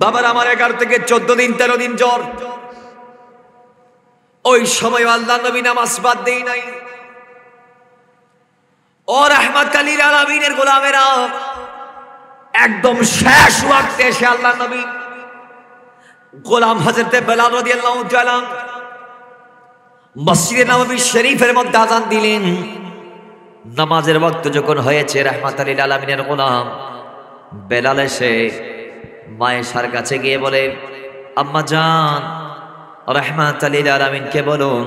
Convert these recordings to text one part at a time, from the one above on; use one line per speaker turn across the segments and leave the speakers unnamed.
বাবার আমার 11 থেকে 14 দিন 13 দিন জ্বর। ওই সময় আল্লাহ নবী নামাজ বাদ দেই নাই। ও রাহমাতাল লিল আলামিনের গোলামেরা, একদম শেষ ওয়াক্তে এসে আল্লাহ নবী গোলাম হযরতে বেলাল রাদিয়াল্লাহু তাআলা মসজিদে নববী শরীফের মধ্যে আযান দিলেন। নামাজের ওয়াক্ত যখন হয়েছে, রাহমাতাল লিল আলামিনের গোলাম বেলাল এসে মায়েশার কাছে গিয়ে বলে, আম্মা জান, রাহমাতাল লিল আলামিনকে বলুন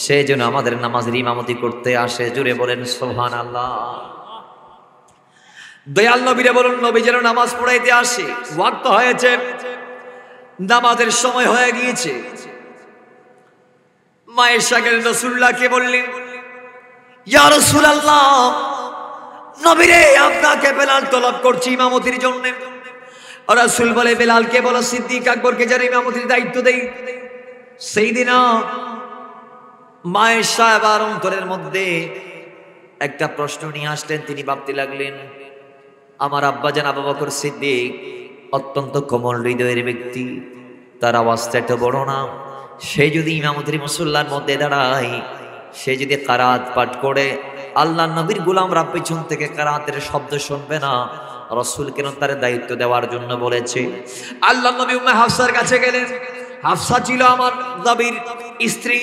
সে যেন আমাদের নামাজের ইমামতি করতে আসে। জুড়ে বলেন সুবহানাল্লাহ। দয়াল নবীরে বলুন নবী যেন নামাজ পড়াইতে আসে। ওয়াক্ত হয়েছে, নামাজের সময় হয়ে গিয়েছে। মায়েশা গেলেন রাসূলুল্লাহকে বললেন, ইয়া রাসূলুল্লাহ, নবীরে আপনাকে বেলাল তলব করছি ইমামতির জন্য। রাসূল বলে, বেলালকে বলো সিদ্দিক আকবরকে যেন ইমামতির দায়িত্ব দেই। সেই দিন মায়েশা এবার অন্তরের মধ্যে একটা প্রশ্ন নিয়ে আসলেন। তিনি ভাবতে লাগলেন, আমার আব্বাজান আবু বকর সিদ্দিক অত্যন্ত কোমল হৃদয়ের ব্যক্তি, তার আওয়াজটা এত বড় না। সে যদি ইমামতির মুসল্লার মধ্যে দাঁড়ায়, সে যদি কারাত পাঠ করে, আল্লাহ নবীর গোলামরা পিছন থেকে কারাতের শব্দ শুনবে না। রাসূল কেন তার দায়িত্ব দেওয়ার জন্য বলেছে। আল্লাহ নবী উম্মে হাফসার কাছে গেলেন। হাফসা ছিল আমার নবীর স্ত্রী,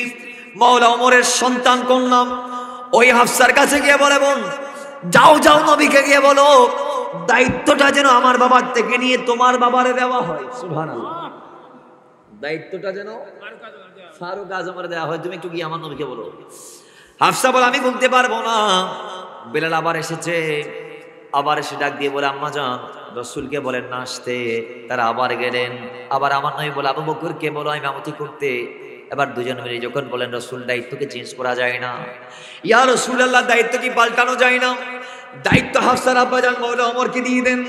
মাওলা ওমরের সন্তান কন্যা। ওই হাফসার কাছে গিয়ে বলে, বোন যাও যাও, নবীকে গিয়ে বলো দায়িত্বটা যেন আমার বাবার থেকে নিয়ে তোমার বাবারে দেওয়া হয়। সুবহানাল্লাহ। দায়িত্বটা যেন ফারুক আজমের দেওয়া হয়, তুমি একটু গিয়ে আমার নবীকে বলো। হাফসা বলে, আমি বলতে পারবো না। বেলাল আবার এসেছে, আবার এসে ডাক দিয়ে বলে, আম্মা জান, রাসূলকে বলেন না আসতে। তারা আবার গেলেন। আবার আমার নবী বলে, আবু বকরকে বলো ইমামতি করতে। এবার দুজন মিলে যখন বলেন, রাসূল দায়িত্বকে চেঞ্জ করা যায় না। ইয়া রাসূলুল্লাহ, দায়িত্ব কি পাল্টানো যায় না? দায়িত্ব হাফসার আব্বাজান মাওলা ওমরকে দিয়ে দেন।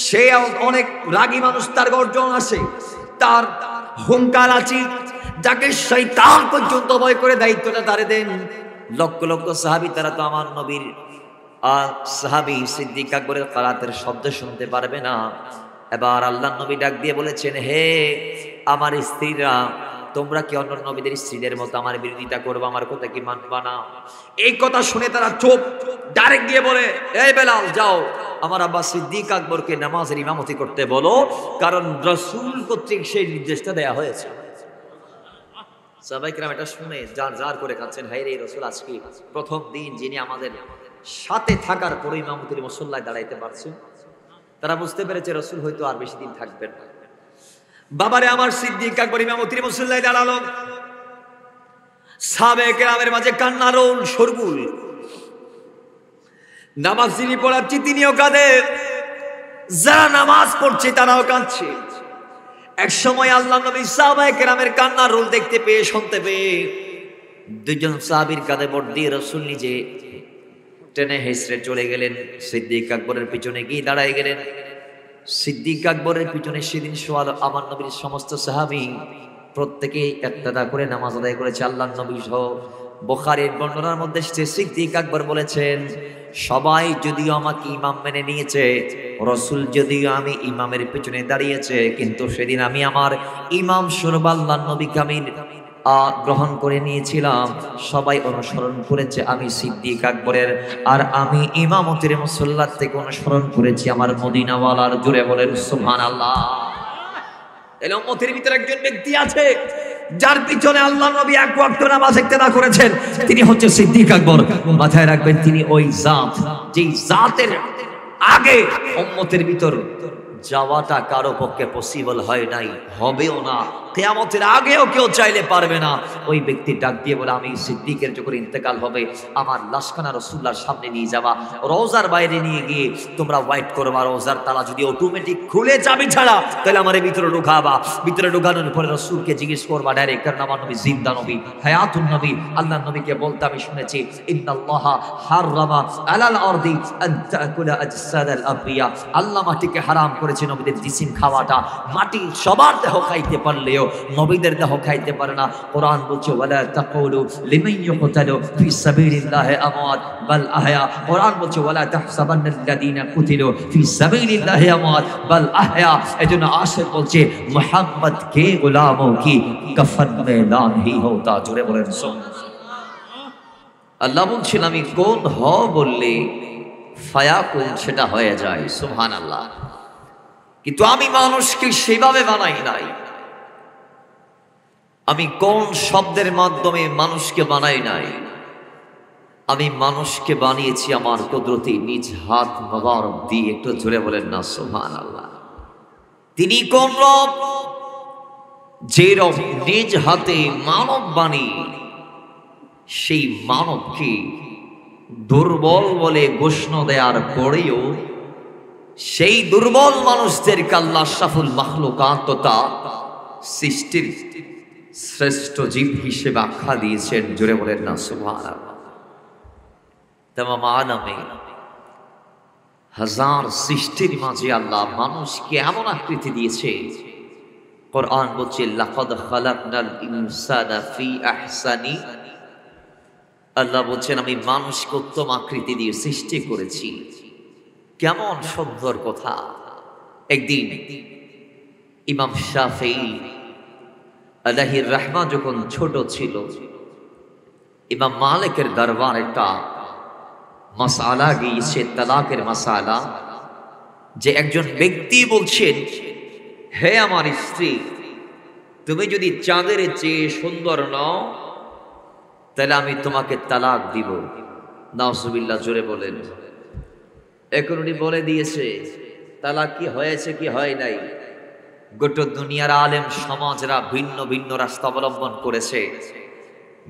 সে অনেক রাগী মানুষ, তার গর্জন আসে, তার হুঙ্কার আছে, যাকে শয়তান পর্যন্ত ভয় করে দায়িত্বটা তারে দেন। লক্ষ লক্ষ সাহাবী, তারা তো আমার নবীর সাহাবী সিদ্দিক আকবরের কারাতের শব্দ শুনতে পারবে না। এবার আল্লাহ নবী ডাক দিয়ে বলেছেন, হে আমার স্ত্রীরা, তোমরা কি অন্য নবীদের স্ত্রীদের মতো আমার বিরোধিতা করবে? আমার কথা কি মানবা না? এই কথা শুনে তারা চুপ। ডাইরেক্ট গিয়ে বলে, এই বেলাল যাও, আমার আব্বা সিদ্দিক আকবরকে নামাজের ইমামতি করতে বলো, কারণ রাসূল কর্তৃক সেই নির্দেশটা দেয়া হয়েছে। সাহাবায়ে কেরাম এটা শুনে জার জার করে কাঁদছেন, হায় রে রাসূল, আজকে প্রথম দিন যিনি আমাদের সাথে থাকার পরে ইমামতির মুসল্লায় দাঁড়াইতে পারছেন। তারা বুঝতে পেরেছে রাসূল হয়তো আর বেশি দিন থাকবেন না। বাবারে আমার সিদ্দিক আকবর ইমামতির মুসল্লায় দাঁড়ালো। সাহাবায়ে কেরামের মাঝে কান্নার রোল শোরগোল। নামাজ যিনি পড়াচ্ছি তিনিও কাঁদে, যারা নামাজ পড়ছে তারাও কাঁদছে। এক সময় আল্লাহ নবী সাহাবায়ে কেরামের কান্নার রোল দেখতে পেয়ে, শুনতে পেয়ে, দুজন সাহাবীর কাঁধে ভর দিয়ে রাসূল নিজে টেনে হেসড়ে চলে গেলেন। সিদ্দিক আকবরের পিছনে গিয়ে দাঁড়ায় গেলেন। সিদ্দিক আকবরের পিছনে সেদিন সোয়াল আমার নবীর সমস্ত সাহাবী প্রত্যেকে ইক্তাদা করে নামাজ আদায় করেছে, আল্লাহ নবী সহ। বুখারীর বর্ণনার মধ্যে সিদ্দিক আকবর বলেছেন, সবাই যদিও আমাকে ইমাম মেনে নিয়েছে, রাসূল যদিও আমি ইমামের পিছনে দাঁড়িয়েছে, কিন্তু সেদিন আমি আমার ইমাম স্বরূপ আল্লাহ নবীকে আমি গ্রহণ করে নিয়েছিলাম। সবাই অনুসরণ করেছে আমি সিদ্দিক আকবরের, আর আমি ইমামতির মুসল্লার থেকে অনুসরণ করেছি আমার মদিনাওয়ালার। জুড়ে বলেন সুবহানাল্লাহ। এই উম্মতের ভিতরে একজন ব্যক্তি আছে যার পিছনে আল্লাহ নবী এক ওয়াক্ত নামাজ ইক্তেদা করেছেন, তিনি হচ্ছে সিদ্দিক আকবর। মাথায় রাখবেন, তিনি ওই জাত, যেই জাতের আগে উম্মতের ভিতর যাওয়াটা কারো পক্ষে পসিবল হয় নাই, হবেও না, কিয়ামতের আগেও কেউ চাইলে পারবে না। ওই ব্যক্তি ডাক দিয়ে বলে, আমি সিদ্দিকের যখন ইন্তেকাল হবে, আমার লাশখানা রাসূলুল্লাহর সামনে নিয়ে যাবা, রওজার বাইরে নিয়ে গিয়ে তোমরা ওয়াইট করবা। রওজার তালা যদি অটোমেটিক খুলে যাবি ছাড়া, তাহলে আমার ভিতরে ঢুকাবা। ভিতরে ঢুকানোর পরে রাসূলকে জিজ্ঞেস করবা ডাইরেক্ট, কারণ আমার নবী জিন্দা নবী, হায়াতুন নবী। আল্লাহ নবীকে বলতে আমি শুনেছি, ইন্নাল্লাহা হারামা আলাল আরদি আন তাকুলা আজসাদাল আনবিয়া, আল্লাহ মাটিকে হারাম করে করেছে নবীদের জিসিম খাওয়াটা। মাটি সবার দেহ খাইতে পারলেও নবীদের দেহ খাইতে পারে না। কোরআন বলছে ওয়ালা তাকুলু লিমান ইউকতালু ফি সাবিলিল্লাহি আমওয়াত বাল আহয়া। কোরআন বলছে ওয়ালা তাহসাবান্নাল্লাযীনা কুতিলু ফি সাবিলিল্লাহি আমওয়াত বাল আহয়া। এজন্য আশিক বলছে মুহাম্মদ কে গোলামো কি কফন মে নাহি হোতা। জোরে বলেন সুবহানাল্লাহ। আল্লাহ বলছেন আমি কোন হ বললে ফায়াকুন সেটা হয়ে যায়, সুবহানাল্লাহ। কিন্তু আমি মানুষকে সেভাবে বানাই নাই। আমি কোন শব্দের মাধ্যমে মানুষকে বানাই নাই, আমি মানুষকে বানিয়েছি আমার কুদরতি নিজ হাত মোবারক দিয়ে। একটু জোরে বলেন না সুবহানাল্লাহ। তিনি কোন রব? যে রব নিজ হাতে মানব বানিয়ে সেই মানবকে দুর্বল বলে ঘোষণা দেওয়ার পরেও সেই দুর্বল মানুষদেরকে আল্লাহ আশরাফুল মাখলুকাত তথা সৃষ্টির শ্রেষ্ঠ জীব হিসেবে আখ্যা দিয়েছেন। জোরে বলেন না সুবহানাল্লাহ। তামাম আলামে হাজার সৃষ্টির মাঝে আল্লাহ মানুষকে এমন আকৃতি দিয়েছে, কোরআন বলছে লাকাদ খালাকনাল ইনসানা ফি আহসানি। আল্লাহ বলছেন আমি মানুষকে উত্তম আকৃতি দিয়ে সৃষ্টি করেছি। কেমন সুন্দর কথা। একদিন ইমাম শাফিঈ আলাইহির রাহমা যখন ছোট ছিল, ইমাম মালিকের দরবার একটা মাসআলা গিয়েছে, তালাকের মাসআলা। যে একজন ব্যক্তি বলছেন হে আমার স্ত্রী, তুমি যদি চাঁদের চেয়ে সুন্দর নও তাহলে আমি তোমাকে তালাক দিব। নাউজুবিল্লাহ, জোরে বলেন। এখন উনি বলে দিয়েছে তালাক কি হয়েছে কি হয় নাই। গোটা দুনিয়ার আলেম সমাজরা ভিন্ন ভিন্ন রাস্তা অবলম্বন করেছে।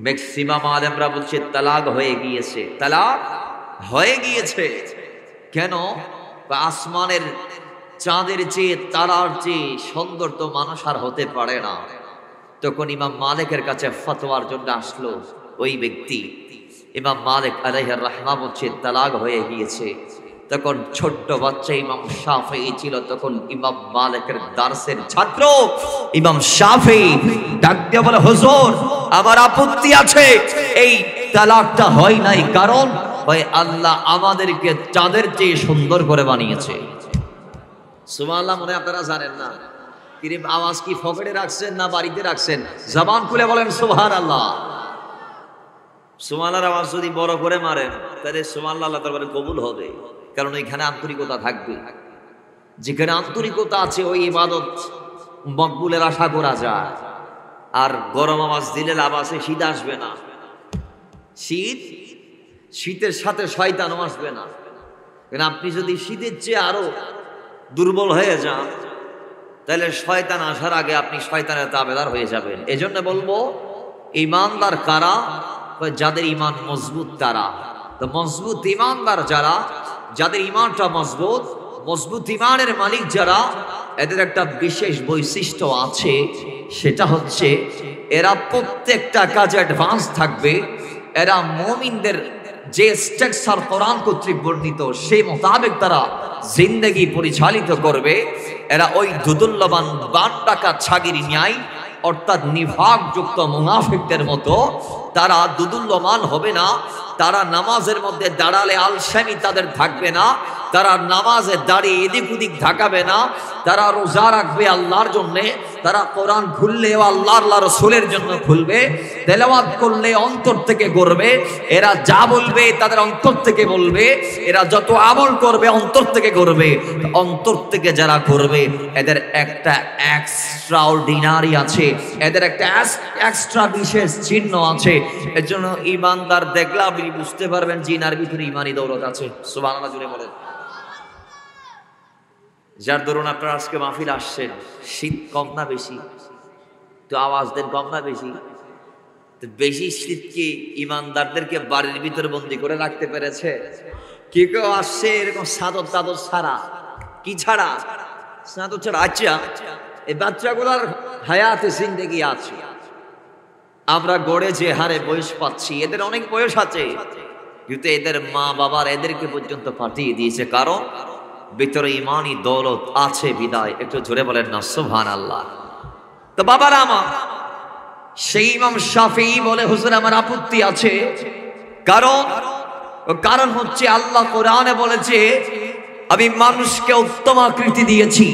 ম্যাক্সিমাম আলেমরা বলছে তালাক হয়ে গিয়েছে, তালাক হয়ে গিয়েছে। কেন? আসমানের চাঁদের চেয়ে তারার চেয়ে সুন্দর তো মানুষ আর হতে পারে না। তখন ইমাম মালিকের কাছে ফতোয়ার জন্য আসলো ওই ব্যক্তি। ইমাম মালিক আলাইহির রাহমা বলছে তালাক হয়ে গিয়েছে। তখন ছোট্ট বাচ্চা ইমাম শাফিঈ ছিল, তখন ইমাম মালিকের দার্সের ছাত্র ইমাম শাফিঈ ডাক দিয়ে বলে হুজুর আমার আপত্তি আছে, এই তালাকটা হয় নাই। কারণ ভাই আল্লাহ আমাদেরকে চাঁদের চেয়ে সুন্দর করে বানিয়েছে। সুবহানাল্লাহ। মনে আপনারা জানেন না? কিরিম আওয়াজ কি পকেটে রাখছেন না বাড়িতে রাখছেন? জবান খুলে বলেন সুবহানাল্লাহ। সুবহানাল্লাহর আওয়াজ যদি বড় করে মারেন তাহলে সুবহানাল্লাহ আল্লাহ দরবারে কবুল হবে। কারণ ওইখানে আন্তরিকতা থাকবে। যেখানে আন্তরিকতা আছে ওই ইবাদত মকবুলের আশা করা যায়। আর গরম আওয়াজ দিলে লাভ আছে, শীত আসবে না। শীতের সাথে শয়তানও আসবে না। কারণ আপনি যদি শীতের চেয়ে আরো দুর্বল হয়ে যান তাহলে শয়তান আসার আগে আপনি শয়তানের তাবেদার হয়ে যাবেন। এজন্য বলবো ঈমানদার কারা? যাদের ঈমান মজবুত তারা। তো মজবুত ঈমানদার যারা, যাদের ঈমানটা মজবুত, মজবুত ঈমানের মালিক যারা, এদের একটা বিশেষ বৈশিষ্ট্য আছে। সেটা হচ্ছে এরা প্রত্যেকটা কাজে অ্যাডভান্স থাকবে। এরা মুমিনদের যে স্ট্রাকচার কোরআন কর্তৃক বর্ণিত সেই মোতাবেক তারা জিন্দেগি পরিচালিত করবে। এরা ওই দুদুল্যবান বান ডাকাত ছাগিরি ন্যায়, অর্থাৎ নিফাক যুক্ত মুনাফিকদের মতো তারা দুদুল্যমান হবে না। তারা নামাজের মধ্যে দাঁড়ালে আলসেমি তাদের থাকবে না। তারা নামাজে দাঁড়িয়ে এদিক ওদিক ঢাকাবে না। তারা রোজা রাখবে আল্লাহর জন্যে। তারা কোরআন খুললেও আল্লাহ রসুলের জন্য খুলবে। তেলাওয়াত করলে অন্তর থেকে করবে। এরা যা বলবে তাদের অন্তর থেকে বলবে। এরা যত আমল করবে অন্তর থেকে করবে। অন্তর থেকে যারা করবে এদের একটা এক্সট্রা অর্ডিনারি আছে, এদের একটা এক্সট্রা বিশেষ চিহ্ন আছে। এর জন্য ঈমানদার দেখলে আপনি বুঝতে পারবেন জিনার ভিতরে ঈমানি দৌলত আছে। সুবহানাল্লাহ জুড়ে বলেন। যার ধরুন আপনারা আজকে মাহফিল আসছেন, শীত কম না বেশি? তো আওয়াজ দেন কম না বেশি? তো বেশি শীত কি ঈমানদারদেরকে বাড়ির ভিতরে বন্দি করে রাখতে পেরেছে? কি কেউ আসছে এরকম চাদর টাদর ছাড়া? কি ছাড়া? চাদর ছাড়া। আচ্ছা, এই বাচ্চাগুলার হায়াতে জিন্দেগি আছে। আমরা গড়ে যে হারে বয়স পাচ্ছি, এদের অনেক বয়স আছে, কিন্তু এদের মা বাবার এদেরকে পর্যন্ত পাঠিয়ে দিয়েছে। কারণ ভিতরে ইমানি দৌলত আছে বিদায় একটু জোরে বলেন না সুবহানাল্লাহ। তো বাবারা আমার, সেই ইমাম শাফিঈ বলে হুজুর আমার আপত্তি আছে, কারণ হচ্ছে আল্লাহ কোরআনে বলেছে আমি মানুষকে উত্তম আকৃতি দিয়েছি।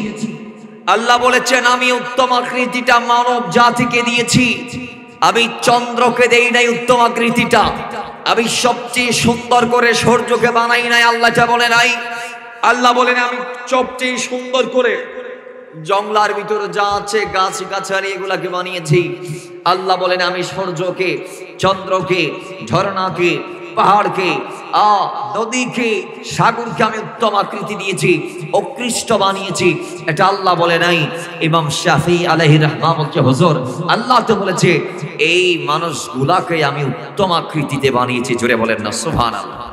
আল্লাহ বলেছেন আমি উত্তম আকৃতিটা মানব জাতিকে দিয়েছি, আমি চন্দ্রকে দেই নাই উত্তম আকৃতিটা, আমি সবচেয়ে সুন্দর করে সূর্যকে বানাই নাই, আল্লাহটা বলে নাই। আল্লাহ বলেন আমি সবচেয়ে সুন্দর করে জঙ্গলার ভিতরে যা আছে গাছ গাছালি এগুলাকে বানিয়েছি। আল্লাহ বলেন আমি সূর্যকে, চন্দ্রকে, ঝর্ণাকে, পাহাড়কে, নদীকে, সাগরকে আমি উত্তম আকৃতি দিয়েছি, উৎকৃষ্ট বানিয়েছি। এটা আল্লাহ বলে নাই। ইমাম শাফিঈ আলাইহির রাহমাহ বলছে হুজুর আল্লাহ তো বলেছে এই মানুষগুলাকে আমি উত্তম আকৃতিতে বানিয়েছি। জোরে বলেন না সুবহানাল্লাহ।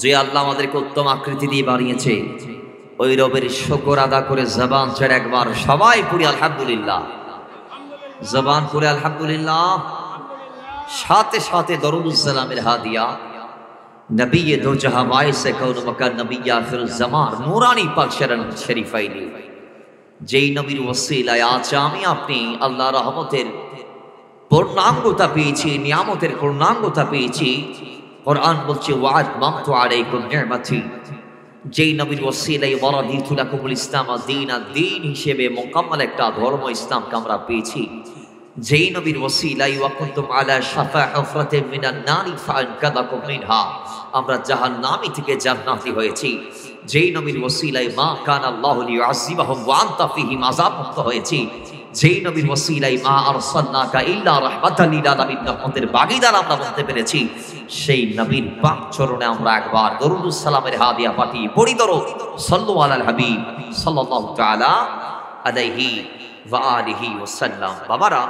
যে আল্লাহ আমাদেরকে উত্তম আকৃতি দিয়ে বানিয়েছে ওই রবের শুকর আদা করে জবান ছেড়ে একবার সবাই পড়ি আলহামদুলিল্লাহ। জবান পড়ে আলহামদুলিল্লাহ, সাথে সাথে দরুদুস সালামের হাদিয়া নবী দো জাহাঁ বাইসে কৌন মাকান নবী আখির জামান নূরানি পাক শরীফাইনি, যেই নবীর ওসিলায় আজ আমি আপনি আল্লাহ রহমতের পূর্ণাঙ্গতা পেয়েছি, নিয়ামতের পূর্ণাঙ্গতা পেয়েছি। কোরআন বলছে ওয়া'আতমামতু আলাইকুম নি'মাতি, যেই নবীর ওসিলায় ওয়ারাদিতু লাকুমুল ইসলাম দীনান, দ্বীন হিসেবে মোকাম্মল একটা ধর্ম ইসলামকে আমরা পেয়েছি। যেই নবীর ওসিলায় ওয়া কুনতুম আলা শাফা হুফরাতিন মিনান নারি ফাআনকাযাকুম মিনহা, আমরা জাহান্নামী থেকে জান্নাতি হয়েছি। যেই নবীর ওসিলায় মা কানা আল্লাহু লিউআযিবাহুম ওয়া আনতা ফীহিম আযাবমুক্ত হয়েছি। যেই নবীর ওসিলায় মা আরসালনাকা ইল্লা রাহমাতাল লিল আলামিন, রহমতের ভাগীদার আমরা বলতে পেরেছি। সেই নবীর পাক চরণে আমরা একবার দরুদুস সালামের হাদিয়া পাঠিয়ে পড়ি দরুদ সাল্লু আলাল হাবিব সাল্লাল্লাহু তাআলা আলাইহি ওয়া আলিহি ওয়াসাল্লাম। বাবারা,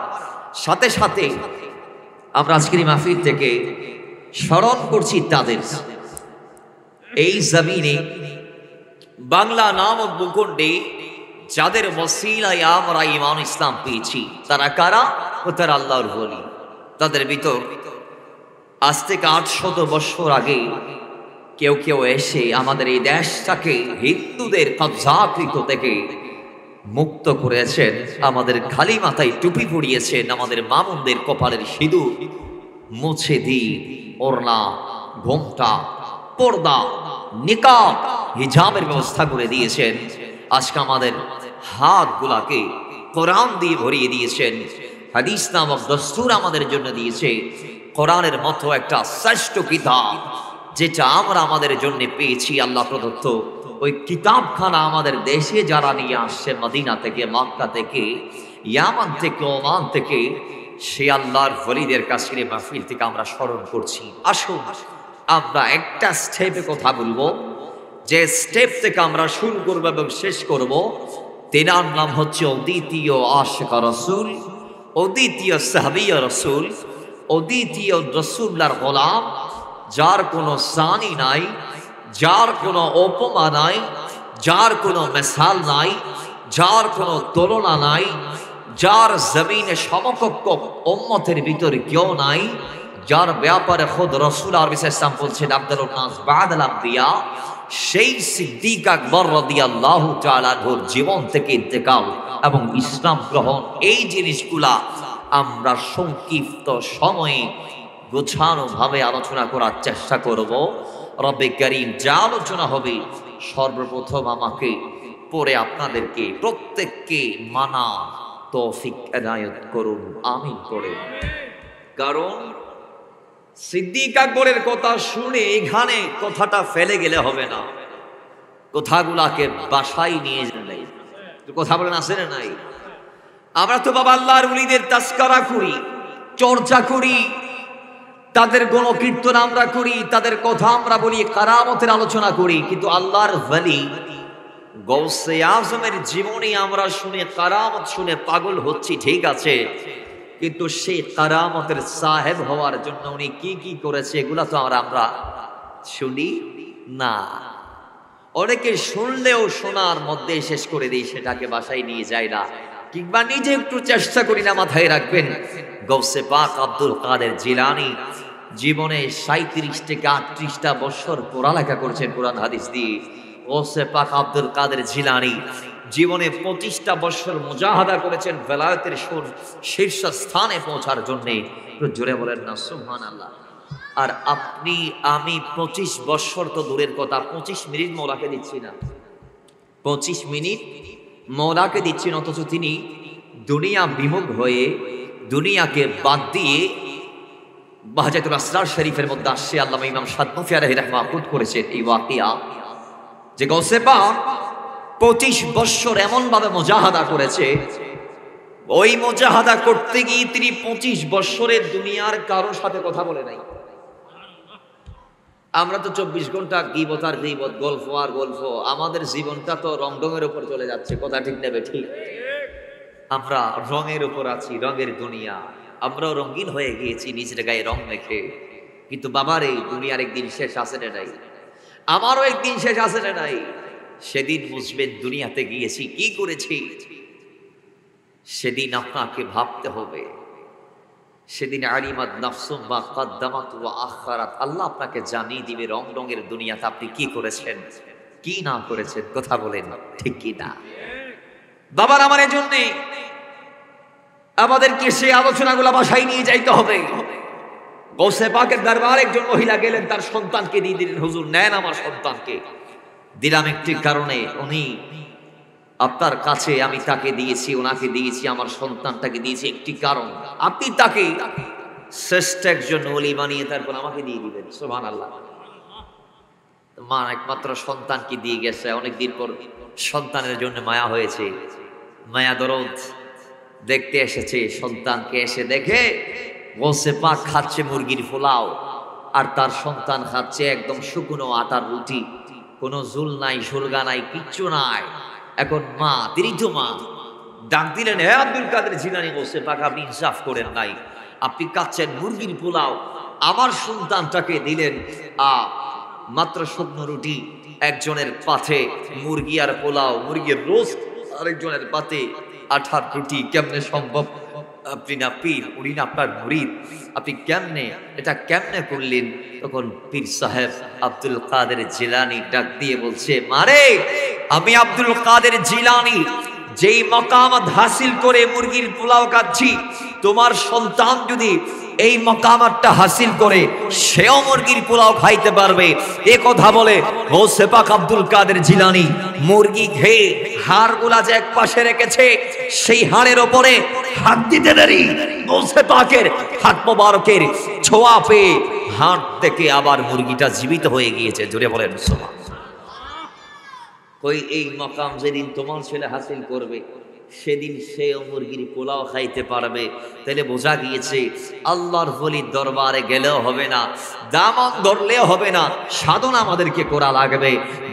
সাথে সাথে আমরা আজকের মাহফিল থেকে স্মরণ করছি তাদের, এই জমিনে বাংলা নামক ভূখণ্ডে যাদের ওসিলায় আমরা ঈমান ইসলাম পেয়েছি। তারা কারা? তারা আল্লাহর ওলি। তাদের ভিতর আজ থেকে 800 বছর আগে কেউ কেউ এসে আমাদের এই দেশটাকে হিন্দুদের কবজাকৃত থেকে মুক্ত করেছেন, আমাদের খালি মাথায় টুপি পরিয়েছেন, আমাদের মামুনদের কপালের সিঁদুর মুছে দিয়ে ওড়না, ঘোমটা, পর্দা, নিকাব, হিজাবের ব্যবস্থা করে দিয়েছেন। আজকে আমাদের হাতগুলাকে কোরআন দিয়ে ভরিয়ে দিয়েছেন, হাদিস নামক দস্তুর আমাদের জন্য দিয়েছে। কোরআনের মতো একটা শ্রেষ্ঠ কিতাব যেটা আমরা আমাদের জন্য পেয়েছি আল্লাহ প্রদত্ত, ওই কিতাবখানা আমাদের দেশে যারা নিয়ে আসছে মদিনা থেকে, মক্কা থেকে, ইয়ামান থেকে, ওমান থেকে, সে আল্লাহর ওলিদের কাছে মাহফিল থেকে আমরা স্মরণ করছি। আসুন আমরা একটা স্টেপে কথা বলবো, যে স্টেপ থেকে আমরা শুরু করব এবং শেষ করব। তেনার নাম হচ্ছে অদ্বিতীয় আশিক রাসূল, অদ্বিতীয় সাহাবী রাসূল, অদ্বিতীয় রাসূলুল্লাহর গোলাম, যার কোনো সানি নাই, যার কোনো উপমা নাই, যার কোনো মিসাল নাই, যার কোনো তুলনা নাই, যার জমিনে সমকক্ষ উম্মতের ভিতরে কেউ নাই, যার ব্যাপারে খুদ রাসূল আরবি ইসলাম বলছেন আফদালুন নাস বা'দাল আম্বিয়া, সেই সিদ্দিক আকবর রাদিয়াল্লাহু তাআলা আনহুর জীবন থেকে ইন্তেকাল এবং ইসলাম গ্রহণ, এই জিনিসগুলা আমরা সংক্ষিপ্ত সময়ে গোছানো ভাবে আলোচনা করার চেষ্টা করব। রব্বে কারীম যা আলোচনা হবে সর্বপ্রথম আমাকে পরে আপনাদেরকে প্রত্যেককে মানা তৌফিক এনায়েত করুন, আমিন করে। কারণ সিদ্দিক আকবরের কথা শুনে এখানে কথাটা ফেলে গেলে হবে না, কথাগুলাকে বাসায় নিয়ে যাই। কথা বলেন আছে না নাই? আমরা তো বাবা আল্লাহর ওলিদের তাসকারা করি, চর্চা করি, তাদের গুণকীর্তন আমরা করি, তাদের কথা আমরা বলি, কারামতের আলোচনা করি, কিন্তু আল্লাহর ওলি গৌসে আজমের জীবনী আমরা শুনে কারামত শুনে পাগল হচ্ছি, ঠিক আছে, কিন্তু সেই কারামতের সাহেব হওয়ার জন্য উনি কি কি করেছে এগুলা তো আমরা শুনি না। অনেকে শুনলেও শোনার মধ্যে শেষ করে দিই, সেটাকে বাসায় নিয়ে যায় না, কিংবা নিজে একটু চেষ্টা করি না। মাথায় রাখবেন, গৌসে পাক আব্দুল কাদের জিলানী জীবনে 37 থেকে 38টা বছর পড়ালেখা করছেন কোরআন হাদিস দিয়ে। গৌসে পাক আব্দুল কাদের জিলানী জীবনে 25টা বছর মুজাহাদা করেছেন বেলায়েতের শীর্ষ স্থানে পৌঁছার জন্য। জোরে বলেন না সুবহানাল্লাহ। আর আপনি আমি 25 বছর তো দূরের কথা, 25 মিনিট মওলাকে দিচ্ছি না, 25 মিনিট মওলাকে দিচ্ছেন, অথচ তিনি দুনিয়া বিমুখ হয়ে দুনিয়াকে বাদ দিয়ে বাহজাতুল আসরার শরীফের মধ্যে আসছে আল্লামা ইমাম শাদনূফি আলাইহি রাহমাতুল্লাহ করেছেন এই ওয়াকিয়া, যে গৌসে পাক 25 বছর এমন ভাবে মুজাহাদা করেছে, ওই মুজাহাদা করতে গিয়ে তিনি 25 বছরের দুনিয়ার কারোর সাথে কথা বলে নাই। আমরা তো 24 ঘন্টা গীবত আর গীবত, গল্প আর গল্প, আমাদের জীবনটা তো রংডঙের উপর চলে যাচ্ছে, কথা ঠিক নেবে ঠিক? আমরা রঙের উপর আছি, রঙের দুনিয়া, আমরাও রঙিন হয়ে গিয়েছি নিজের গায়ে রং মেখে। কিন্তু বাবার এই দুনিয়ার একদিন শেষ আছে না নাই? আমারও একদিন শেষ আছে না নাই? সেদিন বুঝবেন দুনিয়াতে গিয়েছি কি করেছি, সেদিন আপনাকে ভাবতে হবে। সেদিন আলিমাত নাফসুম মা কদ্দামাত ওয়া আখারাত, আল্লাহ আপনাকে জানিয়ে দিবে রং রঙের দুনিয়াতে আপনি কি করেছেন কি না করেছেন। কথা বলেন ঠিক কি না? বাবার আমার জন্য আমাদেরকে সেই আলোচনাগুলো বাসায় নিয়ে যাইতে হবে। গৌসে পাকের দরবারে একজন মহিলা গেলেন, তার সন্তানকে দিয়ে দিলেন, হুজুর নেন আমার সন্তানকে। দিলাম একটি কারণে, উনি আপনার কাছে, আমি তাকে দিয়েছি, ওনাকে দিয়েছি, আমার সন্তানটাকে দিয়েছি একটি কারণ, আপনি তাকে শ্রেষ্ঠ একজন ওলি বানিয়ে তারপর আমাকে দিয়ে দিবেন। সুবহানাল্লাহ। মা একমাত্র সন্তানকে দিয়ে গেছে, অনেকদিন পর সন্তানের জন্য মায়া হয়েছে, মায়া দরদ দেখতে এসেছে সন্তানকে। এসে দেখে গৌসে পাক খাচ্ছে মুরগির পোলাও, আর তার সন্তান খাচ্ছে একদম শুকনো আটার রুটি, কোনো ঝুল নাই, সুলগা নাই, কিচ্ছু নাই। এখন মা, দৃঢ় মা ডাক দিলেন, হে আব্দুল কাদের জিলানী, গৌসে পাক আপনি ইনসাফ করেন নাই, আপনি খাচ্ছেন মুরগির পোলাও, আমার সন্তানটাকে দিলেন মাত্র শুকনো রুটি, একজনের পাতে মুরগি আর পোলাও, মুরগির রোস্ট, আরেকজনের পাতে আঠার রুটি, কেমনে সম্ভব? আপনি না পীর, উনি না আপনার মুরিদ, আপনি কেমনে এটা কেমনে করলেন? তখন পীর সাহেব আব্দুল কাদের জিলানী ডাক দিয়ে বলছে, মারে আমি আব্দুল কাদের জিলানী যেই মাকামাত হাসিল করে মুরগির পোলাও খাচ্ছি, তোমার সন্তান যদি এই মাকামাতটা হাসিল করে সেও মুরগির পোলাও খাইতে পারবে। এ কথা বলে গৌসে পাক আব্দুল কাদের জিলানী মুরগি খেয়ে হাড়গুলা যে এক পাশে রেখেছে, সেই হাড়ের ওপরে হাত দিতে দেরি গৌসে পাকের হাত মোবারকের ছোঁয়া পেয়ে হাত থেকে আবার মুরগিটা জীবিত হয়ে গিয়েছে। জোরে বলেন সুবহানাল্লাহ। কই এই মাকাম যেদিন তোমার ছেলে হাসিল করবে সেদিন সেও মুরগির পোলাও খাইতে পারবে। তাহলে বোঝা গিয়েছে আল্লাহর ওলির দরবারে গেলেও হবে না, দামান ধরলেও হবে না, সাধনা আমাদেরকে করা লাগবে।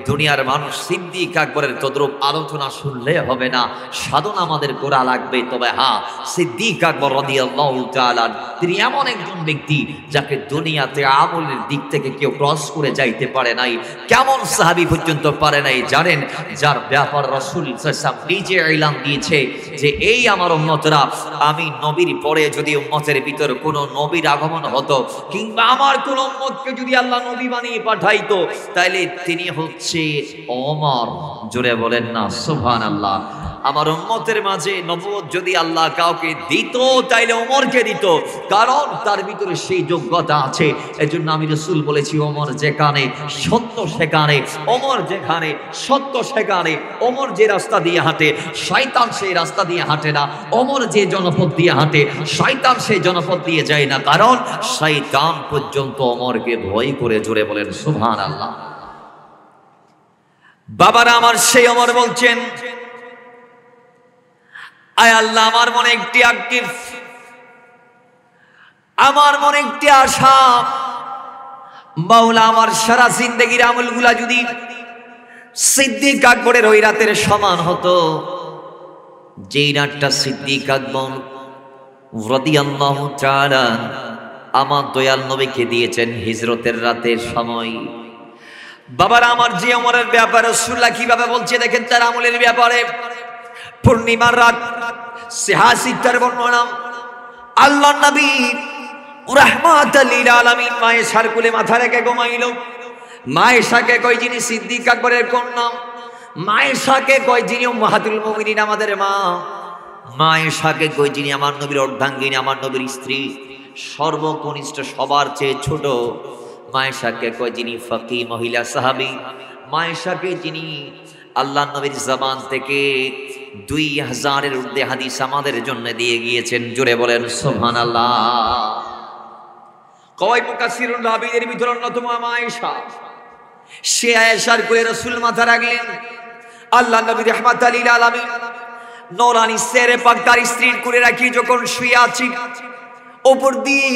দুনিয়ার মানুষ সিদ্দিক আকবরের তদ্রূপ আলোচনা শুনলে হবে না, সাধনা আমাদের করা লাগবে। তবে হ্যাঁ, সিদ্দিক আকবর রাদিয়াল্লাহু তাআলা তিনি এমন একজন ব্যক্তি যাকে দুনিয়াতে আমলের দিক থেকে কেউ ক্রস করে যাইতে পারে নাই। কেমন সাহাবী পর্যন্ত পারে নাই জানেন? যার ব্যাপার রাসূল সাল্লাল্লাহু আলাইহি ওয়াসাল্লাম নিজে এলান দিয়েছে যে এই আমার উম্মতরা, আমি নবীর পরে যদি উম্মতের ভিতর কোনো নবীর আগমন হতো, কিংবা আমার কোন উম্মতকে যদি আল্লাহ নবী বানিয়ে পাঠাইতো, তাইলে তিনি হচ্ছে ওমর। জোরে বলেন না সুবহানাল্লাহ। আমার উম্মতের মাঝে নবুয়ত যদি আল্লাহ কাউকে দিত তাইলে ওমরকে দিত, কারণ তার ভিতরে সেই যোগ্যতা আছে। এজন্য আমি রাসূল বলেছি, ওমর যেখানে সত্য সেখানে, ওমর যেখানে সত্য সেখানে। ওমর যে রাস্তা দিয়ে হাঁটে শয়তান সেই রাস্তা দিয়ে হাঁটে না, ওমর যে জনপদ দিয়ে হাঁটে শয়তান সেই জনপদ দিয়ে যায় না, কারণ শয়তান পর্যন্ত ওমরকে ভয় করে। জোরে বলেন সুবহানাল্লাহ। বাবারা আমার, সেই ওমর বলছেন, আয় আল্লাহ, আমার মনে একটি আকিফ, আমার মনে একটি আশা, মাওলা আমার সারা জিন্দেগির আমলগুলা যদি সিদ্দিক আকবরের ওই রাতের সমান হতো, যেই রাতটা সিদ্দিক আকবর রাদিয়াল্লাহু তাআলা আমার দয়াল নবীকে দিয়েছেন হিজরতের রাতের সময়। বাবার আমার, যে ওমরের ব্যাপারে রাসূলুল্লাহ কিভাবে বলছে দেখেন, তার আমলের ব্যাপারে। পূর্ণিমার রাত, সিহাসিতার বর্ণনা, আল্লাহর নবী রাহমাতাল লিল আলামিন মায়ের সারকুলে মাথা রেখে ঘুমাইল। মায়েশাকে কয় যিনি সিদ্দিক আকবরের কন্যা, মায়েশাকে কয় যিনি উম্মাহাতুল মুমিনিন আমাদের মা, মায়েশাকে কয় যিনি আমার নবীর অর্ধাঙ্গিনী, আমার নবীর স্ত্রী, সর্বকনিষ্ঠ সবার চেয়ে ছোট, মায়েশাকে কয় যিনি ফাকি মহিলা সাহাবী, মায়েশাকে যিনি আল্লাহ নবীর জবান থেকে 2000-এর ঊর্ধ্বে হাদিস আমাদের জন্য দিয়ে গিয়েছেন। জোরে বলেন সুবহানাল্লাহ। কয় মুকাসসিরুন রাবিদের ভিতর অন্যতম মায়েশা। সে আয়েশার কোলে রাসূল মাথা রাখলেন। আল্লাহ নবী রাহমাতুল লিল আলামিন নূরানী শেরে পাক তার স্ত্রীর কোলে রাখি যখন শুয়ে আছেন, উপর দিয়ে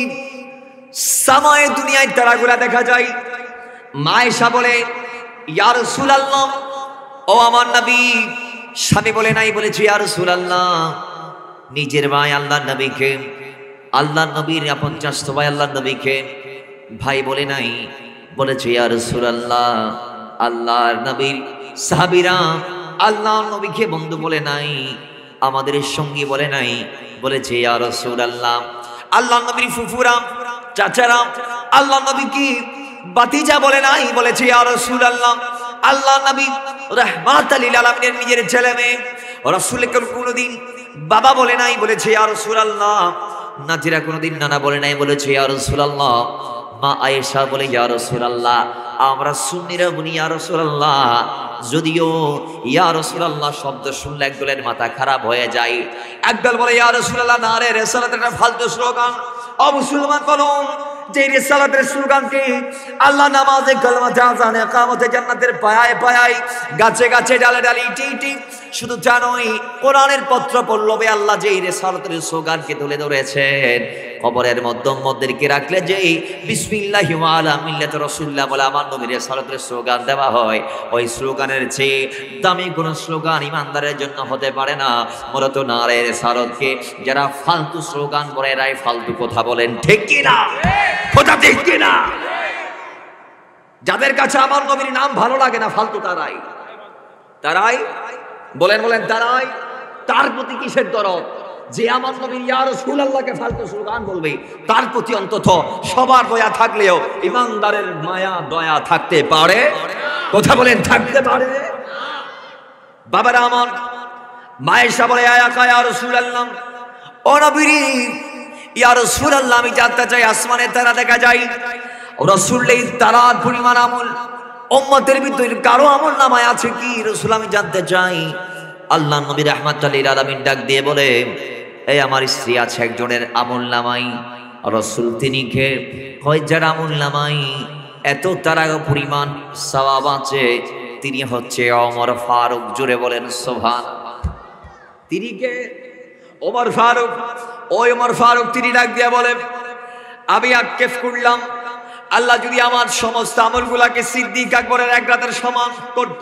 সামায়ে দুনিয়ায় তারাগুলা দেখা যায়। মায়েশা বলে, ইয়া রাসূলুল্লাহ, ও আমার নবী। স্বামী বলে নাই, বলেছে ইয়া রাসূলুল্লাহ। নিজের ভাই আল্লাহর নবীকে, আল্লাহর নবীর 50 ভাই আল্লাহর নবীকে ভাই বলে নাই, বলেছে ইয়া রাসূলুল্লাহ। আল্লাহর নবীর সাহাবীরা আল্লাহর নবীকে বন্ধু বলে নাই, আমাদের সঙ্গী বলে নাই, বলেছে ইয়া রাসূলুল্লাহ। আল্লাহর নবীর ফুফুরা, চাচারা আল্লাহর নবীকে বাতিজা বলে নাই, বলেছে ইয়া রাসূলুল্লাহ। আল্লাহর নবী রাহমাতুল লিল আলামিনের নিজের ছেলে মেয়ে রাসূলকে কোনদিন বাবা বলে নাই, বলেছে ইয়া রাসূলুল্লাহ। নাজিরা কোনদিন নানা বলে নাই, বলেছে ইয়া রাসূলুল্লাহ। মা আয়েশা বলে, ইয়া রাসূলুল্লাহ, আমরা সুন্নিরা বলি ইয়া রাসূলুল্লাহ। যদিও ইয়া রাসূলুল্লাহ শব্দ শুনলে একদলের মাথা খারাপ হয়ে যায়। একদল বলে ইয়া রাসূলুল্লাহ না রে, রিসালাত একটা ফালতু স্লোগান। ও মুসলমান বলুন, যে রিসালাতের স্লোগানকে আল্লাহ নামাজে, কালমাতে, আযানে, ইকামতে, জান্নাতের পায়ায় পায়ায়, গাছে গাছে, ডালে ডালে, ইটি ইটি, শুধু জানোই কোরআনের পত্র পল্লবে আল্লাহ যে রিসালাতের স্লোগানকে তুলে ধরেছেন, কবরের মধ্যমদেরকে রাখলে যে বিসমিল্লাহি ওয়া আলা মিল্লাতি রাসূলিল্লাহ বলে আমার নবীর রিসালাতের স্লোগান দেওয়া হয়, ওই স্লোগানের চেয়ে দামি কোনো স্লোগান ইমানদারের জন্য হতে পারে না। মূলত নারে রিসালাতকে যারা ফালতু স্লোগান বলে, এরাই ফালতু কথা বলেন, ঠিক কি না? কথা ঠিক কি না? যাদের কাছে আমার নবীর নাম ভালো লাগে না, ফালতু তারাই, তারাই বলেন বলেন, তারাই। তার প্রতি কিসের দরদ? যে আমার নবী ইয়া রাসূলুল্লাহকে ফালতু স্লোগান বলবে, তার প্রতি অন্তত সবার দয়া থাকলেও ইমানদারের মায়া দয়া থাকতে পারে? কথা বলেন, থাকতে পারে? বাবারা আমার, মায়েশা বলে, ইয়া রাসূলুল্লাহ, ও নবী ইয়া রাসূলুল্লাহ, আমি জানতে চাই আসমানে তারা দেখা যায়, রাসূলের তারার পরিমাণ আমল উম্মতের ভিতরে কারো আমল নামায় আছে কি? রাসূল, আমি জানতে চাই। আল্লাহ নবী রাহমাতুল লিল আলামিন ডাক দিয়ে বলে, এই আমার স্ত্রী আছে একজনের আমল নামাই। রাসূল তিনি কে? হয় যার আমল নামাই এত তারা পরিমাণ সওয়াব আছে, তিনি হচ্ছে ওমর ফারুক। জোরে বলেন সুবহানাল্লাহ। তিনি কে? ওমর ফারুক। ওই ওমর ফারুক তিনি ডাক দিয়ে বলে, আমি আক্ষেপ করলাম, আল্লাহ যদি আমার সমস্ত আমলগুলাকে সিদ্দিক আকবরের এক রাতের সমান করত।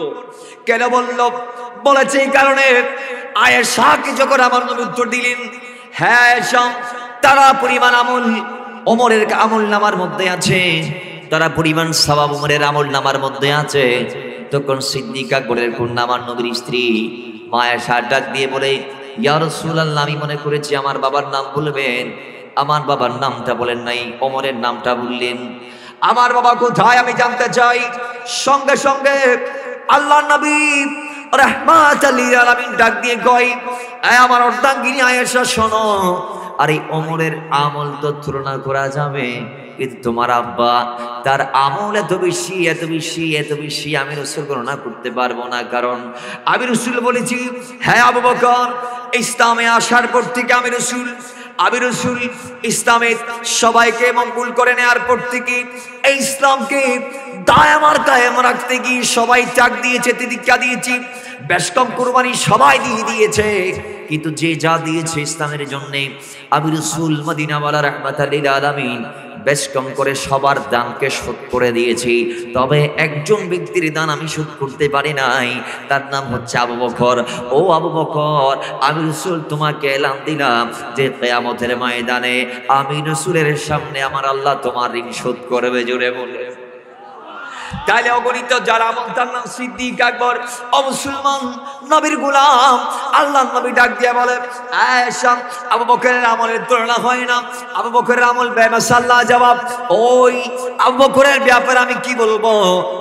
কেন বলল? বলেছে এই কারণে, আয়েশাকে যখন আমার নবী উত্তর দিলেন, হ্যাঁ আয়েশা, তারা পরিমাণ আমল ওমরের আমল নামার মধ্যে আছে, তারা পরিমাণ সওয়াব ওমরের আমল নামার মধ্যে আছে, তখন সিদ্দিক আকবরের কন্যা আমার নবীর স্ত্রী মা আয়েশা ডাক দিয়ে বলে, ইয়া রাসূলুল্লাহ, আমি মনে করেছি আমার বাবার নাম বলবেন, আমার বাবার নামটা বলেন নাই, ওমরের নামটা বললেন। আমার বাবা কোথায় আমি জানতে চাই। সঙ্গে সঙ্গে আল্লাহর নবী রাহমাতুল লিল আলামিন ডাক দিয়ে কয়, আমার অর্ধাঙ্গিনী আয়েশা শোনো, আর এই ওমরের আমল তো তুলনা করা যাবে, কিন্তু তোমার আব্বা তার আমল এত বেশি এত বেশি এত বেশি আমি রাসূল গণনা করতে পারবো না। কারণ আমি রাসূল বলেছি, হ্যাঁ আবু বকর, ইসলামে আসার পর থেকে আমি রাসূল ইসলামের সবাইকে মঙ্গল করে নেওয়ার পর থেকে এই ইসলামকে কায়েম রাখতে গিয়ে সবাই ত্যাগ দিয়েছে, তিতিক্ষা দিয়েছি, বেশ কম কুরবানি সবাই দিয়ে দিয়েছে, কিন্তু যে যা দিয়েছে ইসলামের জন্যে আমি রাসূল মদিনাওয়ালা রাহমাতুল লিল আলামিন বেশ কম করে সবার দানকে শোধ করে দিয়েছি। তবে একজন ব্যক্তির দান আমি শোধ করতে পারি নাই, তার নাম হচ্ছে আবু বকর। ও আবু বকর, আমি রাসূল তোমাকে এলান দিলাম যে কিয়ামতের ময়দানে আমি রাসূলের সামনে আমার আল্লাহ তোমার ঋণ শোধ করবে। জোরে বলে তাহলে অগণিত যার আমল তার নাম সিদ্দিক আকবর। অমুসলমান নবীর গোলাম আল্লাহর নবী ডাক দিয়ে বলে, আয়েশা আবু বকরের আমলের তুলনা হয় না, আবু বকরের আমল বেমাশাআল্লাহ জবাব। ওই আবু বকরের ব্যাপারে আমি কি বলবো?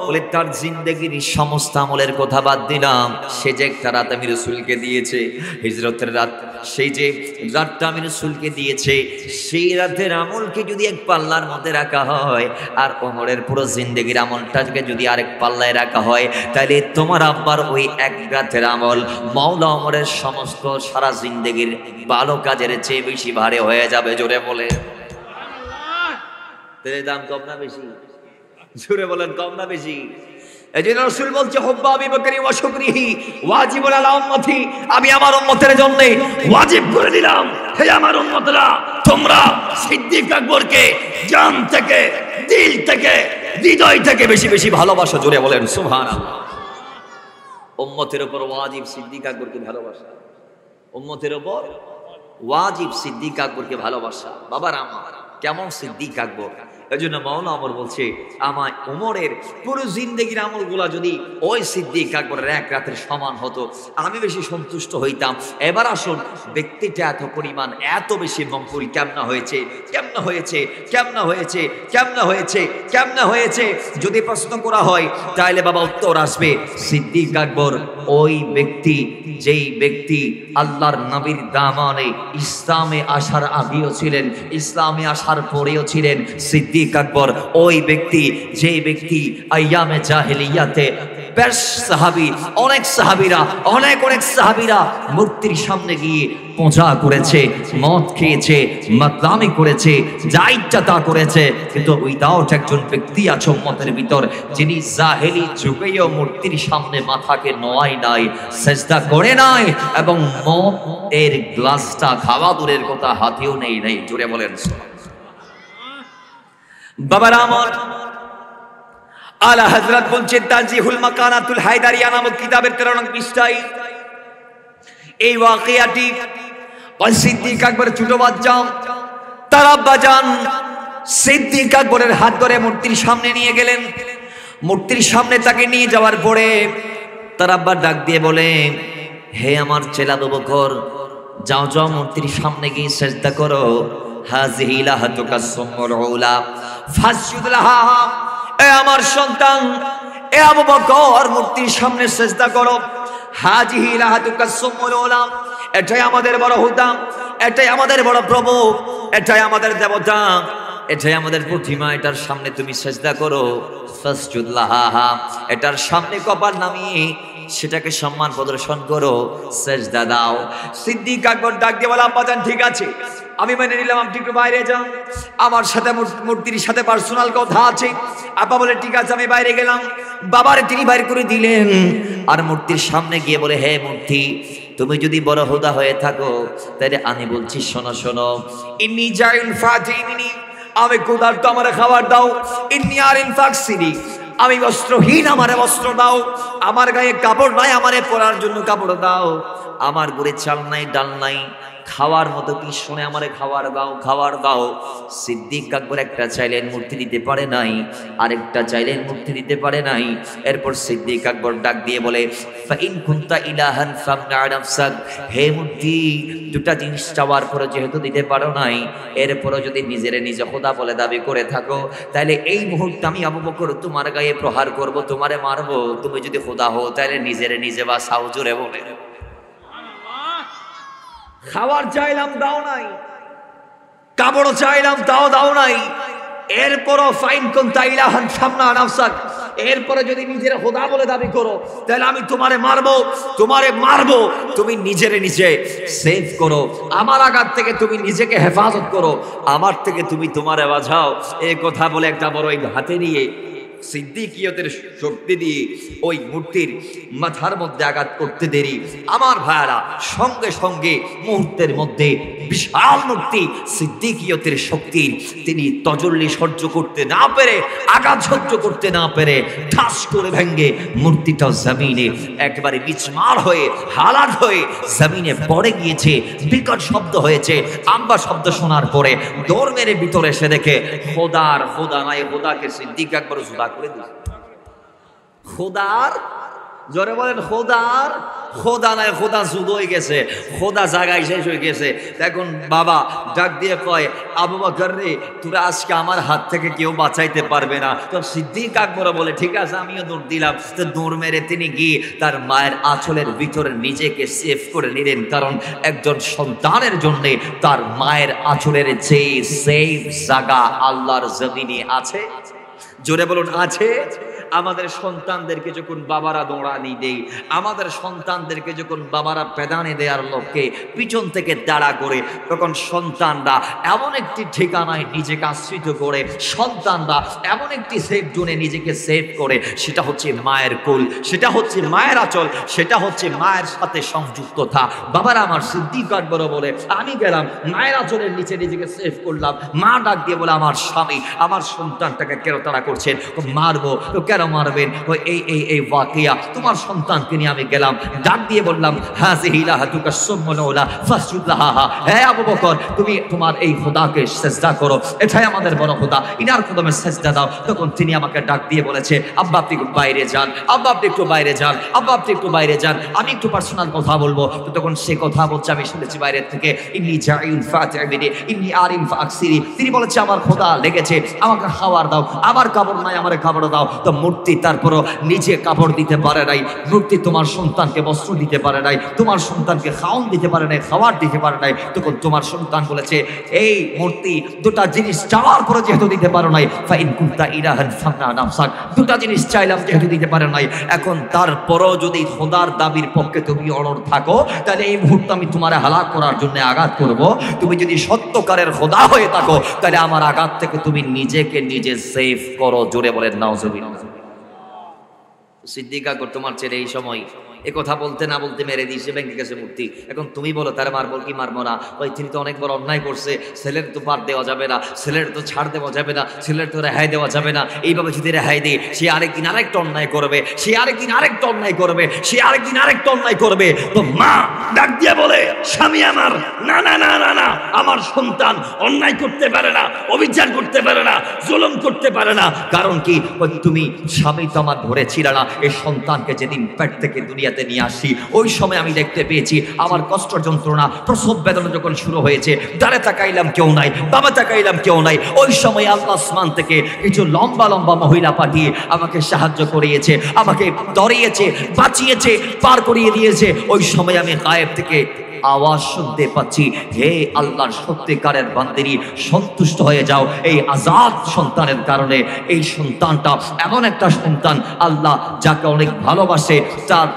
বলে তার জিন্দেগির সমস্ত আমলের কথা বাদ দিলাম, সে যে একটা রাত আমি রাসূলকে দিয়েছে, হিজরতের রাত, সেই যে রাতটা আমি রাসূলকে দিয়েছে, সেই রাতের আমলকে যদি এক পাল্লার মধ্যে রাখা হয় আর ওমরের পুরো জিন্দেগির আমলটাকে যদি আরেক পাল্লায় রাখা হয়, তাহলে তোমার আব্বার ওই এক রাতের আমল মাওলা ওমরের সমস্ত সারা জিন্দেগির ভালো কাজের চেয়ে বেশি ভারী হয়ে যাবে। জোরে বলে দাম কম না বেশি? জোরে বলেন কম না বেশি? এজন্য রাসূল বলছে, হুব্বু আবি বকরি ওয়া শুকরিহি ওয়াজিবুন আলা উম্মতি, আমি আমার উম্মতের জন্য ওয়াজিব করে দিলাম, হে আমার উম্মতরা, তোমরা সিদ্দিক আকবরকে জান থেকে, দিল থেকে, হৃদয় থেকে বেশি বেশি ভালোবাসো। জোরে বলেন সুবহানাল্লাহ। উম্মতের উপর ওয়াজিব সিদ্দিক আকবরকে ভালোবাসা, উম্মতের উপর ওয়াজিব সিদ্দিক আকবরকে ভালোবাসা। বাবার আমার কেমন সিদ্দিক আকবর! এজন্য মাওলানা ওমর বলছে, আমার ওমরের পুরো জিন্দেগির আমলগুলা যদি ওই সিদ্দিক আকবরের এক রাতের সমান হতো, আমি বেশি সন্তুষ্ট হইতাম। এবার আসুন, ব্যক্তিটা এত পরিমাণ এত বেশি মঙ্গল কেমন হয়েছে, কেমন হয়েছে, কেমন হয়েছে, কেমন হয়েছে, কেমন হয়েছে যদি প্রশ্ন করা হয়, তাহলে বাবা উত্তর আসবে, সিদ্দিক আকবর ওই ব্যক্তি, যেই ব্যক্তি আল্লাহর নবীর দামানে ইসলামে আসার আগেও ছিলেন, ইসলামে আসার পরেও ছিলেন। সিদ্দিক আকবর ওই ব্যক্তি, যে ব্যক্তি আইয়ামে জাহেলিয়াতে বেশ সাহাবী, অনেক সাহাবীরা, অনেক সাহাবীরা মূর্তির সামনে গিয়ে পূজা করেছে, মদ খেয়েছে, মাতলামি করেছে, যা ইচ্ছা তা করেছে, কিন্তু উইদাউট একজন ব্যক্তি আছে উম্মতের ভিতর, যিনি জাহেলি যুগেও মূর্তির সামনে মাথাকে নোয়াই নাই, সেজদা করে নাই, এবং মদ এর গ্লাসটা খাওয়া দূরের কথা হাতেও নেই নাই। জোরে বলেন বাবার আমার। আলা হযরত বলছেন, তানজিহুল মাকানাতুল হায়দারিয়া নামক কিতাবের 13 নং পৃষ্ঠায় এই ওয়াকিয়াটি, সিদ্দিক আকবর ছোট বাচ্চা, তার আব্বা জান সিদ্দিক আকবরের হাত ধরে মূর্তির সামনে নিয়ে গেলেন। মূর্তির সামনে তাকে নিয়ে যাওয়ার পরে তার আব্বা ডাক দিয়ে বলে, হে আমার ছেলে আবু বকর, যাও যাও মূর্তির সামনে গিয়ে সিজদা করো। হাযিহি লাহাতুকা সুম্মুল উলা ফাসজুদ লাহা, এ আমার সন্তান, এ আবু বকর মূর্তির সামনে সিজদা করো। হাযিহি লাহাতুকা সুম্মুল উলা, এটাই আমাদের বড় হুদা, এটাই আমাদের বড় প্রভু, এটাই আমাদের দেবতা, এটাই আমাদের প্রতিমা, এটার সামনে তুমি সিজদা করো। ফাসজুদ লাহা, এটার সামনে কপাল নামিয়ে সেটাকে সম্মান প্রদর্শন করো, সিজদা দাও। সিদ্দিক আকবর ডাক দিয়ে বলে, আব্বা জান ঠিক আছে, আমি মেনে নিলাম, আপনি একটু বাইরে যান, আমার সাথে মূর্তির সাথে পার্সোনাল কথা আছে। আব্বা বলে ঠিক আছে, আমি বাইরে গেলাম। বাবারে তিনি বাইর করে দিলেন, আর মূর্তির সামনে গিয়ে বলে, হে মূর্তি, তুমি যদি বড় হুদা হয়ে থাকো, তাহলে আমি বলছি শোনো শোনো, ইন্নী জাইন ফাতিমিনি, আমি ক্ষুধার্ত, আমারে খাবার দাও। ইন্নী আরিন ফাকসিনি, আমি বস্ত্রহীন, আমারে বস্ত্র দাও। আমার গায়ে কাপড় নাই, আমারে পরার জন্য কাপড় দাও। আমার ঘরে চাল নাই, ডাল নাই, খাওয়ার মতো কি শুনে আমারে খাবার দাও, খাবার দাও। সিদ্দিক আকবর একটা চাইলেন মূর্তি দিতে পারে নাই, আরেকটা চাইলেন মূর্তি দিতে পারে নাই। এরপর সিদ্দিক আকবর ডাক দিয়ে বলে, ফাইন কুনতা ইলাহান ফামনা নাফসাক, হে মূর্তি, দুটা জিনিস চাওয়ার পরে যেহেতু দিতে পারো নাই, এরপরও যদি নিজেরে নিজে খোদা বলে দাবি করে থাকো, তাহলে এই মুহূর্তে আমি আবু বকর তোমার গায়ে প্রহার করব, তোমারে মারবো। তুমি যদি খোদা হও, তাহলে নিজেরে নিজে বাঁচাও। জোরে বলে খাবার চাইলাম দাও নাই, কাপড় চাইলাম তাও দাও নাই, এরপরও ফাইন কুনতা ইলাহান ফামনা নাফসাক, এরপরে যদি নিজের খোদা বলে দাবি করো, তাহলে আমি তোমারে মারবো, তোমারে মারবো। তুমি নিজেরে নিজে সেভ করো, আমার আঘাত থেকে তুমি নিজেকে হেফাজত করো, আমার থেকে তুমি তোমারে বাঁচাও। এই কথা বলে একটা বড় হাতে নিয়ে সিদ্দিকিয়তের শক্তি দিয়ে ওই মূর্তির মাথার মধ্যে আঘাত করতে দেরি, আমার ভাইরা সঙ্গে সঙ্গে মুহূর্তের মধ্যে বিশাল মূর্তি সিদ্দিকিয়তের শক্তির তিনি তজল্লি সহ্য করতে না পেরে, আঘাত সহ্য করতে না পেরে ঠাস করে ভেঙ্গে মূর্তিটা জমিনে একেবারে বিচমার হয়ে হালাত হয়ে জমিনে পড়ে গিয়েছে। বিকট শব্দ হয়েছে। আম্বা শব্দ শোনার পরে দৌড় মেরে ভিতরে এসে দেখে খোদার খোদা নাই, খোদাকে সিদ্দিক আকবর জুদা করে দিয়েছে। খোদার, জোরে বলেন খোদার। খোদা নাই, খোদা জুদ হয়ে গেছে, খোদা জায়গায় শেষ হয়ে গেছে। এখন বাবা ডাক দিয়ে কয়, আবু বকর রে, তোরা আজকে আমার হাত থেকে কেউ বাঁচাইতে পারবে না। তো সিদ্দিক আকবর বলে ঠিক আছে, আমিও দৌড় দিলাম। তো দৌড় মেরে তিনি গিয়ে তার মায়ের আঁচলের ভিতরে নিজেকে সেভ করে নিলেন, কারণ একজন সন্তানের জন্য তার মায়ের আঁচলের যে সেফ জায়গা আল্লাহর জমিনে আছে। জোরে বলুন আছে। আমাদের সন্তানদেরকে যখন বাবারা দৌড়ানি দেই, আমাদের সন্তানদেরকে যখন বাবারা পেদানি দেওয়ার লক্ষ্যে পিছন থেকে দাঁড়া করে, তখন সন্তানরা এমন একটি ঠিকানায় নিজেকে আশ্রিত করে, সন্তানরা এমন একটি সেফ জোনে নিজেকে সেভ করে, সেটা হচ্ছে মায়ের কোল, সেটা হচ্ছে মায়ের আঁচল, সেটা হচ্ছে মায়ের সাথে সংযুক্ততা। বাবারা আমার সিদ্দিক আকবর বলে, আমি গেলাম মায়ের আঁচলের নিচে নিজেকে সেভ করলাম। মা ডাক দিয়ে বলে, আমার স্বামী আমার সন্তানটাকে কেন তাড়া করছেন, মারবো তো কেন মারবেন, এই এই এই ওয়াকিয়া তোমার সন্তানকে নিয়ে আমি গেলাম, ডাক দিয়ে বললাম, হাযিহি লাহাতুকা সুম্মানুলা ফাসজুদলাহা, হে আবু বকর তুমি তোমার এই খোদাকে সিজদা করো, এটাই আমাদের বড় খোদা, ইনার কদমে সিজদা দাও। তখন তিনি আমাকে ডাক দিয়ে বলেছে, আব্বা আপনি একটু বাইরে যান, আব্বা আপনি একটু বাইরে যান, আব্বা আপনি একটু বাইরে যান, আমি একটু পার্সোনাল কথা বলবো। তো তখন সে কথা বলছে, আমি শুনেছি বাইরের থেকে, ইন্নী জাইল ফাতিবিনি ইন্নী আরিম ফাকসিরি, তিনি বলেছে আমার খোদা লেগেছে, আমাকে খাবার দাও, আমার কাপড় নাই আমারে কাপড় দাও। তো মূর্তি তারপরও নিজে কাপড় দিতে পারে নাই, মূর্তি তোমার সন্তানকে বস্ত্র দিতে পারে নাই, তোমার সন্তানকে খাওয়ান দিতে পারে নাই, খাবার দিতে পারে নাই। তখন তোমার সন্তান বলেছে, এই মূর্তি দুটা জিনিস চাওয়ার পরে যেহেতু দিতে পারো নাই, ফাইন কুনতা ইলাহান ফামনা নাফসাক, দুটা জিনিস চাইলাম যেহেতু দিতে পারো নাই, এখন তারপরও যদি খোদার দাবির পক্ষে তুমি অনড় থাকো, তাহলে এই মুহূর্তে আমি তোমার হালাক করার জন্য আঘাত করব। তুমি যদি সত্যকারের খোদা হয়ে থাকো, তাহলে আমার আঘাত থেকে তুমি নিজেকে নিজে সেভ করো। জোরে বলেন নাউজুবিল্লাহ। সিদ্দিক আকবর তোমার ছেলে এই সময় এ কথা বলতে না বলতে মেরে দিয়েছে, ভেঙে গেছে মূর্তি। এখন তুমি বলো তার মারবো কি মারবো না? ওই তিনি তো অনেক বড় অন্যায় করছে, ছেলের তো পার দেওয়া যাবে না, ছেলের তো ছাড় দেওয়া যাবে না, ছেলের তো রেহাই দেওয়া যাবে না। এইভাবে যদি রেহাই দিই, সে আরেকদিন আরেকটা অন্যায় করবে, সে আরেকদিন আরেকটা অন্যায় করবে, সে আরেকদিন আরেকটা অন্যায় করবে। তো মা ডাক দিয়ে বলে, স্বামী আমার, না না না না না, আমার সন্তান অন্যায় করতে পারে না, অবিচার করতে পারে না, জুলুম করতে পারে না। কারণ কি, তুমি স্বামী তো আমার ধরেছিল না। এই সন্তানকে যেদিন পেট থেকে দুনিয়াতে নিয়ে আসি, ওই সময় আমি দেখতে পেয়েছি আমার কষ্ট যন্ত্রণা, প্রসব বেদনা যখন শুরু হয়েছে, ডানে তাকাইলাম কেউ নাই, বাবা তাকাইলাম কেউ নাই। ওই সময় আল্লাহ আসমান থেকে কিছু লম্বা লম্বা মহিলা পাঠিয়ে আমাকে সাহায্য করিয়েছে, আমাকে ধরিয়েছে, বাঁচিয়েছে, পার করিয়ে দিয়েছে। ওই সময় আমি গায়েব থেকে আওয়াজ শুনতে পাচ্ছি, হে আল্লাহর সত্যিকারের বান্দিনী, সন্তুষ্ট হয়ে যাও এই আজাদ সন্তানের কারণে। এই সন্তানটা এমন একটা সন্তান, আল্লাহ যাকে অনেক ভালোবাসে, তার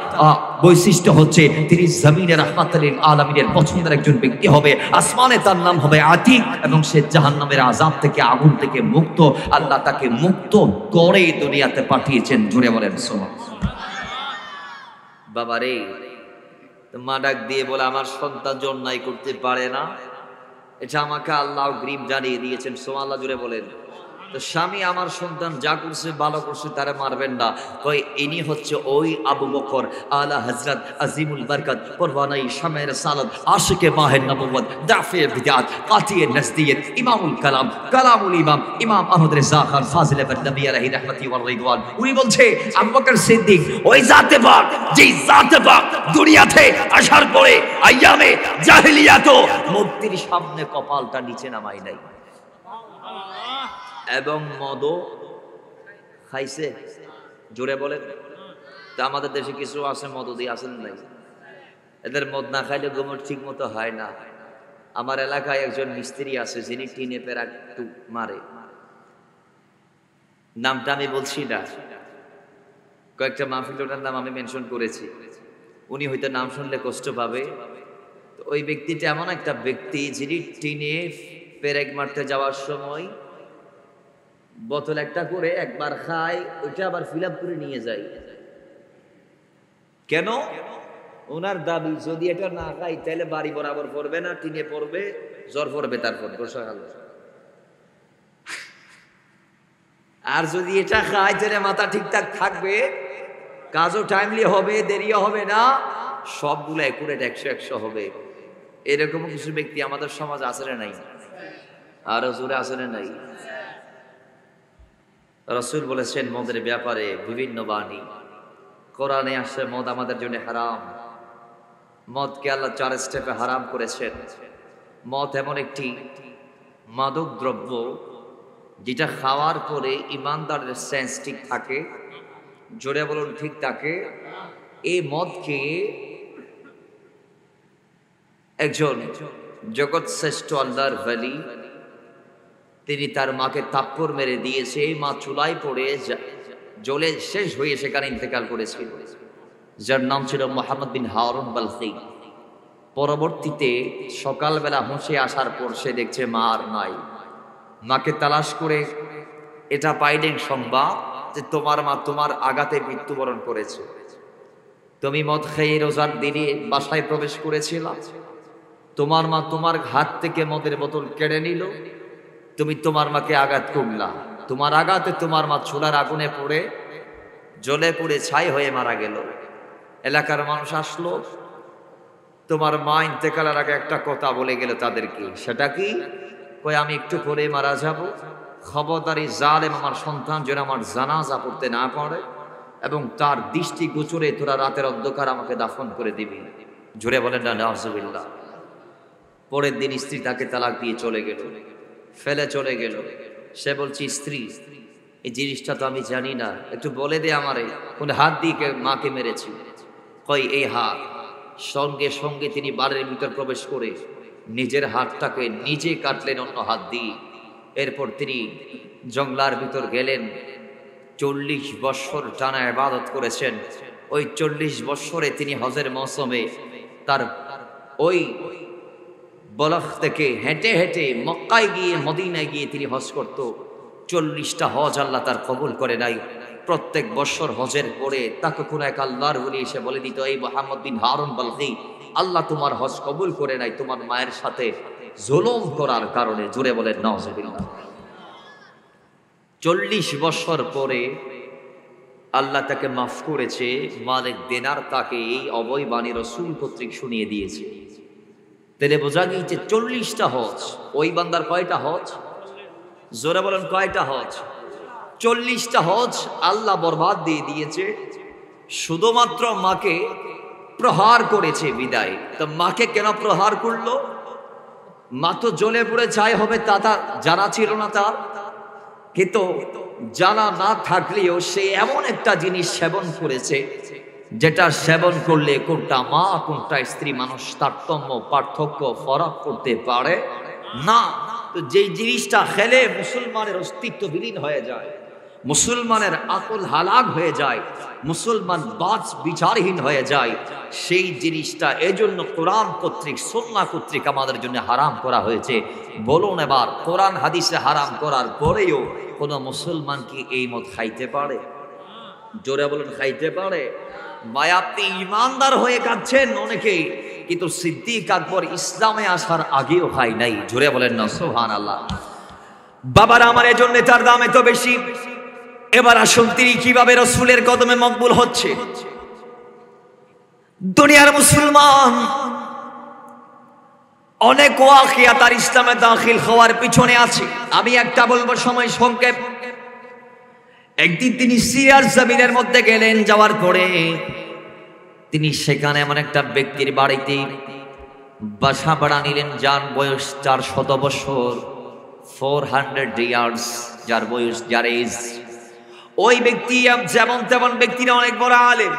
বৈশিষ্ট্য হচ্ছে তিনি জমিনের রাহমাতুল আলামিনের পছন্দের একজন ব্যক্তি হবে। আসমানে তার নাম হবে আতিক, এবং সে জাহান্নামের আযাব থেকে, আগুন থেকে মুক্ত। আল্লাহ তাকে মুক্ত করে দুনিয়াতে পাঠিয়েছেন। জুড়ে বলেন সুবহানাল্লাহ। বাবারে, মা ডাক দিয়ে বলে, আমার সন্তান যে অন্যায় করতে পারে না, এটা আমাকে আল্লাহ গ্রিপ জানিয়ে দিয়েছেন। সুবহানাল্লাহ জুড়ে বলেন। তো স্বামী আমার সন্তান যা করছে ভালো করছে, তারা মারবেন না। কই ইনি হচ্ছে ওই আবু বকর আলা হযরত আজিমুল বরকত কুরবানাই শামের সালাত আশিকে মাহে নবুয়ত দাফে বিদআত কাতিয়ে নজদিয়ত ইমামুল কালাম কালামুল ইমাম ইমাম আহমদ রেজা খান ফাজিল ইবনে নবী আলাইহি রাহমাতি ওয়া রিদওয়ান। উনি বলছে, আবু বকর সিদ্দিক ওই জাতে পাক, যেই জাতে পাক দুনিয়াতে আসার পরে আইয়ামে জাহেলিয়াত মূর্তির সামনে কপালটা নিচে নামাই নাই, এবং মদও খাইছে। জোরে বলেন। তা আমাদের দেশে কিছু আছে মদ দিয়ে, আছেন নাই? এদের মদ না খাইলে গোমর ঠিক মতো হয় না। আমার এলাকায় একজন মিস্ত্রি আছে, যিনি টিনে পেরা একটু মারে, নামটা আমি বলছি না, কয়েকটা মাহফিল ওটার নাম আমি মেনশন করেছি, উনি হয়তো নাম শুনলে কষ্ট পাবে। তো ওই ব্যক্তিটা এমন একটা ব্যক্তি, যিনি টিনে পেরেক মারতে যাওয়ার সময় বোতল একটা করে একবার খায়, ওইটা আবার ফিল আপ করে নিয়ে যায়। কেন? ওনার দাবি, যদি এটা না খাই তাহলে বাড়ি বরাবর পড়বে না, টিনে পড়বে, জ্বর পড়বে, তারপর আর যদি এটা খাই তাহলে মাথা ঠিকঠাক থাকবে, কাজও টাইমলি হবে, দেরিও হবে না, সবগুলো একুরেট 100 হবে। এরকম কিছু ব্যক্তি আমাদের সমাজ আছে না নাই? আরো জোরে আছে না নাই? রাসূল বলেছেন মদের ব্যাপারে বিভিন্ন বাণী, কোরআনে আসে মদ আমাদের জন্য হারাম। মদকে আল্লাহ 4 স্টেপে হারাম করেছেন। মদ এমন একটি মাদক দ্রব্য যেটা খাওয়ার পরে ইমানদারের সেন্স ঠিক থাকে। জোরে বলুন ঠিক থাকে। এই মদকে একজন জগৎ শ্রেষ্ঠ আল্লাহর ওয়ালি তিনি তার মাকে থাপ্পড় মেরে দিয়েছে। এই মা চুলায় পড়ে জ্বলে শেষ হয়ে সেখানে ইন্তেকাল করেছিল, যার নাম ছিল মুহাম্মদ বিন হারুন বালখি। পরবর্তীতে সকালবেলা হুঁশে আসার পর সে দেখছে মা আর নাই। মাকে তালাশ করে এটা পাইলেন সংবাদ যে তোমার মা তোমার আঘাতে মৃত্যুবরণ করেছে। তুমি মদ খেয়ে রোজার দিনে বাসায় প্রবেশ করেছিলা, তোমার মা তোমার হাত থেকে মদের বোতল কেড়ে নিল, তুমি তোমার মাকে আঘাত করলা, তোমার আঘাতে তোমার মা চুলার আগুনে পড়ে জ্বলে পুড়ে ছাই হয়ে মারা গেল। এলাকার মানুষ আসলো, তোমার মা ইন্তেকালের আগে একটা কথা বলে গেল তাদেরকে। সেটা কি? কয় আমি একটু পরে মারা যাব, খবরদারি জালেম আমার সন্তান যেন আমার জানাজা পড়তে না পারে এবং তার দৃষ্টি গোচরে তোরা রাতের অন্ধকার আমাকে দাফন করে দিবি। জোরে বলেন না নাউজুবিল্লাহ। পরের দিন স্ত্রী তাকে তালাক দিয়ে চলে গেল, ফেলে চলে গেল। সে বলছে স্ত্রী এই জিনিসটা তো আমি জানি না, একটু বলে দে আমারে কোন হাত দিয়ে মাকে মেরেছি। কই এই হাত। সঙ্গে সঙ্গে তিনি বাড়ির ভিতর প্রবেশ করে নিজের হাতটাকে নিজে কাটলেন অন্য হাত দিয়ে। এরপর তিনি জঙ্গলার ভিতর গেলেন। 40 বৎসর টানা ইবাদত করেছেন। ওই 40 বৎসরে তিনি হজের মৌসুমে তার ওই বলখ থেকে হেঁটে হেঁটে মক্কায় গিয়ে মদিনায় গিয়ে তিনি হজ করত। 40টা হজ আল্লাহ তার কবুল করে নাই। প্রত্যেক বছর হজের পরে তাকে কোনো এক আল্লাহর ওলি এসে বলে দিত, এই মুহাম্মদ বিন হারুন বালখি, আল্লাহ তোমার হজ কবুল করে নাই তোমার মায়ের সাথে জুলুম করার কারণে। জুড়ে বলেন নাউজুবিল্লাহ। 40 বছর পরে আল্লাহ তাকে মাফ করেছে। মালিক দিনার তাকে এই অবৈ বাণী রাসূল কর্তৃক শুনিয়ে দিয়েছে। তাহলে বোঝা গিয়েছে 40টা হজ। ওই বান্দার কয়টা হজ? জোরে বলেন কয়টা হজ? 40টা হজ আল্লাহ বরবাদ দিয়ে দিয়েছে। শুধুমাত্র মাকে প্রহার করেছে বিদায়। তো মাকে কেন প্রহার করলো? মা তো জ্বলে পুড়ে ছাই হবে তা জানা ছিল না তার। কিন্তু জানা না থাকলেও সে এমন একটা জিনিস সেবন করেছে যেটা সেবন করলে কোনটা মা কোনটা স্ত্রী মানুষ তারতম্য পার্থক্য ফরক করতে পারে না। তো যেই জিনিসটা খেলে মুসলমানের অস্তিত্ব বিলীন হয়ে যায়, মুসলমানের আকল হালাক হয়ে যায়, মুসলমান বাচ বিচারহীন হয়ে যায়, সেই জিনিসটা এজন্য কোরআন কর্তৃক সুন্নাহ কর্তৃক আমাদের জন্য হারাম করা হয়েছে। বলুন এবার, কোরআন হাদিসে হারাম করার পরেও কোন মুসলমান কি এই মদ খাইতে পারে? জোরে বলুন খাইতে পারে? ভাই আপনি ইমানদার হয়ে খাচ্ছেন অনেকেই, কিন্তু সিদ্দিক আকবর ইসলামে আসার আগেও খাই নাই। জোরে বলেন না সুবহানাল্লাহ। বাবার আমার এজন্য তার দাম এত বেশি। এবার আসুন তিনি কিভাবে রাসূলের কদমে মকবুল হচ্ছে। দুনিয়ার মুসলমান অনেক ওয়াকিয়া তার ইসলামে দাখিল হওয়ার পিছনে আছে। আমি একটা বলবো, সময় সংক্ষেপ। একদিন তিনি সিরিয়ার জমিনের মধ্যে গেলেন। যাওয়ার পরে তিনি সেখানে এমন একটা ব্যক্তির বাড়িতে বাসা ভাড়া নিলেন যার বয়স 400 বছর, 400 ইয়ার্স, যার বয়স, যার এজ। ওই ব্যক্তি যেমন তেমন ব্যক্তিরা অনেক বড় আলেম,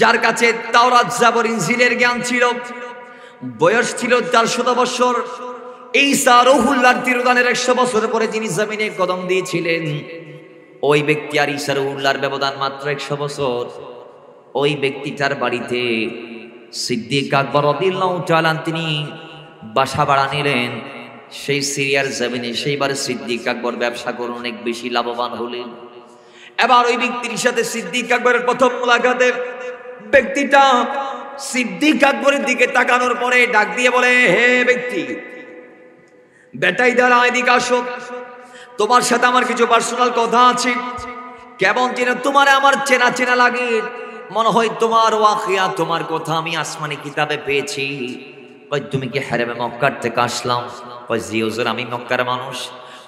যার কাছে তাওরাত জাবর ইনজিলের জ্ঞান ছিল। বয়স ছিল 400 বছর। ঈসা রুহুল্লাহর তিরোধানের 100 বছর পরে যিনি জমিনে কদম দিয়েছিলেন, ওই ব্যক্তি আর ঈসা রুহুল্লাহর ব্যবধান মাত্র 100 বছর। ওই ব্যক্তিটার বাড়িতে সিদ্দিক আকবর রাদিয়াল্লাহু তাআলা তিনি বাসা ভাড়া নিলেন। সেই সিরিয়ার জমিনে সেইবার সিদ্দিক আকবর ব্যবসা করে অনেক বেশি লাভবান হলেন। এবার ওই ব্যক্তির সাথে সিদ্দিক আকবরের প্রথম মুলাকাতে ব্যক্তিটা সিদ্দিক আকবরের দিকে তাকানোর পরে ডাক দিয়ে বলে, হে ব্যক্তি, বেটাই দাঁড়া, এদিকে আসো, তোমার সাথে আমার কিছু পার্সোনাল কথা আছে। কেমন চেনা তোমার আমার চেনা চেনা লাগে, মনে হয় তোমার ওয়াকিয়া তোমার কথা আমি আসমানি কিতাবে পেয়েছি। কই তুমি কি হারামে মক্কার থেকে আসলাম? কই জি হুজুর আমি মক্কার মানুষ।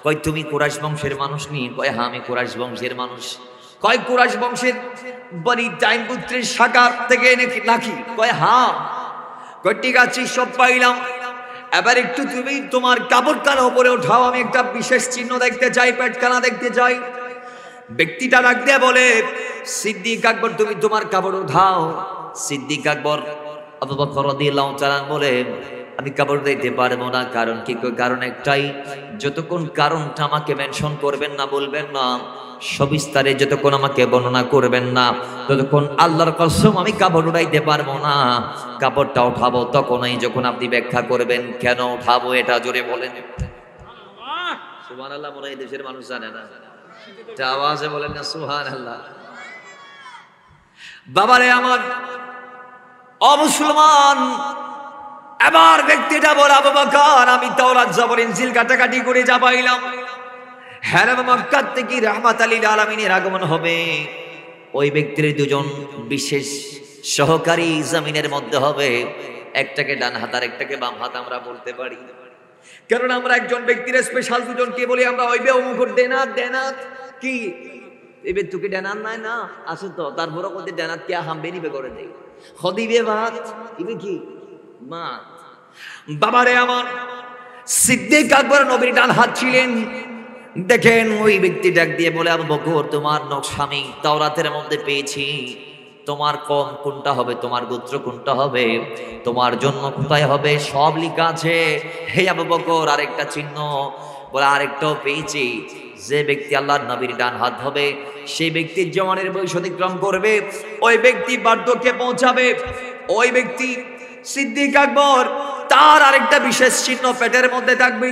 কই তুমি কুরাইশ বংশের মানুষ নি? কই হ্যাঁ আমি কুরাইশ বংশের মানুষ। কয় কুরাইশ বংশের বনি তাইম পুত্রের শাখা থেকে নাকি? কয় হ্যাঁ। কয় ঠিক আছে, সব পাইলাম, এবার একটু তুমি তোমার কাপড়খানা উপরে উঠাও, আমি একটা বিশেষ চিহ্ন দেখতে চাই, পেটখানা দেখতে চাই। ব্যক্তিটা ডাক দিয়ে বলে, সিদ্দিক আকবর তুমি তোমার কাপড় উঠাও। সিদ্দিক আকবর আবু বকর রাদিয়াল্লাহু তাআলা বলে, আমি কাপড় দিতে পারবো না। কারণ কি? কারণ একটাই, যতক্ষণ কারণটা আমাকে মেনশন করবেন না, বলবেন না সবিস্তারে, যতক্ষণ আমাকে বর্ণনা করবেন না, ততক্ষণ আল্লাহর কসম আমি কাপড় উঠাইতে পারবো না। কাপড়টা উঠাবো তখনই যখন আপনি ব্যাখ্যা করবেন কেন উঠাবো, এটা জোরে বলেন সুবহানাল্লাহ। মনে হয় দেশের মানুষ জানে না, এটা আওয়াজে বলেন না সুবহানাল্লাহ। বাবারে আমার অমুসলমান, এবার ব্যক্তিটা বলে, আবু বকর আমি তাওরাত জবর ইনজিল কাটাকাটি করে যা পাইলাম, হেরাম মক্কা থেকে রাহমাতাল লিল আলামিনের আগমন হবে। ওই ব্যক্তির দুজন বিশেষ সহকারী জমিনের মধ্যে হবে, একটাকে ডান হাত আর একটাকে বাম হাত আমরা বলতে পারি, কারণ আমরা একজন ব্যক্তির স্পেশাল দুজনকে বলি আমরা ওইবে অমুকর দেনাত। দেনাত কি এবে তুকে দেনাত নাই না আছে তো, তারপরে কোতে দেনাত কে হামবে নিবে করে দেই খদিবে ভাত ইবে কি মা। বাবারে আমার সিদ্দিক আকবর নবীর ডান হাত ছিলেন। দেখেন ওই ব্যক্তি ডাক দিয়ে বলে, আবু বকর তোমার নকশা আমি তাওরাতের মধ্যে পেয়েছি, তোমার কম কোনটা হবে, তোমার গোত্র কোনটা হবে, তোমার জন্ম কোথায় হবে, সব লেখা আছে। হে আবু বকর আরেকটা চিহ্ন বলে, আরেকটাও পেয়েছি, যে ব্যক্তি আল্লাহর নবীর ডান হাত হবে সেই ব্যক্তির জওয়ানের বয়স অতিক্রম করবে, ওই ব্যক্তি বার্ধক্যে পৌঁছাবে। ওই ব্যক্তি সিদ্দিক আকবর, তার আরেকটা বিশেষ চিহ্ন পেটের মধ্যে থাকবে।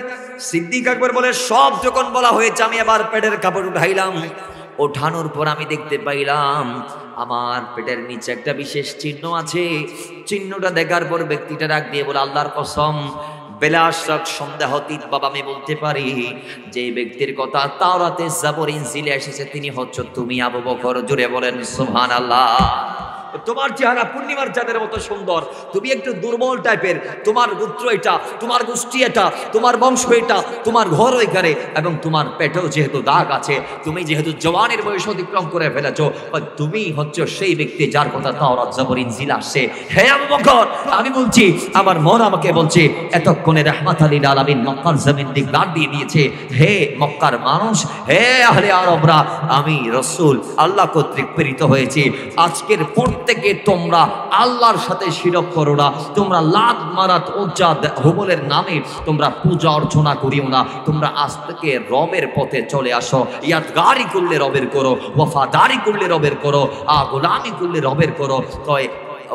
সিদ্দিক আকবর বলে, সব যখন বলা হয়েছে আমি আবার পেটের কাপড় উঠাইলাম। ওঠানোর পর আমি দেখতে পাইলাম আমার পেটের নিচে একটা বিশেষ চিহ্ন আছে। চিহ্নটা দেখার পর ব্যক্তিটা ডাক দিয়ে বলে, আল্লাহর কসম বেলাশক সন্দেহাতীত বাবা আমি বলতে পারি যে ব্যক্তির কথা তাওরাতে জাবর ইনজিলে এসেছে তিনি হচ্ছে তুমি আবু বকর। জোরে বলেন সুবহানাল্লাহ। তোমার চেহারা পূর্ণিমার চাঁদের মতো সুন্দর, তুমি একটু দুর্বল টাইপের, তোমার গোত্র এটা, তোমার গোষ্ঠী এটা, তোমার বংশ এটা, তোমার ঘর ওইখানে, এবং তোমার পেটেও যেহেতু দাগ আছে, তুমি যেহেতু জওয়ানের বয়স অতিক্রম করে ফেলেছো, তুমি হচ্ছে সেই ব্যক্তি যার কথা তাওরাত জাবর ইনজিল আসছে। হে আবু বকর আমি বলছি, আমার মন আমাকে বলছে এতক্ষণে রাহমাতুল লিল আলামিন মক্কার জমিন দিক দাঁড় দিয়ে দিয়েছে। হে মক্কার মানুষ, হে আহলে আরবরা, আমি রাসূল আল্লাহ কর্তৃক প্রেরিত হয়েছি। আজকের পর থেকে তোমরা আল্লাহর সাথে শিরক করো না, তোমরা লাত মারাত উজ্জা হুবলের নামে তোমরা পূজা অর্চনা করিও না, তোমরা আজ থেকে রবের পথে চলে আসো। ইয়াদগারি করলে রবের করো, ওয়াফাদারি করলে রবের করো, গোলামি করলে রবের করো। তো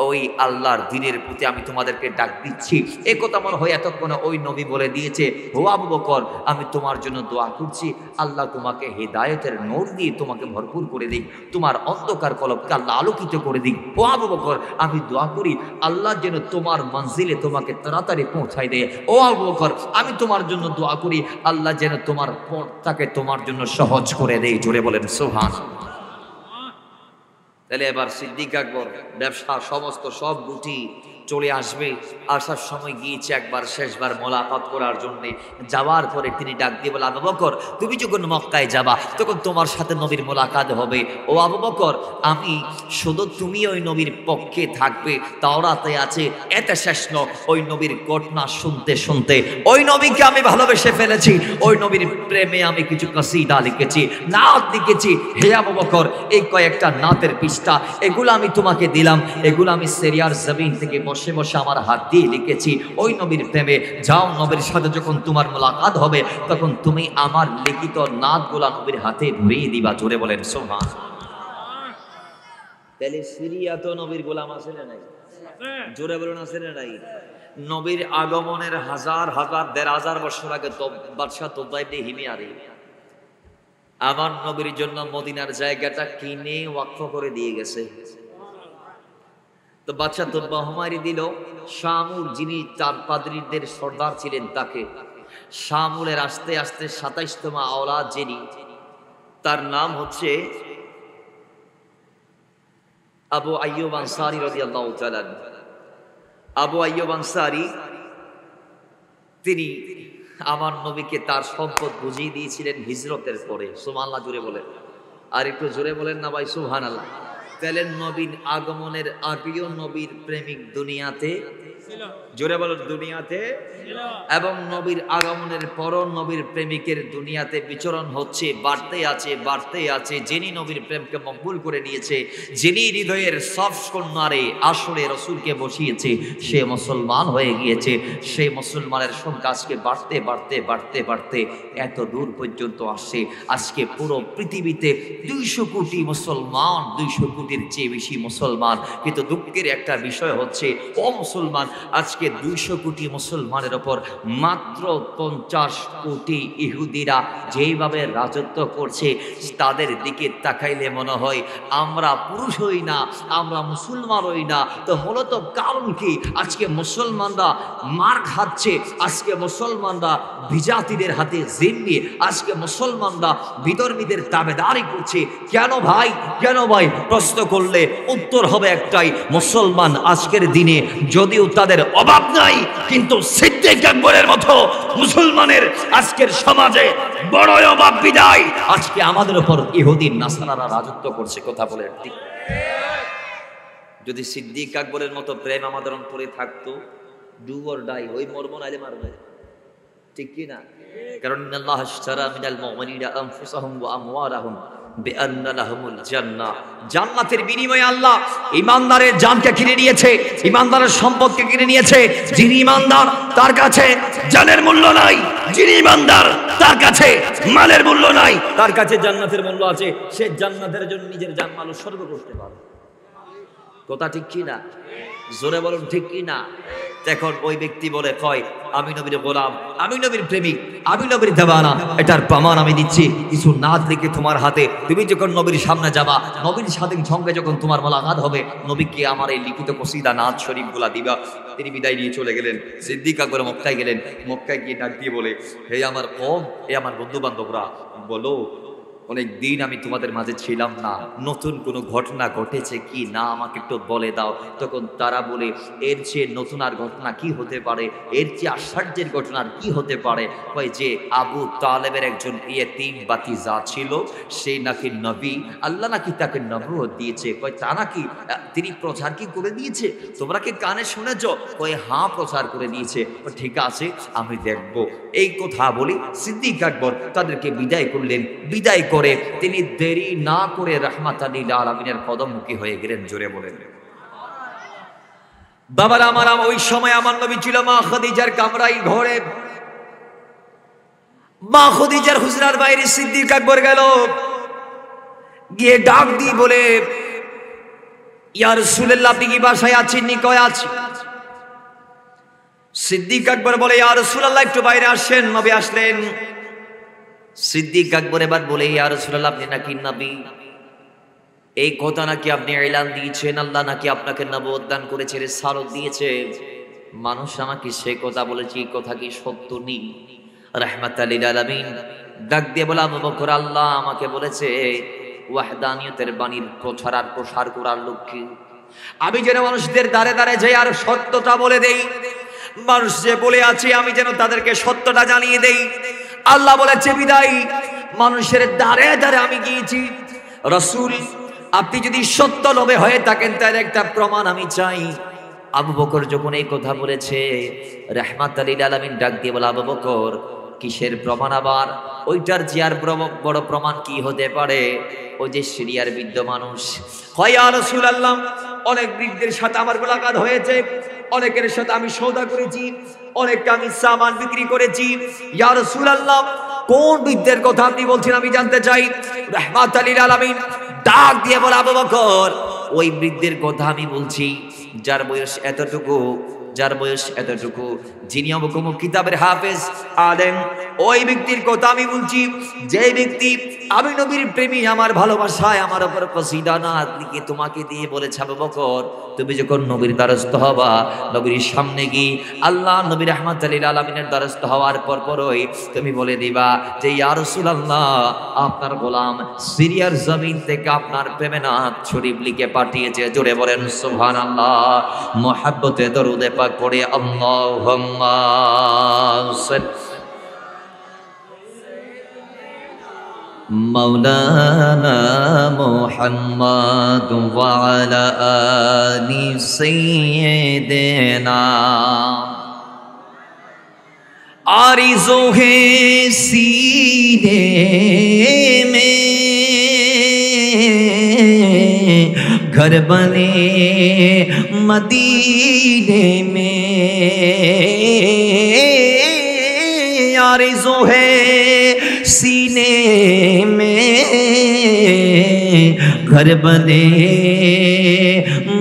ওই আল্লাহর দ্বীনের প্রতি আমি তোমাদেরকে ডাক দিচ্ছি। এ কথা মনে হয় এতক্ষণে ওই নবী বলে দিয়েছে। ও আবু বকর আমি তোমার জন্য দোয়া করছি, আল্লাহ তোমাকে হেদায়েতের নূর দিয়ে তোমাকে ভরপুর করে দিক, তোমার অন্ধকার কলবকে আল্লাহ আলোকিত করে দিক। ও আবু বকর আমি দোয়া করি আল্লাহ যেন তোমার মঞ্জিলে তোমাকে তাড়াতাড়ি পৌঁছায় দেয়। ও আবু বকর আমি তোমার জন্য দোয়া করি আল্লাহ যেন তোমার পথটাকে তোমার জন্য সহজ করে দেয়। জোরে বলেন সুবহানাল্লাহ। তাহলে এবার সিদ্দিক আকবর ব্যবসা সমস্ত সব গুটি চলে আসবে। আসার সময় গিয়েছে একবার শেষবার মোলাকাত করার জন্য। যাওয়ার পরে তিনি ডাক দিয়ে বলে, আবু বকর তুমি যখন মক্কায় যাবা তখন তোমার সাথে নবীর মোলাকাত হবে। ও আবু বকর আমি শুধু তুমি ওই নবীর পক্ষে থাকবে, তাওরাতে আছে, এতে শেষ ন। ওই নবীর ঘটনা শুনতে শুনতে ওই নবীকে আমি ভালোবেসে ফেলেছি। ওই নবীর প্রেমে আমি কিছু কসিদা লিখেছি, নাত লিখেছি। হে আবু বকর এই কয়েকটা নাতের পৃষ্ঠা এগুলো আমি তোমাকে দিলাম, এগুলো আমি সিরিয়ার জমিন থেকে বসে বসে আমার হাত দিয়ে লিখেছি ওই নবীর প্রেমে। যাও নবীর সাথে যখন তোমার মোলাকাত হবে তখন তুমি আমার লিখিত নাতগুলা নবীর হাতে ধরিয়ে দিবা। জোরে বলেন সুবহানাল্লাহ। তাহলে সিরিয়া তো নবীর গোলাম আছে না নাই? জোরে বলুন আছে না নাই? নবীর আগমনের হাজার হাজার ১,৫০০ বছর আগে বাদশাহ তোবা ইবনে হিমিয়ারি আমার নবীর জন্য মদিনার জায়গাটা কিনে ওয়াকফ করে দিয়ে গেছে। তো বাদশাহ তোবা হুমায়রি দিল শামুল, যিনি তার পাদ্রীদের সর্দার ছিলেন, তাকে। শামুলের আস্তে আস্তে ২৭তম আওলাদ যিনি, তার নাম হচ্ছে আবু আইয়ুব আনসারী রাদিয়াল্লাহু তাআলা। আবু আইয়ুব আনসারী তিনি আমার নবীকে তার সম্পদ বুঝিয়ে দিয়েছিলেন হিজরতের পরে। সুবহানাল্লাহ জুড়ে বলে। আর একটু জোরে বলেন না ভাই সুবহানাল্লাহ। তাহলে নবীর আগমনের আগেও নবীর প্রেমিক দুনিয়াতে ছিল, জোরে বলেন দুনিয়াতে ছিল, এবং নবীর আগমনের পরও নবীর প্রেমিকের দুনিয়াতে বিচরণ হচ্ছে, বাড়তে আছে বাড়তে আছে। যিনি নবীর প্রেমকে মকবুল করে নিয়েছে, যিনি হৃদয়ের সব কন্যারে আসরে রসুলকে বসিয়েছে, সে মুসলমান হয়ে গিয়েছে। সেই মুসলমানের সংখ্যা আজকে বাড়তে বাড়তে বাড়তে বাড়তে এত দূর পর্যন্ত আসছে। আজকে পুরো পৃথিবীতে 200 কোটি মুসলমান, 200 কোটির চেয়ে বেশি মুসলমান। কিন্তু দুঃখের একটা বিষয় হচ্ছে, ও মুসলমান, আজকে 200 কোটি মুসলমানের ওপর মাত্র 50 কোটি ইহুদিরা যেইভাবে রাজত্ব করছে, তাদের দিকে তাকাইলে মনে হয় আমরা পুরুষ হই না, আমরা মুসলমান হই না। তো মূলত কারণ কি? আজকে মুসলমানরা মার খাচ্ছে, আজকে মুসলমানরা বিজাতিদের হাতে জিম্মি, আজকে মুসলমানরা বিধর্মীদের তাবেদারি করছে। কেন ভাই, কেন ভাই? প্রশ্ন করলে উত্তর হবে একটাই, মুসলমান আজকের দিনে যদিও তাদের অভাব নাই, কিন্তু সিদ্দিক আকবরের মতো মুসলমানের আজকের সমাজে বড় অভাব বিদায় আজকে আমাদের উপর ইহুদি নাসারারা রাজত্ব করছে। কথা বলে ঠিক। যদি সিদ্দিক আকবরের মতো প্রেম আমাদের অন্তরে থাকতো, ডু অর ডাই, ওই মরবো নাইলে মারবে, ঠিক কি না? কারণ আল্লাহ আশতারা মিনাল মুমিনিনা আনফুসাহুম ওয়া আমওয়ালাহুম বিআন্না লাহুমুল জান্নাহ, জান্নাতের বিনিময়ে আল্লাহ ঈমানদারের জানকে কিনে নিয়েছে, ঈমানদারের সম্পদকে কিনে নিয়েছে। যিনি ঈমানদার তার কাছে জানের মূল্য নাই, যিনি ঈমানদার তার কাছে মালের মূল্য নাই, তার কাছে জান্নাতের মূল্য আছে। সে জান্নাতের জন্য নিজের জান মাল উৎসর্গ করতে পারে। কথা ঠিক কি না? জোরে বলুন ঠিক কি না? এখন ওই ব্যক্তি বলে কয় আমি নবীর গোলাম, আমি নবীর প্রেমিক, আমি নবীর দেওয়ানা, এটার প্রমাণ আমি দিচ্ছি। কিছু নাত লিখে তোমার হাতে, তুমি যখন নবীর সামনে যাবা, নবীর সাথে সঙ্গে যখন তোমার মোলাকাত হবে, নবীকে আমার এই লিখিত কসিদা নাত শরীফ গুলা দিবা। তিনি বিদায় নিয়ে চলে গেলেন। সিদ্দিক আকবর মক্কায় গেলেন। মক্কায় গিয়ে ডাক দিয়ে বলে, হে আমার কওম, হে আমার বন্ধু বান্ধবরা, বলো অনেক দিন আমি তোমাদের মাঝে ছিলাম না, নতুন কোনো ঘটনা ঘটেছে কি না আমাকে একটু বলে দাও। তখন তারা বলে, এর চেয়ে নতুন আর ঘটনা কি হতে পারে, এর চেয়ে আশ্চর্যের ঘটনা আর কি হতে পারে? কয় যে আবু তালেবের একজন ইয়েতিম বাতিজা ছিল, সে নাকি নবী, আল্লাহ নাকি তাকে নবুয়ত দিয়েছে। কয় তা নাকি? তিনি প্রচার কি করে দিয়েছে? তোমরা কি কানে শুনেছ? কয় হ্যাঁ, প্রচার করে দিয়েছে। ঠিক আছে, আমি দেখব। এই কথা বলি সিদ্দিক আকবর তাদেরকে বিদায় করলেন। বিদায় করে তিনি দেরি না করে রাহমাতাল লিল আলামিনের পদমুখী হয়ে গেলেন। জোরে বলেন বাবার আমার। ওই সময় আমার নবী ছিল মা খাদিজার কামরাই ঘরে। মা খাদিজার হুজরার বাইরে সিদ্দিক আকবর গেল, গিয়ে ডাক দিয়ে বলে, ইয়া রাসূলুল্লাহ, আপনি কি বাসায় আছেন? নি কয় আছি। সিদ্দিক আকবর বলে, ইয়া রাসূলুল্লাহ, একটু বাইরে আসেন। নবী আসলেন। সিদ্দিক আকবর এবার বলে, ইয়া রাসূলুল্লাহ, আপনি নাকি নবী, এই কথা নাকি আপনি এলান দিয়েছেন, আল্লাহ নাকি আপনাকে নবুয়ত দান করেছে, রিসালাত দিয়েছে। মানুষ আমাকে সে কথা বলেছে, এই কথা কি সত্য নেই? রাহমাতাল লিল আলামিন ডাক দিয়ে বলে, আবু বকর, আল্লাহ আমাকে বলেছে ওয়াহদানিয়তের বাণীর প্রচার আর প্রসার করার লক্ষ্যে আমি যেন মানুষদের দ্বারে দ্বারে যাই আর সত্যটা বলে দেই। মানুষ যে বলে আছে আমি যেন তাদেরকে সত্যটা জানিয়ে দেই। আল্লাহ বলেছে বিদায় মানুষের দ্বারে দ্বারে আমি গিয়েছি। রাসূল, আপনি যদি সত্য লোভে হয়ে থাকেন তার একটা প্রমাণ আমি চাই। আবু বকর যখন এই কথা বলেছে, রাহমাতাল লিল আলামিন ডাক দিয়ে বলে, আবু বকর, কিসের প্রমাণ আবার? ওইটার যে আর বড় প্রমাণ কি হতে পারে? ওই যে সিরিয়ার বৃদ্ধ মানুষ হয়, ইয়া রাসূলুল্লাহ, অনেক বৃদ্ধের সাথে আমার মোলাকাত হয়েছে, অনেকের সাথে আমি সওদা করেছি, অনেককে আমি সামান বিক্রি করেছি। ইয়া রাসূলুল্লাহ, কোন বৃদ্ধের কথা আপনি বলছেন আমি জানতে চাই। রাহমাতাল লিল আলামিন ডাক দিয়ে বলে, আবু বকর, ওই বৃদ্ধের কথা আমি বলছি যার বয়স এতটুকু, যার বয়স এতটুকু, যিনি অমুক কিতাবের হাফেজ আলেম। ওই ব্যক্তির কথা আমি বলছি, যে ব্যক্তি আমি নবীর প্রেমী, আমার ভালোবাসায় আমার উপর কসিদা নাত লিখে তোমাকে দিয়ে বলেছে, আবু বকর, তুমি যখন নবীর দ্বারস্থ হবা, নবীর সামনে গিয়ে আল্লাহ নবী রাহমাতাল লিল আলামিনের দ্বারস্থ হওয়ার পরই তুমি বলে দিবা যে, ইয়া রাসূলুল্লাহ, আপনার গোলাম সিরিয়ার জমিন থেকে আপনার প্রেমে নাত শরীফ লিখে পাঠিয়েছে। জোরে বলেন সুবহানাল্লাহ। মুহাব্বতে দরুদে পাক পড়ে আল্লাহুম্মা مولانا محمد وعلى آل سيدنا आरिज़ो है सीने में घर बने मदीने में आरिज़ो है सीने में घर बने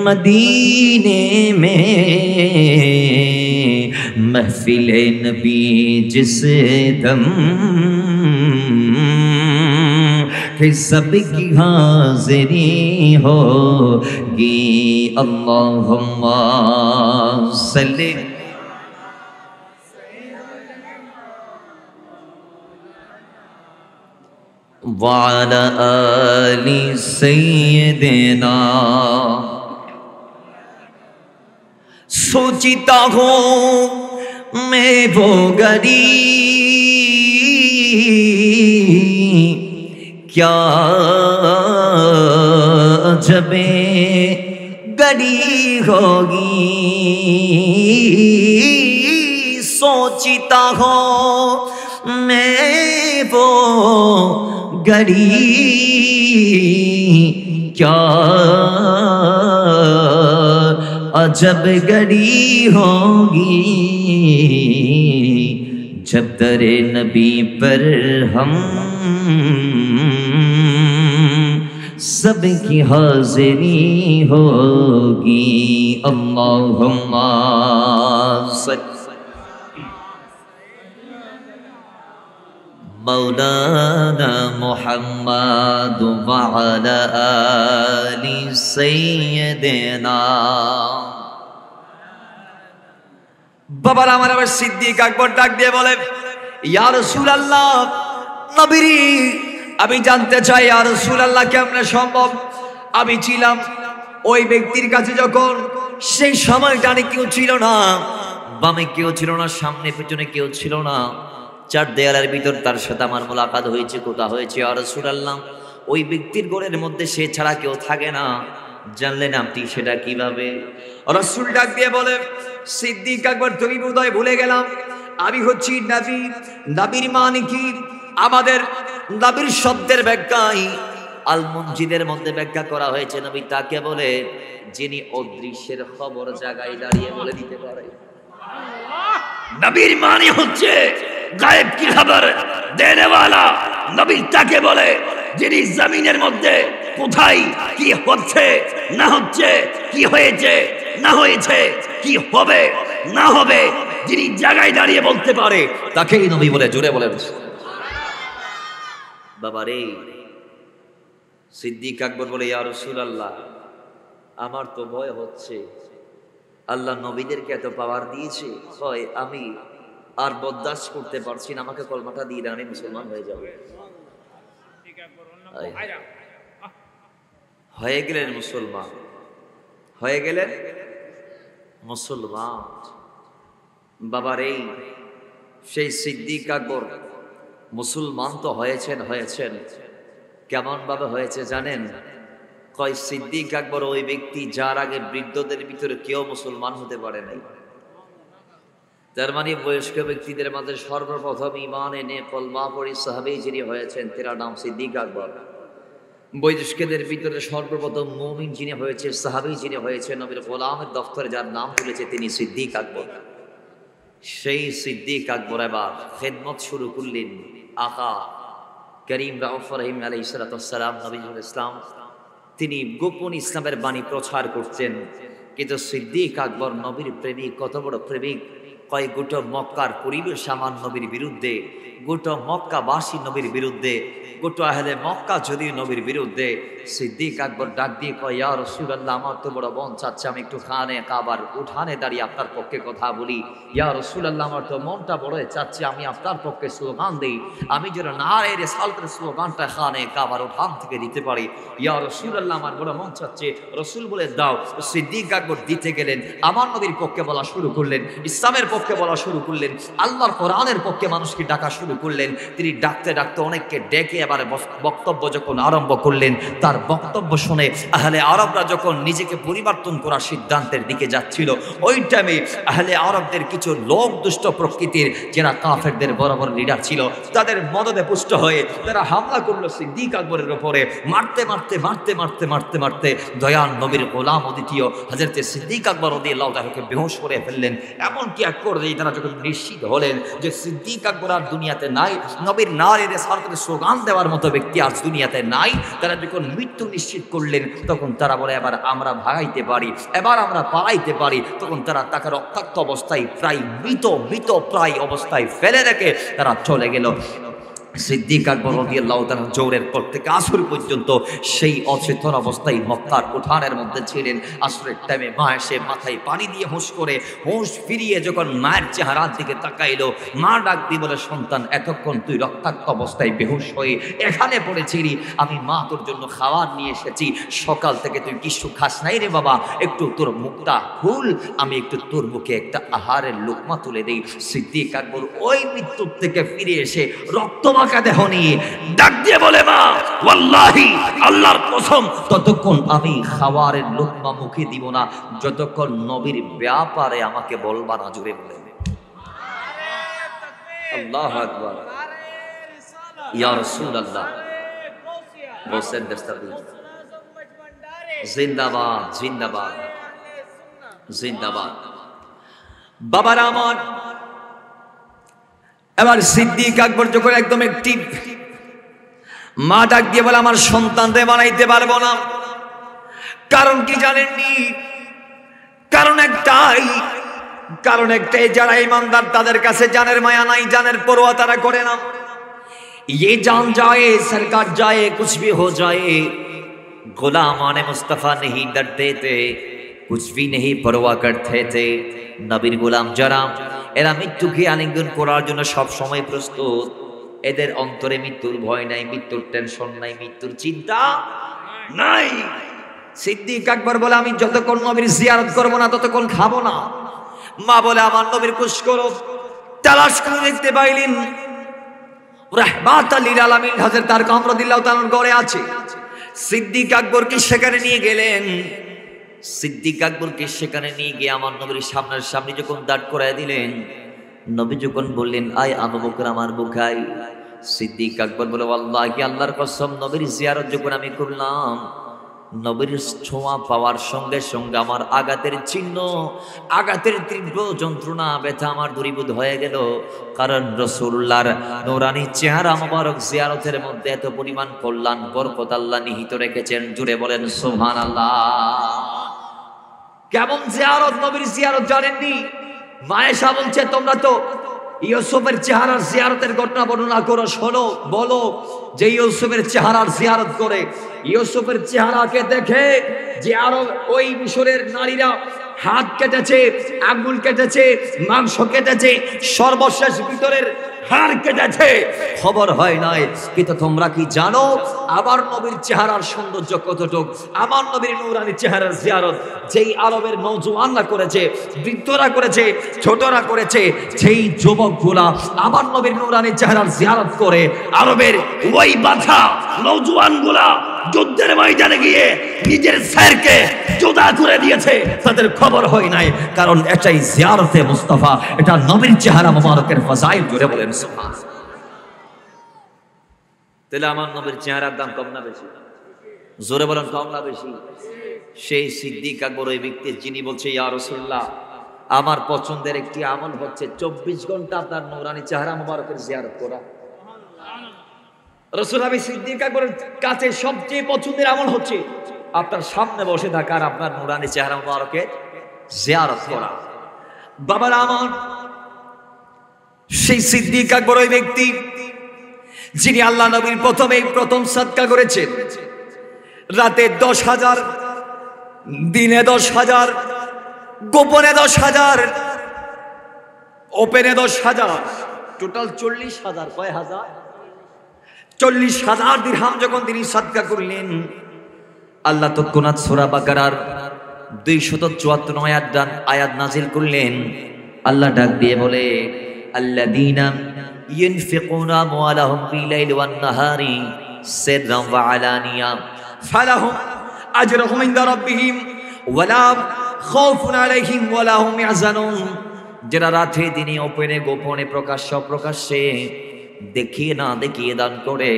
मदीने में महफिले नबी जिस दम कि सबकी हाज़िरी होगी अल्लाहुम्मा सल्ली वअला आलि सय्यिदिना सोचता हूँ मैं वो गरीब क्या जबे गड़ी होगी सोचता हूँ मैं वो गड़ी क्या अजब गड़ी होगी जब दरे नबी पर हम सबकी हाज़िरी होगी अल्लाहुम्मा मौलाना मुहम्मद वअला आलि सय्यिदिना বাবার আমার আবার সিদ্দিক আকবর ডাক দিয়ে বলে ইয়া রাসূলুল্লাহ নবীরি আমি জানতে চাই ইয়া রাসূলুল্লাহ কেমনে সম্ভব আমি ছিলাম ওই ব্যক্তির কাছে যখন সেই সময় ডানে কেউ ছিল না বামে কেউ ছিল না সামনে পেছনে কেউ ছিল না চার দেয়ালের ভিতর তার সাথে আমার মোলাকাত হয়েছে কথা হয়েছে ইয়া রাসূলুল্লাহ ওই ব্যক্তির ঘরের মধ্যে সে ছাড়া কেউ থাকে না জানলেন আপনি সেটা কিভাবে রাসূল ডাক দিয়ে বলে সিদ্দিক আকবর তুমি বোধহয় ভুলে গেলাম আমি হচ্ছি নবী নবীর মানে কি আমাদের নবীর শব্দের ব্যাখ্যায় আল মুনজিদের মধ্যে ব্যাখ্যা করা হয়েছে নবী তাকে বলে যিনি অদৃশ্যের খবর জায়গায় দাঁড়িয়ে বলে দিতে পারে নবীর মানে হচ্ছে গায়েব কি খবর দেনে वाला নবী তাকে বলে যিনি জমিনের মধ্যে কোথায় কি হচ্ছে না হচ্ছে কি হয়েছে না হয়েছে কি হবে না হবে যিনি জায়গায় দাঁড়িয়ে বলতে পারে তাকেই নবী বলে জোরে বলেন বাবারে সিদ্দিক আকবর বলে ইয়া রাসূলুল্লাহ আমার তো ভয় হচ্ছে আল্লাহ নবীদেরকে এত পাওয়ার দিয়েছে হয় আমি আর বরদাস্ত করতে পারছি না আমাকে কলমাটা দিয়ে দেন আমি মুসলমান হয়ে যাব হয়ে গেলেন মুসলমান হয়ে গেলেন মুসলমান বাবার এই সেই সিদ্দিক আকবর মুসলমান তো হয়েছেন কেমন ভাবে হয়েছে জানেন কয় সিদ্দিক আকবর ওই ব্যক্তি যার আগে বৃদ্ধদের ভিতরে কেউ মুসলমান হতে পারে নাই তার মানে বয়স্ক ব্যক্তিদের মাঝে সর্বপ্রথম ঈমান এনে কলমা পড়ে সাহাবী যিনি হয়েছেন তার নাম সিদ্দিক আকবর বয়স্কদের ভিতরে সর্বপ্রথম মুমিন যিনি হয়েছে সাহাবী যিনি হয়েছে নবীর গোলামের দফতরে যার নাম তুলেছে তিনি সিদ্দিক আকবর সেই সিদ্দিক আকবর এবার খেদমত শুরু করলেন আকা করিম রাউফ রহিম আলাইহিস সালাম নবীজুল ইসলাম তিনি গোপন ইসলামের বাণী প্রচার করতেন কিন্তু সিদ্দিক আকবর নবীর প্রেমিক কত বড় প্রেমিক কয় গোটা মক্কার পরিবেশ আমার নবীর বিরুদ্ধে গোটা মক্কাবাসী নবীর বিরুদ্ধে গোটা আহলে মক্কা যদিও নবীর বিরুদ্ধে সিদ্দিক আকবর ডাক দিয়ে কয় ইয়া রাসূলুল্লাহ আমার তো বড় মন চাচ্ছে আমি একটু খানে কাবার উঠানে দাঁড়িয়ে আপনার পক্ষে কথা বলি ইয়া রাসূলুল্লাহ আমার তো মনটা বড় চাচ্ছে আমি আপনার পক্ষে স্লোগান দিই আমি যেন নারে রিসালাতের স্লোগানটা খানে কাবার উঠান থেকে দিতে পারি ইয়া রাসূলুল্লাহ আমার বড় মন চাচ্ছে রাসূল বলে দাও সিদ্দিক আকবর দিতে গেলেন আমার নবীর পক্ষে বলা শুরু করলেন ইসলামের পক্ষে বলা শুরু করলেন, আল্লাহর কোরআনের পক্ষে মানুষকে ডাকা শুরু করলেন। তিনি ডাকতে ডাকতে অনেককে ডেকে এবারে বক্তব্য যখন আরম্ভ করলেন, তার বক্তব্য শুনে আহলে আরবরা যখন নিজেকে পরিবর্তন করার সিদ্ধান্তের দিকে যাচ্ছিল, ওই টাইমে আহলে আরবদের কিছু লোক দুষ্ট প্রকৃতির যারা কাফেরদের বড় বড় লিডার ছিল, তাদের মদদে পুষ্ট হয়ে তারা হামলা করলো সিদ্দিক আকবরের উপরে। মারতে মারতে মারতে মারতে মারতে মারতে দয়াল নবীর গোলাম দ্বিতীয় হযরত সিদ্দিক আকবর রাদিয়াল্লাহু তাআলাকে বেহুশ করে ফেললেন। এমনকি এক পর্যায়ে তারা যখন নিশ্চিত হলেন যে সিদ্দিক আকবর আর দুনিয়াতে নাই, নবীর নারে রিসালাতের স্লোগান দেওয়ার মতো ব্যক্তি আর দুনিয়াতে নাই, তারা যখন মৃত্যু নিশ্চিত করলেন, তখন তারা বলে এবার আমরা ভাগাইতে পারি, এবার আমরা পালাইতে পারি। তখন তারা তাকে রক্তাক্ত অবস্থায় প্রায় মৃত প্রায় অবস্থায় ফেলে রেখে তারা চলে গেল। সিদ্দিক আকবর রাদিয়াল্লাহু তাআলা জোহরের পর থেকে আসর পর্যন্ত সেই অচেতন অবস্থায় মক্কার উঠানের মধ্যে ছিলেন। আসরের টাইমে মা এসে মাথায় পানি দিয়ে হুঁশ করে হুঁশ ফিরিয়ে যখন মায়ের চেহারার দিকে তাকাইলো, মা ডাক দিয়ে বলে, সন্তান এতক্ষণ তুই রক্তাক্ত অবস্থায় বেহুশ হয়ে এখানে পড়েছিলি, আমি মা তোর জন্য খাবার নিয়ে এসেছি, সকাল থেকে তুই কিছু খাস নাই রে বাবা, একটু তোর মুখটা খুল, আমি একটু তোর মুখে একটা আহারের লোকমা তুলে দেই। সিদ্দিক আকবর ওই মৃত্যুর থেকে ফিরে এসে রক্ত দেহ নিয়ে ডাক দিয়ে বলে, মা ওয়াল্লাহি আল্লাহর কসম ততক্ষণ আমি খাবারের লোকমা মুখে দিব না যতক্ষণ নবীর ব্যাপারে আমাকে বলবা না। জোরে বলেন আল্লাহু আকবার। ইয়া রাসূলুল্লাহ বসেন দস্তগীর জিন্দাবাদ জিন্দাবাদ জিন্দাবাদ। বাবার আমার এবার সিদ্দিক আকবর যখন একদম অ্যাক্টিভ, মা ডাক দিয়ে বলে, আমার সন্তানদের বানাইতে পারবো না। কারণ কি জানেননি? কারণ একটাই, যারা ইমানদার তাদের কাছে জানের মায়া নাই, জানের পরোয়া তারা করে না। ये जान जाए सरकार जाए कुछ भी हो जाए, गुलाम आने मुस्तफा नहीं डरते थे, कुछ भी नहीं परवाह करते थे। নবীর গোলাম যারা, এরা মৃত্যুকে আলিঙ্গন করার জন্য সব সময় প্রস্তুত। এদের অন্তরে মৃত্যুর ভয় নাই, মৃত্যুর টেনশন নাই, মৃত্যুর চিন্তা নাই। সিদ্দিক আকবর বলে, আমি যতক্ষণ নবীর জিয়ারত করব না ততক্ষণ খাবো না। মা বলে, আমার নবীর কুশ করো। তালাশ করে দেখতে পাইলেন রাহমাতাল লিল আলামিন হযরত আরকাম রাদিয়াল্লাহু তাআলার ঘরে আছে। সিদ্দিক আকবরকে সেখানে নিয়ে গেলেন। সিদ্দিক আকবরকে সেখানে নিয়ে গিয়ে আমার নবীর সামনে যখন দাঁড় করায় দিলেন, নবী যখন বললেন, আয় আবু বকর আমার বুখাই। সিদ্দিক আকবর বলে, আল্লাহি আল্লাহর কসম, নবীর জিয়ারত যখন আমি করলাম, নবীর ছোঁয়া পাওয়ার সঙ্গে সঙ্গে আমার আঘাতের চিহ্ন, আঘাতের তীব্র যন্ত্রণা ব্যথা আমার দূরীভূত হয়ে গেল। কারণ রাসূলুল্লাহর নূরানী চেহারা মোবারক জিয়ারতের মধ্যে এত পরিমাণ কল্যাণ বরকত আল্লাহ নিহিত রেখেছেন। জুড়ে বলেন সুবহানাল্লাহ। কেমন জিয়ারত? নবীর জিয়ারত জানেননি? মায়েশা বলছে, তোমরা তো ইউসুফের চেহারার জিয়ারতের ঘটনা বর্ণনা করো, শোনো, বলো যে ইউসুফের চেহারার জিয়ারত করে, ইউসুফের চেহারাকে দেখে যে আরো ওই মিশরের নারীরা হাত কেটেছে, আঙ্গুল কেটেছে, মাংস কেটেছে, সর্বশেষ ভিতরের হাড় কেটেছে, খবর হয় নাই। কিন্তু তোমরা কি জানো আমার নবীর চেহারার সৌন্দর্য কতটুক? আমার নবীর নূরানী চেহারার জিয়ারত যেই আরবের নওজওয়ানরা করেছে, বৃদ্ধরা করেছে, ছোটরা করেছে, যেই যুবকগুলা আমার নবীর নূরানী চেহারার জিয়ারত করে, আরবের ওই বাঁধা নওজওয়ানগুলা যুদ্ধের ময়দানে গিয়ে নিজের স্যারকে জুদা করে দিয়েছে, তাদের খবর হয় নাই। কারণ এটাই জিয়ারতে মুস্তাফা, এটা নবীর চেহারা মোবারকের ফাজাইল। জোরে বলেন সুবহানাল্লাহ। তাহলে আমার নবীর চেহারার দাম কম না বেশি? জোরে বলেন কম না বেশি? সেই সিদ্দিক আকবর ওই ব্যক্তি যিনি বলছে, ইয়া রাসূলুল্লাহ, আমার পছন্দের একটি আমল হচ্ছে 24 ঘন্টা আপনার নূরানী চেহারা মোবারকের জিয়ারত করা। রাসূল আমি সিদ্দিক আকবরের কাছে সবচেয়ে পছন্দের আমল হচ্ছে আপনার সামনে বসে থাকার আপনার নূরানী চেহারা মোবারকের জিয়ারত করা। বাবার আমার সেই সিদ্দিক আকবর ওই ব্যক্তি যিনি আল্লাহ নবীর প্রথম সাদকা করেছেন। রাতে 10,000, দিনে 10,000, গোপনে 10,000, ওপেনে 10,000, টোটাল 40,000। কয় হাজার? 40,000 দিরহাম যখন তিনি সাদকা করলেন, আল্লাহ তৎক্ষণাৎ সূরা বাকারার 274 আয়াত নাজিল করলেন। আল্লাহ ডাক দিয়ে বলে আল্লাযীনা ইউনফিকুনা আমওয়ালাহুম বিল-লাইলি ওয়ান-নাহারি সিররান ওয়া আলানিয়া ফালাহুম আজরুহুম ইনদা রাব্বিহিম ওয়ালা খাউফুন আলাইহিম ওয়ালা হুম ইয়াহজানুন। যারা রাতে দিনে গোপনে গোপনে প্রকাশ্যে দেখিয়ে না দেখিয়ে দান করে,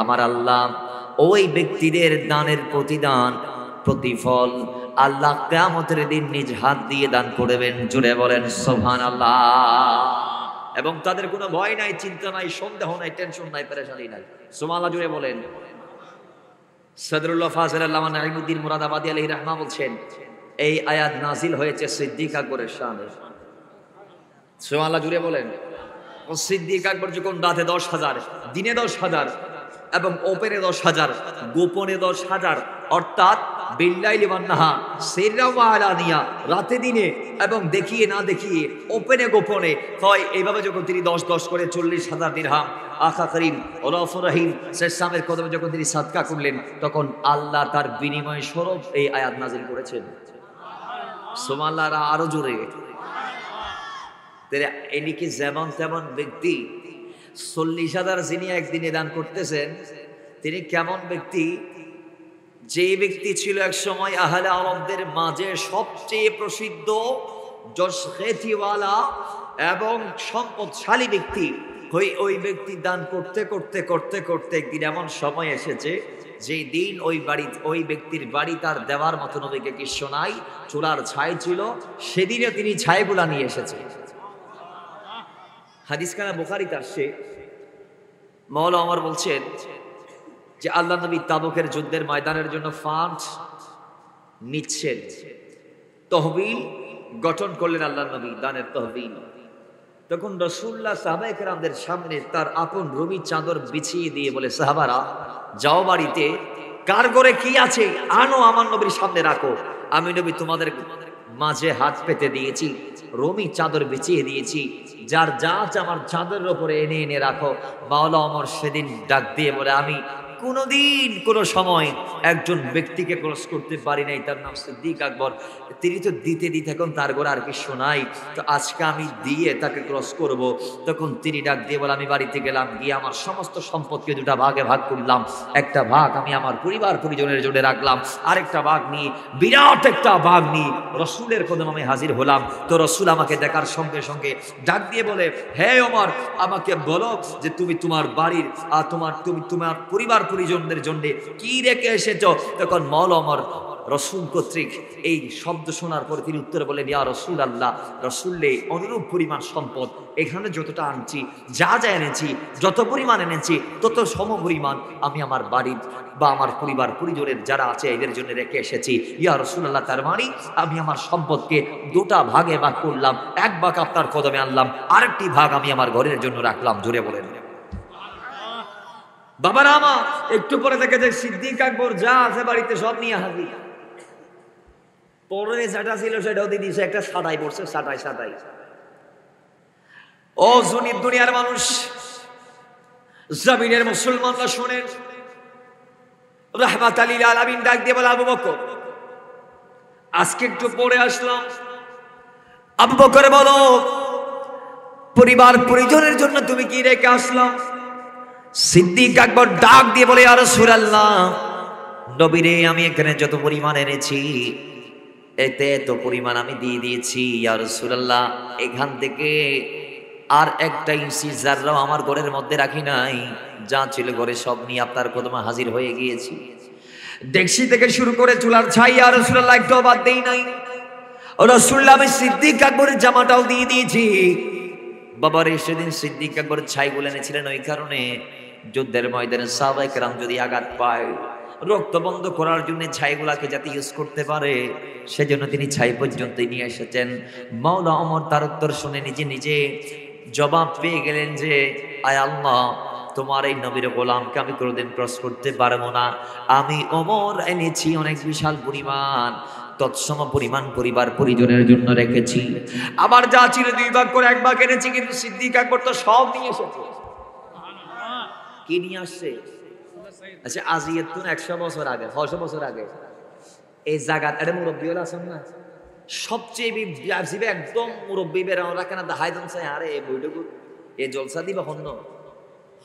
আমার আল্লাহ ওই ব্যক্তিদের দানের প্রতিদান প্রতিফল আল্লাহ কিয়ামতের দিন নিজ হাত দিয়ে দান করবেন। জুড়ে বলেন সুবহানাল্লাহ। এবং তাদের কোনো ভয় নাই, চিন্তা নাই, সন্দেহ নাই, টেনশন নাই, পেরেশানি নাই। সুবহানাল্লাহ জুড়ে বলেন। সদরুল্লাহ ফাজিল আল্লামা নাঈমুদ্দিন মুরাদাবাদী আলাইহির রাহমা বলছেন, এই আয়াত নাজিল হয়েছে সিদ্দিক আকবরের শানে। সুবহানাল্লাহ জুড়ে বলেন। ও সিদ্দিক আকবর যখন রাতে 10,000, দিনে 10,000 এবং ওপেনে 10,000, গোপনে 10,000, অর্থাৎ বিল-লাইলি ওয়ান-নাহার সিররান ওয়া আলানিয়া, রাতে দিনে এবং দেখিয়ে না দেখিয়ে, ওপেনে গোপনে, হয় এইভাবে যখন তিনি 10 করে 40,000 দিরহাম আখা করিম রউফুর রহিম শেষামের কদমে যখন তিনি সাদকা করলেন, তখন আল্লাহ তার বিনিময় স্বরূপ এই আয়াত নাজিল করেছেন। সুবহানাল্লাহ। আরো জোরে। ইনি কি যেমন তেমন ব্যক্তি? 40,000 যিনি একদিনে দান করতেছেন, তিনি কেমন ব্যক্তি? যে ব্যক্তি ছিল এক সময় আহলে আরবদের মাঝে সবচেয়ে প্রসিদ্ধ জশখেতিওয়ালা এবং সম্পদশালী ব্যক্তি। ওই ব্যক্তি দান করতে করতে করতে করতে একদিন এমন সময় এসেছে যে দিন ওই ব্যক্তির বাড়ি তার দেওয়ার মতো নবীকে কিছু নাই, চুলার ছাই ছিল, সেদিনে তিনি ছাইগুলা নিয়ে এসেছে। হাদিস খানা বুখারীতে আসছে, মাওলানা ওমর বলছেন যে আল্লাহ নবী তাবুকের যুদ্ধের ময়দানের জন্য ফান্ড নিচ্ছেন, তহবিল গঠন করলেন আল্লাহ নবী, দানের তহবিল। তখন রাসূলুল্লাহ সাহাবায়ে কেরামদের সামনে তার আপন রবি চাদর বিছিয়ে দিয়ে বলে, সাহাবারা যাও বাড়িতে, কার ঘরে কি আছে আনো, আমার নবীর সামনে রাখো। আমি নবী তোমাদের মাঝে হাত পেতে দিয়েছি, রবি চাদর বিছিয়ে দিয়েছি, যার যা আছে আমার চাদরের উপরে এনে এনে রাখো। মাওলানা ওমর সেদিন ডাক দিয়ে বলে, আমি কোনোদিন কোনো সময় একজন ব্যক্তিকে ক্রস করতে পারি নাই, তার নাম সিদ্দিক আকবর। তিনি তো দিতে দিতে এখন তার ঘরে আর কিছু নাই, তো আজকে আমি দিয়ে তাকে ক্রস করব। তখন তিনি ডাক দিয়ে বলে, আমি বাড়িতে গেলাম, গিয়ে আমার সমস্ত সম্পদকে দুটা ভাগে ভাগ করলাম। একটা ভাগ আমি আমার পরিবার পরিজনের জন্য রাখলাম, আরেকটা ভাগ নিয়ে, বিরাট একটা ভাগ নিয়ে রসুলের কদমে আমি হাজির হলাম। তো রসুল আমাকে দেখার সঙ্গে সঙ্গে ডাক দিয়ে বলে, হে ওমর, আমাকে বলো যে তুমি তোমার বাড়ির তুমি তোমার পরিবার পরিজনদের জন্য কি রেখে এসেছো। তখন মাওলানা ওমর রসুল কর্তৃক এই শব্দ শোনার পরে তিনি উত্তরে বলেন, ইয়া রাসূলুল্লাহ, রসুল্লে অনুরূপ পরিমাণ সম্পদ এখানে যতটা আনছি, যা যা এনেছি, যত পরিমাণ এনেছি, তত সম পরিমাণ আমি আমার বাড়ির বা আমার পরিবার পরিজনের যারা আছে এদের জন্য রেখে এসেছি। ইয়া রাসূলুল্লাহ, তার মানে আমি আমার সম্পদকে দুটা ভাগে ভাগ করলাম, এক ভাগ আপনার কদমে আনলাম, আরেকটি ভাগ আমি আমার ঘরের জন্য রাখলাম। জোরে বলেন। বাবারা আমার একটু পরে দেখে যে সিদ্দিক আকবর যা আছে বাড়িতে সব নিয়ে হাজির। পরে যেটা ছিল সেটাও দিয়ে দিয়েছে, একটা সাদাই পড়ছে, সাদাই। ও জুনির দুনিয়ার মানুষ, জমিনের মুসলমানরা শোনেন, রাহমাতাল লিল আলামিন ডাক দিয়ে বলে, আবু বকর, আজকে একটু পরে আসলাম, আবু বকর বলো পরিবার পরিজনের জন্য তুমি কি রেখে আসলাম? সিদ্দিক আকবর ডাক দিয়ে বলে, ইয়া রাসূলুল্লাহ, নবীরে আমি এখানে যত পরিমাণ এনেছি এতে এত পরিমাণ আমি দিয়ে দিয়েছি। ইয়া রাসূলুল্লাহ, এখান থেকে আর একটা ইঞ্চি জাররাও আমার ঘরের মধ্যে রাখি নাই, যা ছিল ঘরে সব নিয়ে আপনার কদমে হাজির হয়ে গিয়েছি। ডেকসি থেকে শুরু করে চুলার ছাই ইয়া রাসূলুল্লাহ একটাও বাদ দেই নাই। রাসূলুল্লাহ, আমি সিদ্দিক আকবরের জামাটাও দিয়ে দিয়েছি। বাবার সেদিন সিদ্দিক আকবর ছাইগুলো এনেছিলেন ওই কারণে যুদ্ধের ময়দানে সাহাবায়ে কেরাম যদি আঘাত পায়, রক্ত বন্ধ করার জন্য ছাইগুলাকে যাতে ইউজ করতে পারে, সেজন্য তিনি ছাই পর্যন্ত নিয়ে এসেছেন। মাওলানা ওমর তার উত্তর শুনে নিজে নিজে জবাব পেয়ে গেলেন যে, আয় আল্লাহ, তোমার এই নবীর গোলামকে আমি কোনোদিন ক্রস করতে পারবো না। আমি ওমর এনেছি অনেক বিশাল পরিমাণ, তৎসম পরিমাণ পরিবার পরিজনের জন্য রেখেছি। আবার যা ছিল দুই ভাগ করে এক ভাগ এনেছি, কিন্তু সিদ্দিক আকবর তো সব নিয়ে এসেছে। কি নিয়ে আসছে? আচ্ছা, আজিয়াতুন 100 বছর আগে, 100 বছর আগে এই জায়গা, এটা মুরব্বী হলে আসেন না, সবচেয়ে জিবে একদম মুরব্বী বেড়া ওরা কেন দেখাই দিন চাই আরে এই বইটুকু এ জলসা দিবা হন্য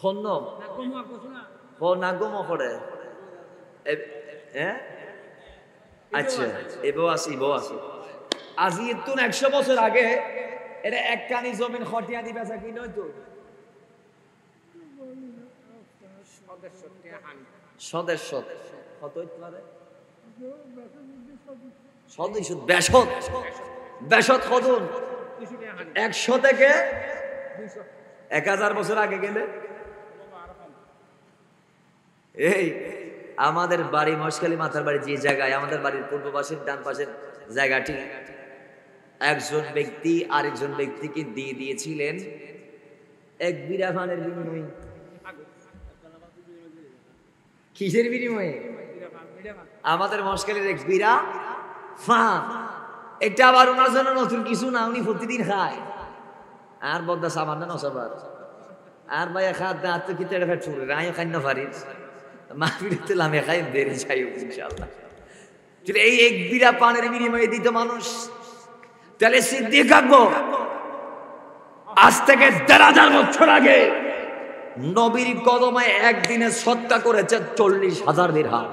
হন্য ও নাগম করে হ্যাঁ আচ্ছা এবো আসি বউ আসি আজি তুন 100 বছর আগে এটা এক কানি জমিন খটিয়া দিবা কি নয় তো সদস্য কত ইতলারে সদস্য বেশত বেশত কদুন 100 থেকে 1000 বছর আগে গেলে এই আমাদের বাড়ি মশকালি মাথার বাড়ি যে জায়গায় আমাদের বাড়ির পূর্ব পাশের ডান পাশের জায়গাটি একজন ব্যক্তি আরেকজন ব্যক্তিকে দিয়ে দিয়েছিলেন এক বিড়া ফানের বিনিময়ে কিসের বিনিময়ে আমাদের মশকালির এক বিড়া ফান এটা আবার ওনার জন্য নতুন কিছু না উনি প্রতিদিন খায় আর বদ্দা সাবান না নসাবার আর ভাই খাত না তো কিতে এটা ফেট ছুড়ে রায় খাই না পারিস মাহফিলতে লামে খাই দেরি চাই ইনশাআল্লাহ এই এক বিড়া পানের বিনিময়ে দিত মানুষ তাহলে সিদ্দিক আকবর আজ থেকে 1000 বছর আগে নবীর কদমে একদিনে সদকা করেছে 40,000 দিরহাম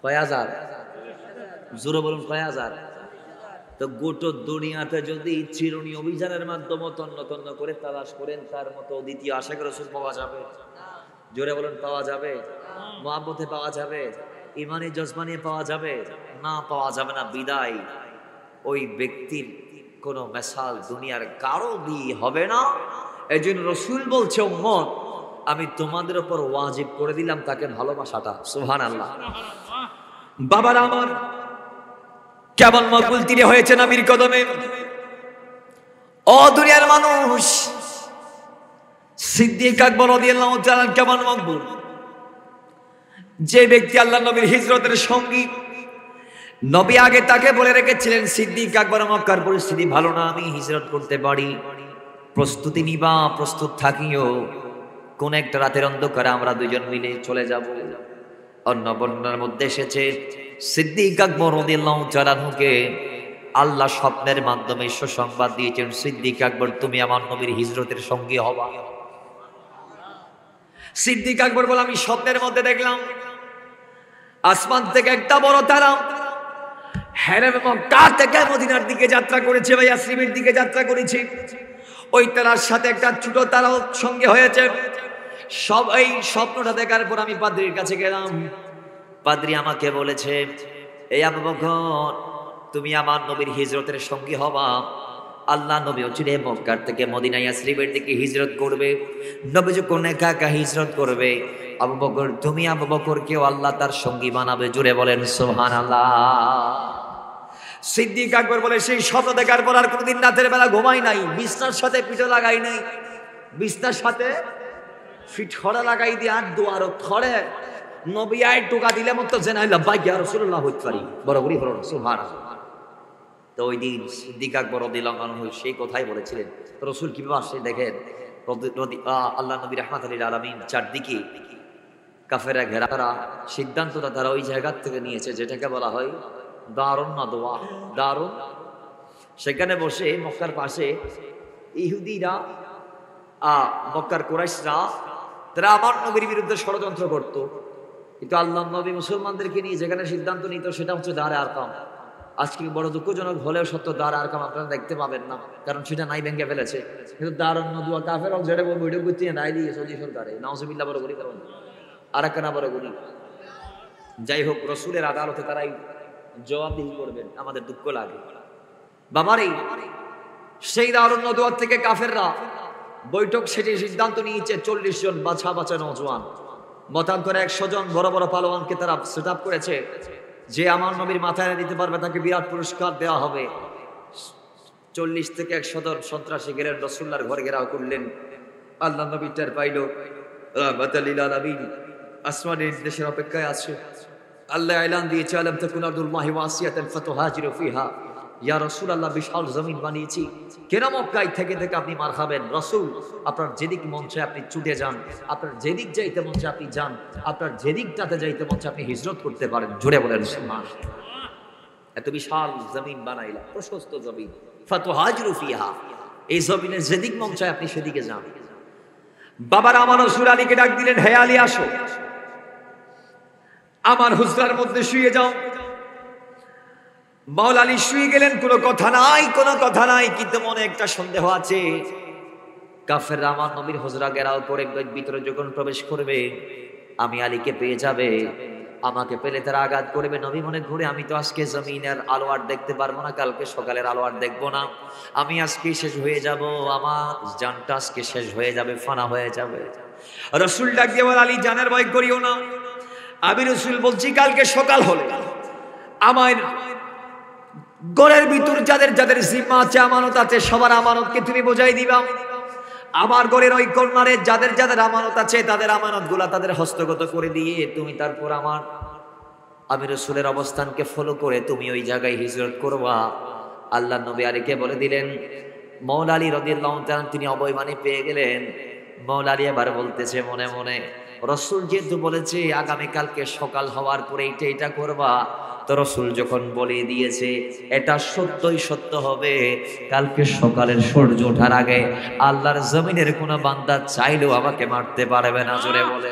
কয় হাজার জোরে বলুন কয় হাজার তো গোটা দুনিয়াতে যদি চিরুনি অভিযানের মাধ্যমে তন্ন তন্ন করে তালাশ করেন তার মতো দ্বিতীয় আশিক রাসূল পাওয়া যাবে জোরে বলুন পাওয়া যাবে মুহাব্বতে পাওয়া যাবে ইমানি জজবানি পাওয়া যাবে না পাওয়া যাবে না বিদায় ওই ব্যক্তির কোন মেসাল দুনিয়ার কারো দিয়ে হবে না এজন্য রাসূল বলছে উম্মত আমি তোমাদের উপর ওয়াজিব করে দিলাম তাকে ভালোবাসাটা সুবহানাল্লাহ বাবার আমার কেমন মকবুল তিনি হয়েছে নবীর কদমে ও দুনিয়ার মানুষ সিদ্দিক আকবর রাদিয়াল্লাহু তাআলা কেমন মকবুল যে ব্যক্তি আল্লাহ নবীর হিজরতের সঙ্গী নবী আগে তাকে বলে রেখেছিলেন সিদ্দিক আকবর মক্কার পরিস্থিতি ভালো না আমি হিজরত করতে পারি প্রস্তুতি নিবা প্রস্তুত থাকিও কোন একটা রাতের অন্ধকারে আমরা দুজন মিলে চলে যাব অন্য বর্ণনার মধ্যে এসেছে সিদ্দিক আকবর রাদিয়াল্লাহু তাআলা কে আল্লাহ স্বপ্নের মাধ্যমে সুসংবাদ দিয়েছেন সিদ্দিক আকবর তুমি আমার নবীর হিজরতের সঙ্গী হবা সিদ্দিক আকবর বলে আমি স্বপ্নের মধ্যে দেখলাম আসমান থেকে একটা বড় তারা হেরেম মক্কা থেকে মদিনার দিকে যাত্রা করেছে বা ইয়াসরিবের দিকে যাত্রা করেছে ওই তারার সাথে একটা ছোট তারাও সঙ্গে হয়েছে সব এই স্বপ্নটা দেখার পর আমি পাদ্রীর কাছে গেলাম পাদ্রী আমাকে বলেছে এই আবু বকর তুমি আমার নবীর হিজরতের সঙ্গী হবা আল্লাহ নবী চিরে মক্কার থেকে মদিনা ইয়াসরিবের দিকে হিজরত করবে নবী যখন একা একা হিজরত করবে আবু বকর তুমি আবু বকরকেও আল্লাহ তার সঙ্গী বানাবে জুড়ে বলেন সুবহানাল্লাহ সিদ্দিক আকবর বলে সেই স্বপ্ন দেখার পর আর কোনোদিন রাতের বেলা ঘুমাই নাই বিছনার সাথে পিঠে লাগাই নাই বিছনার সাথে ফিট খড়া লাগাই দিয়ে আর দুয়ারও খড়ে নবী আয় টোকা দিলে মতো জেনাই লাব্বাইক ইয়া রাসূলুল্লাহ হইতে পারি বরাবরই হলো সুবহানাল্লাহ তো ওই দিন সিদ্দিক আকবর রাদিয়াল্লাহু আনহু সেই কথাই বলেছিলেন রাসূল কিভাবে আসে দেখেন আল্লাহ নবী রাহমাতুল লিল আলামিন চারদিকে কাফেররা ঘেরা করা সিদ্ধান্তটা তারা ওই জায়গা থেকে নিয়েছে যেটাকে বলা হয় দারুন নাদওয়া দারুন সেখানে বসে মক্কার পাশে ইহুদিরা মক্কার কুরাইশরা তারা আমার নবীর বিরুদ্ধে ষড়যন্ত্র করত কিন্তু আল্লাহ নবী মুসলমানদেরকে নিয়ে যেখানে সিদ্ধান্ত নিত সেটা হচ্ছে দারে আরকাম আজকে বড় দুঃখজনক হলেও সত্য দার আরকাম আপনারা দেখতে পাবেন না কারণ সেটা নাই ভেঙে ফেলেছে কিন্তু দারুন নাদওয়া কাফের যেটা ভিডিও করতে নাই দিয়ে সৌদি সরকারে নাউজুবিল্লাহ বড় করি কারণ আর একটা না বড় করি যাই হোক রসুলের আদালতে তারাই জবাবদিহি করবেন আমাদের দুঃখ লাগে বাবারে সেই দারুন নাদওয়া থেকে কাফেররা বৈঠক সেটি সিদ্ধান্ত নিয়েছে 40 জন বাছা বাছা নওজোয়ান মতান্তরে 100 জন বড় বড় পালোয়ানকে তারা সেট আপ করেছে যে আমার নবীর মাথায় দিতে পারবে তাকে বিরাট পুরস্কার দেওয়া হবে 40 থেকে 100 জন সন্ত্রাসী গেলেন রাসূলুল্লাহর ঘরে ঘেরাও করলেন আল্লাহ নবী টের পাইল রাহমাতাল লিল আলামিন আসমানের দেশের অপেক্ষায় আছে আল্লাহ এলান দিয়েছে আলাম তাকুন আরদুল্লাহি ওয়াসিয়াতান ফাতুহাজিরু ফিহা ইয়া রাসূলুল্লাহ বিশাল জমিন বানিয়েছি কেন মক্কায় থেকে থেকে আপনি মার খাবেন রাসূল আপনার যেদিক মন চায় আপনি ছুটে যান আপনার যেদিক যাইতে মন চায় আপনি যান আপনার যেদিকটাতে যাইতে মন চায় আপনি হিজরত করতে পারেন জোরে বলেন সুবহানাল্লাহ এত বিশাল জমিন বানাইলাম, প্রশস্ত জমিন, ফাতুহাজরু ফিহা, এই জমিনের যেদিক মন চায় আপনি সেদিকে যান। বাবার আমার রসুল আলীকে ডাক দিলেন, হে আলী আসো, আমার হুজরার মধ্যে শুয়ে যাও। মাওলা আলী শুয়ে গেলেন, কোনো কথা নাই, কোনো কথা নাই, কিন্তু মনে একটা সন্দেহ আছে। কাফেররা আমার নবীর হুজরা ঘেরাও করে ভিতরে যখন প্রবেশ করবে, আমি আলীকে পেয়ে যাবে, আমাকে পেলে তারা আঘাত করবে। নবী মনে ঘুরে, আমি তো আজকে জমিনের আলো আর দেখতে পারবো না, কালকে সকালের আলো আর দেখবো না, আমি আজকে শেষ হয়ে যাব, আমার জানটা আজকে শেষ হয়ে যাবে, ফানা হয়ে যাবে। রসুল ডাক দিয়ে বলে, আলী জানের ভয় করিও না, আমি রসুল বলছি কালকে সকাল হলে আমার ঘরের ভিতর যাদের যাদের জিম্মা আছে, আমানত আছে, সবার আমানতকে তুমি বোঝাই দিবা। আমার ঘরের ওই কর্নারে যাদের যাদের আমানত আছে তাদের আমানত গুলা তাদের হস্তগত করে দিয়ে তুমি তারপর আমি রসুলের অবস্থানকে ফলো করে তুমি ওই জায়গায় হিজরত করবা। আল্লাহ নবী আলীকে বলে দিলেন। মাওলা আলী রাদিয়াল্লাহু তাআলা তিনি অবৈমানে পেয়ে গেলেন। মাওলা আলী এবার বলতেছে মনে মনে, রসুল যেহেতু বলেছে আগামীকালকে সকাল হওয়ার পরে এটা করবা, তো রসুল যখন বলে দিয়েছে এটা সত্যই সত্য হবে। কালকে সকালের সূর্য ওঠার আগে আল্লাহর জমিনের কোনো বান্দা চাইলেও আমাকে মারতে পারবে না। জোরে বলে,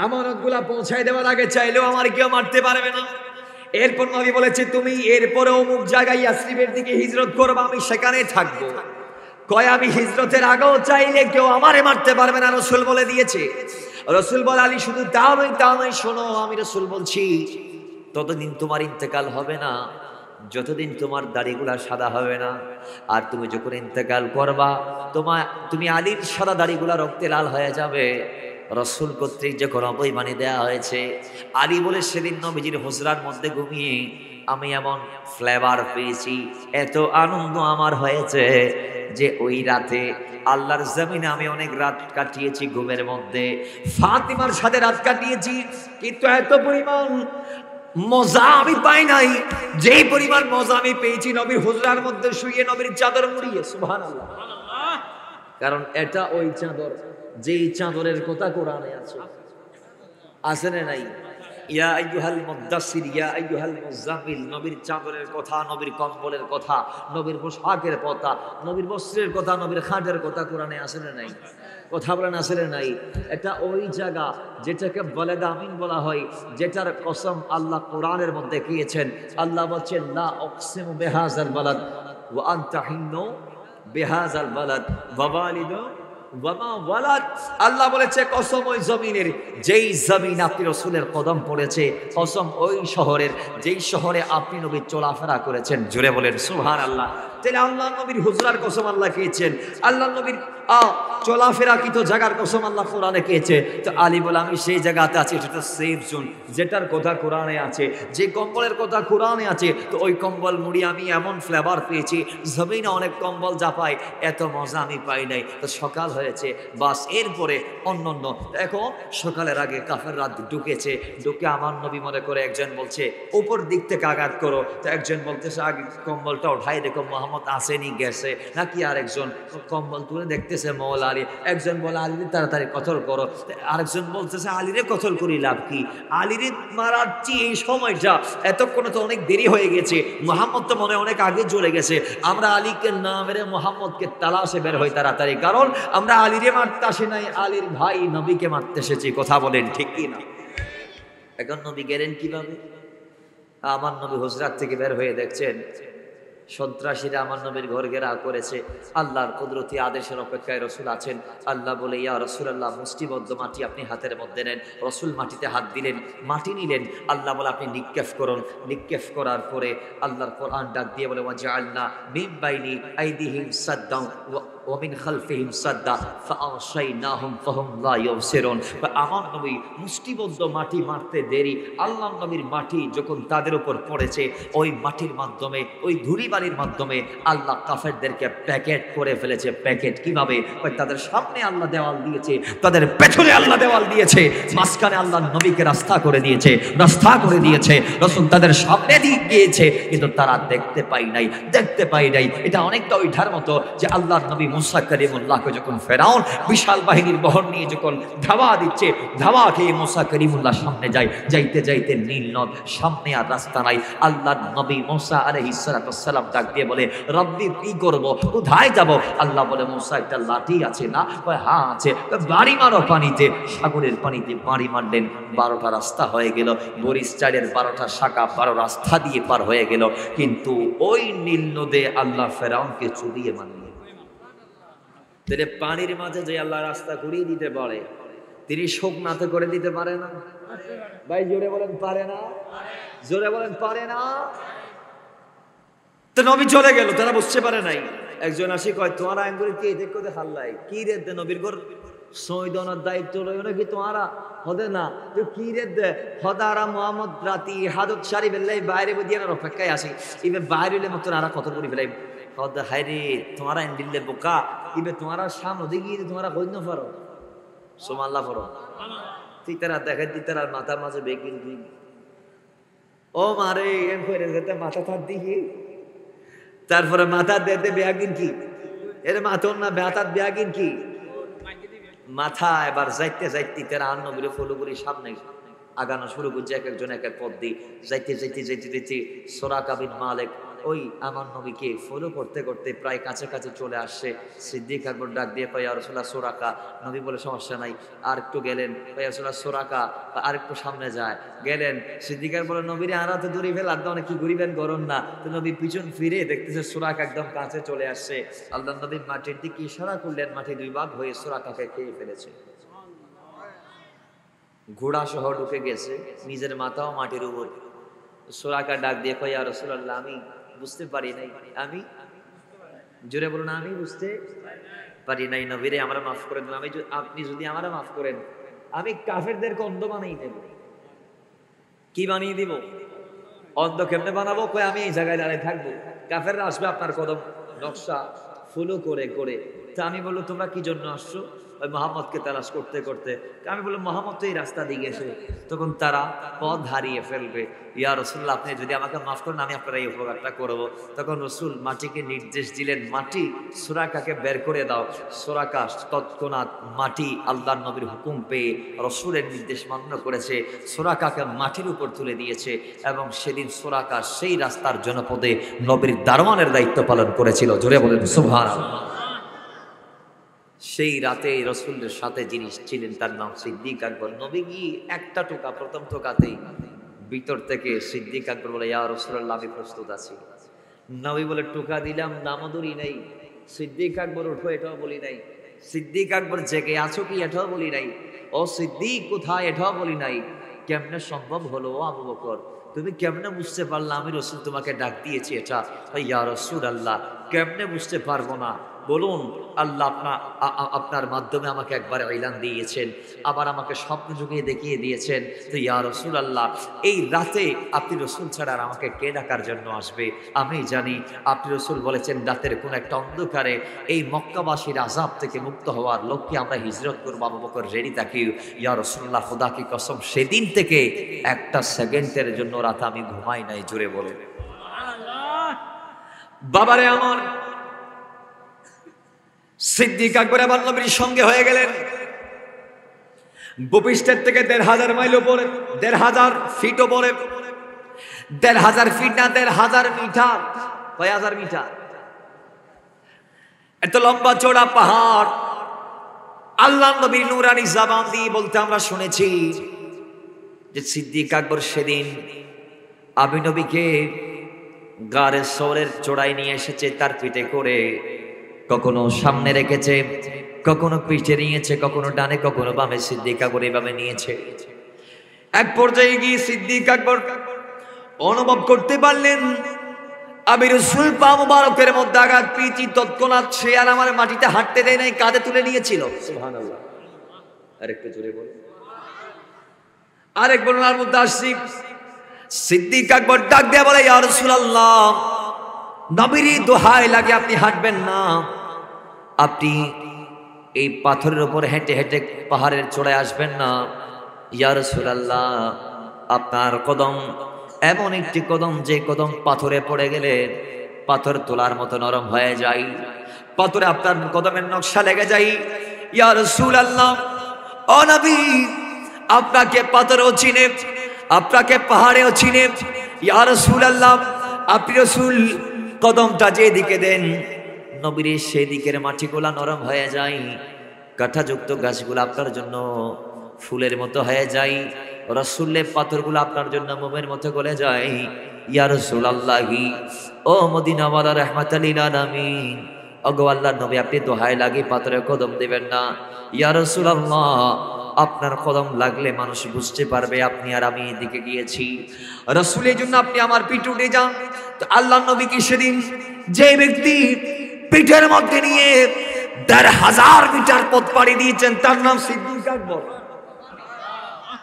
আমানতগুলা পৌঁছায় দেওয়ার আগে চাইলেও আমার কেউ মারতে পারবে না। এরপর নবী বলেছে তুমি এরপরে অমুক জায়গায় ইয়াসরিবের দিকে হিজরত করবা, আমি সেখানে থাকবো। কয় আমি হিজরতের আগেও চাইলে কেউ আমারে মারতে পারবে না, রসুল বলে দিয়েছে। রসুল বলে, আলী শুধু তা নয়, শোনো, আমি রসুল বলছি ততদিন তোমার ইন্তেকাল হবে না যতদিন তোমার দাড়িগুলা সাদা হবে না। আর তুমি যখন ইন্তেকাল করবা তুমি আলীর সাদা দাড়িগুলা রক্তে লাল হয়ে যাবে। রসুল কর্তৃক যখন অবৈমানি দেয়া হয়েছে, আলী বলে সেদিন নবীজির হুজরার মধ্যে ঘুমিয়ে আমি এমন ফ্লেভার পেয়েছি, এত আনন্দ আমার হয়েছে যে ওই রাতে আল্লাহর জমিনে আমি অনেক রাত কাটিয়েছি ঘুমের মধ্যে, ফাতিমার সাথে রাত কাটিয়েছি, কিন্তু এত পরিমাণ মজা আমি পাই নাই যেই পরিমাণ মজা আমি পেয়েছি নবীর হুজরার মধ্যে শুয়ে নবীর চাদর মুড়িয়ে। সুবহানাল্লাহ। কারণ এটা ওই চাদর যেই চাদরের কথা কোরআনে আছে না নাই? ইয়া আইয়ুহাল মুদ্দাসসির ইয়া আইয়ুহাল মুযাম্মিল, নবীর চাদরের কথা, নবীর কম্বলের কথা, নবীর পোশাকের কথা, নবীর বস্ত্রের কথা, নবীর খাটের কথা কোরআনে আছে না নাই? কথা বলেন আছে না নাই? এটা ওই জায়গা যেটাকে বালাদ আমিন বলা হয়, যেটার কসম আল্লাহ কোরআনের মধ্যে দিয়েছেন। আল্লাহ বলছেন লা উকসিমু বিহাযাল বালাদ ওয়া আনতা হিন্নু বিহাযাল বালাদ ওয়া ওয়ালিদু ওয়ামা ওয়ালাদ। আল্লাহ বলেছে কসম ওই জমিনের যেই জমিন আপনি রসুলের কদম পড়েছে, কসম ওই শহরের যেই শহরে আপনি নবী চলাফেরা করেছেন। জোরে বলেন সুবহানাল্লাহ। তাহলে আল্লাহ নবীর হুজরার কসম আল্লাহ খেয়েছেন, আল্লাহ নবীর চলাফেরা কিতো জায়গার কসম আল্লাহ কোরআনে খেয়েছে। তো আলী বলে আমি সেই জায়গাতে আছি, এটা তো সেফ জোন, যেটার কথা কোরআনে আছে, যে কম্বলের কথা কোরআনে আছে, তো ওই কম্বল মুড়ি আমি এমন ফ্লেভার পেয়েছি, জমিনে অনেক কম্বল যা পাই এত মজা আমি পাই নাই। তো সকাল হয়েছে, বাস এরপরে অন্য এখন সকালের আগে কাফের রাত ঢুকেছে, ঢুকে আমার নবী মনে করে একজন বলছে উপর দিক থেকে আঘাত করো, তো একজন বলতেছে আগে কম্বলটা উঠাই দেখো মোহাম্মদ আসেনি গেছে নাকি, আরেকজন কম্বল তুলে দেখতেছে মওলা আলী, একজন বলে আলীরে তাড়াতাড়ি কতল করো, আরেকজন বলতেছে আলীরে কতল করি লাভ কি, আলীরে মারার এই সময়টা এতক্ষণ তো অনেক দেরি হয়ে গেছে, মোহাম্মদ তো মনে অনেক আগে চলে গেছে, আমরা আলীকে না মেরে মোহাম্মদকে তালাশে বের হই তাড়াতাড়ি, কারণ আমরা আলীরে মারতে আসি নাই, আলীর ভাই নবীকে মারতে এসেছি। কথা বলেন ঠিক কি না? এখন নবী গেলেন কিভাবে? আমার নবী হুজরাত থেকে বের হয়ে দেখছেন সন্ত্রাসীরা আমার নবীর ঘর ঘেরাও করেছে। আল্লাহর কুদরতি আদেশের অপেক্ষায় রসুল আছেন। আল্লাহ বলে ইয়া রাসূলুল্লাহ মুষ্টিবদ্ধ মাটি আপনি হাতের মধ্যে নেন। রসুল মাটিতে হাত দিলেন, মাটি নিলেন। আল্লাহ বলে আপনি নিক্ষেপ করুন। নিক্ষেপ করার পরে আল্লাহর কোরআন ডাক দিয়ে বলে ওয়াজআলনা মিন বাইনি আইদিহিম সাদ্দাও ওয়া মিন খালফিহিম সাদ্দা ফাআশাইনাহুম ফাহুম লা ইউবসিরুন। আমার নবী মুষ্টিবদ্ধ মাটি মারতে দেরি, আল্লাহ নবীর মাটি যখন তাদের উপর পড়েছে ওই মাটির মাধ্যমে ওই ধুলি বালির মাধ্যমে আল্লাহ কাফেরদেরকে প্যাকেট করে ফেলেছে। প্যাকেট কিভাবে? তাদের সামনে আল্লাহ দেওয়াল দিয়েছে, তাদের পেছনে আল্লাহ দেওয়াল দিয়েছে, মাঝখানে আল্লাহ নবীকে রাস্তা করে দিয়েছে, রাস্তা করে দিয়েছে। রাসূল তাদের সামনে দিয়ে গিয়েছে কিন্তু তারা দেখতে পাই নাই। এটা অনেকটা ওইটার মতো যে আল্লাহর নবী মুসা কালিমুল্লাহকে যখন ফেরাউন বিশাল বাহিনীর বহর নিয়ে যখন ধাওয়া দিচ্ছে, ধাওয়া খেয়ে মুসা কালিমুল্লাহ সামনে যায়, যাইতে যাইতে নীল নদ, সামনে আর রাস্তা নাই। আল্লাহর নবী মুসা আলাইহিস সালাম ডাক দিয়ে বলে, রব্বি কি করব, কোথায় যাব? আল্লাহ বলে, মুসা একটা লাঠি আছে না? হ্যাঁ আছে। বাড়ি মারো পানিতে। সাগরের পানিতে বাড়ি মারলেন, 12টা রাস্তা হয়ে গেল। বরিশ চারের 12টা শাখা 12 রাস্তা দিয়ে পার হয়ে গেল। কিন্তু ওই নীল নদে আল্লাহ ফেরাউনকে চুবিয়ে মারলেন। তাহলে পানির মাঝে যে আল্লাহ রাস্তা ঘুরিয়ে দিতে পারে, তিনি শুকনাতে করে দিতে পারে না? ভাই জোরে বলেন পারে না? জোরে বলেন পারে না? তো নবী চলে গেল, তারা বুঝতে পারে নাই। একজন আসি কয়, তোমার আঙ্গুলি কে দেখো দে হাল্লাই কি রে দে নবীর ঘর সৈদনের দায়িত্ব লয় নাকি তোমারা হদে না? তো কি রে দে হদারা মোহাম্মদ রাতি হাজত সারি বেলাই বাইরে দিয়ে অপেক্ষায় আসি, ইবে বাইরে হলে মতো আর কত করি বেলাই হদ হাই রে তোমারা দিল্লে বোকা, ইবে তোমারা সামনে দিকে তোমরা কইন পারো সোমাল্লা পড়ো তুই তারা দেখা দি তারা মাথার মাঝে বেগিন তুই ও মারে এম করে যেতে মাথা থাক দিকে, তারপরে মাথা দিতে বেগিন কি এর মাথন না বেতাত বেগিন কি মাথা। এবার যাইতে যাইতে তারা আন্ন করে ফলো করে সামনে আগানো শুরু করছে, এক একজন এক এক পথ দিয়ে যাইতে যাইতে যাইতে যাইতে সুরাকা বিন মালিক ওই আমার নবীকে ফলো করতে করতে প্রায় কাছে কাছে চলে আসছে। সিদ্দিক আকবর ডাক দিয়ে কয়, ইয়া রাসূলুল্লাহ সুরাকা। নবী বলে, সমস্যা নাই। আর একটু গেলেন, ইয়া রাসূলুল্লাহ সুরাকা, আর একটু সামনে যায় গেলেন। সিদ্দিক আকবর বলে, নবীরে আরাতে দূরে ফেল আর অনেক কি ঘুরিবেন গরম না। তো নবী পিছন ফিরে দেখতেছে সুরাকা একদম কাছে চলে আসছে। আল্লাহ নবী মাটির দিকে ইশারা করলেন, মাটি 2 ভাগ হয়ে সুরাকাকে খেয়ে ফেলেছে। ঘোড়া সহ ঢুকে গেছে, নিজের মাথাও মাটির উপর। সুরাকা ডাক দিয়ে কয়, ইয়া রাসূলুল্লাহ আমি বুঝতে পারি নাই। আমি জোরে বলুন, আমি বুঝতে পারি নাই। নবীরে আমরা মাফ করে দেন। আপনি যদি আমরা মাফ করেন, আমি কাফেরদেরকে অন্ধ বানিয়ে দেব। কি বানিয়ে দিব? অন্ধ কেমনে বানাবো? কয় আমি এই জায়গায় দাঁড়িয়ে থাকবো, কাফেররা আসবে আপনার কদম নকশা ফলো করে করে। তা আমি বললো, তোমরা কি জন্য আসছো? ওই মোহাম্মদকে তালাশ করতে করতে। আমি বললাম, মোহাম্মদ তো এই রাস্তা দিয়ে গেছে। তখন তারা পথ হারিয়ে ফেলবে। ইয়া রাসূলুল্লাহ আপনি যদি আমাকে মাফ করেন, আমি আপনার এই উপকারটা করব। তখন রাসূল মাটিকে নির্দেশ দিলেন, মাটি সুরাকাকে বের করে দাও। সুরাকা তৎক্ষণাৎ মাটি আল্লাহর নবীর হুকুম পেয়ে রাসূলের নির্দেশ মান্য করেছে, সুরাকাকে মাটির উপর তুলে দিয়েছে। এবং সেদিন সুরাকা সেই রাস্তার জনপদে নবীর দারোয়ানের দায়িত্ব পালন করেছিল। জোরে বলেন সুবহানাল্লাহ। সেই রাতে রাসূলের সাথে যিনি ছিলেন তার নাম সিদ্দিক আকবর। নবী গিয়ে একটা টোকা, প্রথম টোকাতেই ভিতর থেকে সিদ্দিক আকবর বলে, ইয়া রাসূলুল্লাহ আমি প্রস্তুত আছি। নবী বলে, টোকা দিলাম নামদুরি নাই। সিদ্দিক আকবর উঠো এটাও বলি নাই। সিদ্দিক আকবর জেগে আছো কি এটাও বলি নাই। ও সিদ্দিক কোথায় এটাও বলি নাই। কেমনে সম্ভব হলো আবু বকর? তুমি কেমনে বুঝতে পারলা আমি রাসূল তোমাকে ডাক দিয়েছি এটা? ইয়া রাসূলুল্লাহ কেমনে বুঝতে পারবো না বলুন? আল্লাহ আপনার মাধ্যমে আমাকে একবার ইলান দিয়েছেন, আবার আমাকে স্বপ্ন যুগে দেখিয়ে দিয়েছেন। তো ইয়া রাসূলুল্লাহ এই রাতে আপনি রাসূল ছাড়া আর আমাকে কে ডাকার জন্য আসবে? আমি জানি আপনি রাসূল বলেছেন রাতের কোন একটা অন্ধকারে এই মক্কাবাসীর আযাব থেকে মুক্ত হওয়ার লক্ষ্যে আমরা হিজরত করব। আবু বকর রেডি থাকি। ইয়া রাসূলুল্লাহ খোদা কি কসম সেদিন থেকে একটা সেকেন্ডের জন্য রাতে আমি ঘুমাই নাই। জোরে বলে সুবহানাল্লাহ। বাবারে আমার সিদ্দিক আকবর আবার নবীর সঙ্গে হয়ে গেলেন। ভূপৃষ্ঠের থেকে ১,৫০০ মাইল উপরে, ১,৫০০ ফিট উপরে, ১,৫০০ ফিট না ১,৫০০ মিটার। কয় হাজার মিটার? এত লম্বা চওড়া পাহাড়। আল্লাহ নবীর নূরানি জবান দিয়ে বলতে আমরা শুনেছি যে সিদ্দিক আকবর সেদিন আমি নবীকে গারে সওরের চূড়ায় নিয়ে এসেছে, তার পিঠে করে কখনো সামনে রেখেছে, কখনো পিঠে নিয়েছে, কখনো ডানে কখনো বামে। সিদ্দিক আকবর এইভাবে নিয়েছে। এক পর্যায়ে গিয়ে সিদ্দিক আকবর অনুভব করতে পারলেন আমি রাসূল পা মুবারকের মধ্যে আঘাত পেয়েছি। তৎক্ষণাৎ সে আর আমার মাটিতে হাঁটতে দেয় নাই, কাঁধে তুলে নিয়েছিল। সুবহানাল্লাহ। আরেকটু জোরে বলুন। আরেক বর্ণনার মধ্যে আসছি সিদ্দিক আকবর ডাক দিয়ে বলে, ইয়া রাসূলুল্লাহ নবীর দোহাই লাগে আপনি হাঁটবেন না, আপনি এই পাথরের উপর হেঁটে হেঁটে পাহাড়ের চূড়ায় আসবেন না। ইয়া রাসূলুল্লাহ আপনার কদম এমন একটি কদম যে কদম পাথরে পড়ে গেলে পাথর তোলার মতো নরম হয়ে যায়। পাথরে আপনার কদমের নকশা লেগে যায়। ইয়া রাসূলুল্লাহ, ও নবী, আপনাকে পাথরেও চিনে, আপনাকে পাহাড়েও চিনে। ইয়া রাসূলুল্লাহ, আপনি রাসূল কদমটা যেদিকে দেন নবীর সেদিকের মাটিগুলা নরম হয়ে যায়, কাঁটাযুক্ত গাছগুলো আপনার জন্য ফুলের মতো হয়ে যায়, রাসূলের পাথরগুলো আপনার জন্য মোমের মতো গলে যায়। ইয়া রাসূলুল্লাহি, ও মদিনাওয়ালা রাহমাতাল লিল আলামিন, ওগো আল্লাহর নবী, আপনি দোহাই লাগে পাথরে কদম দিবেন না। ইয়া রাসূলুল্লাহ, আপনার কদম লাগলে মানুষ বুঝতে পারবে আপনি আর আমি এদিকে গিয়েছি। রাসূলের জন্য আপনি আমার পিঠ উঠে যান। তো আল্লাহর নবী কি সেদিন যে ব্যক্তি পিঠের মধ্যে নিয়ে ১,৫০০ মিটার পথ পাড়ি দিয়েছেন, তার নাম সিদ্দিক আকবর।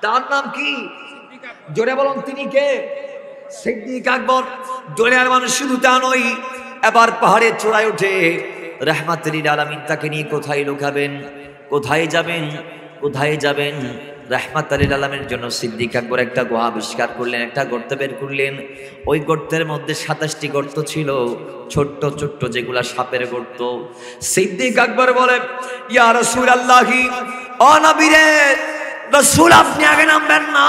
তার নাম কি? জোরে বলুন, তিনি কে? সিদ্দিক আকবর। দুনিয়ার মানুষ শুধু তা নয়, এবার পাহাড়ের চূড়ায় উঠে রাহমাতুল লিল আলামিন তাকে নিয়ে কোথায় লুকাবেন, কোথায় যাবেন, কোথায় যাবেন? রাহমাতুল লিল আলামিনের জন্য সিদ্দিক আকবর একটা গুহা আবিষ্কার করলেন, একটা গর্ত বের করলেন। ওই গর্তের মধ্যে ২৭টি গর্ত ছিল, ছোট্ট ছোট্ট, যেগুলা সাপের গর্ত। সিদ্দিক আকবর বলে, ইয়া রাসূলুল্লাহি, ও নবী রে, রাসূল আপনি আগে নামবেন না,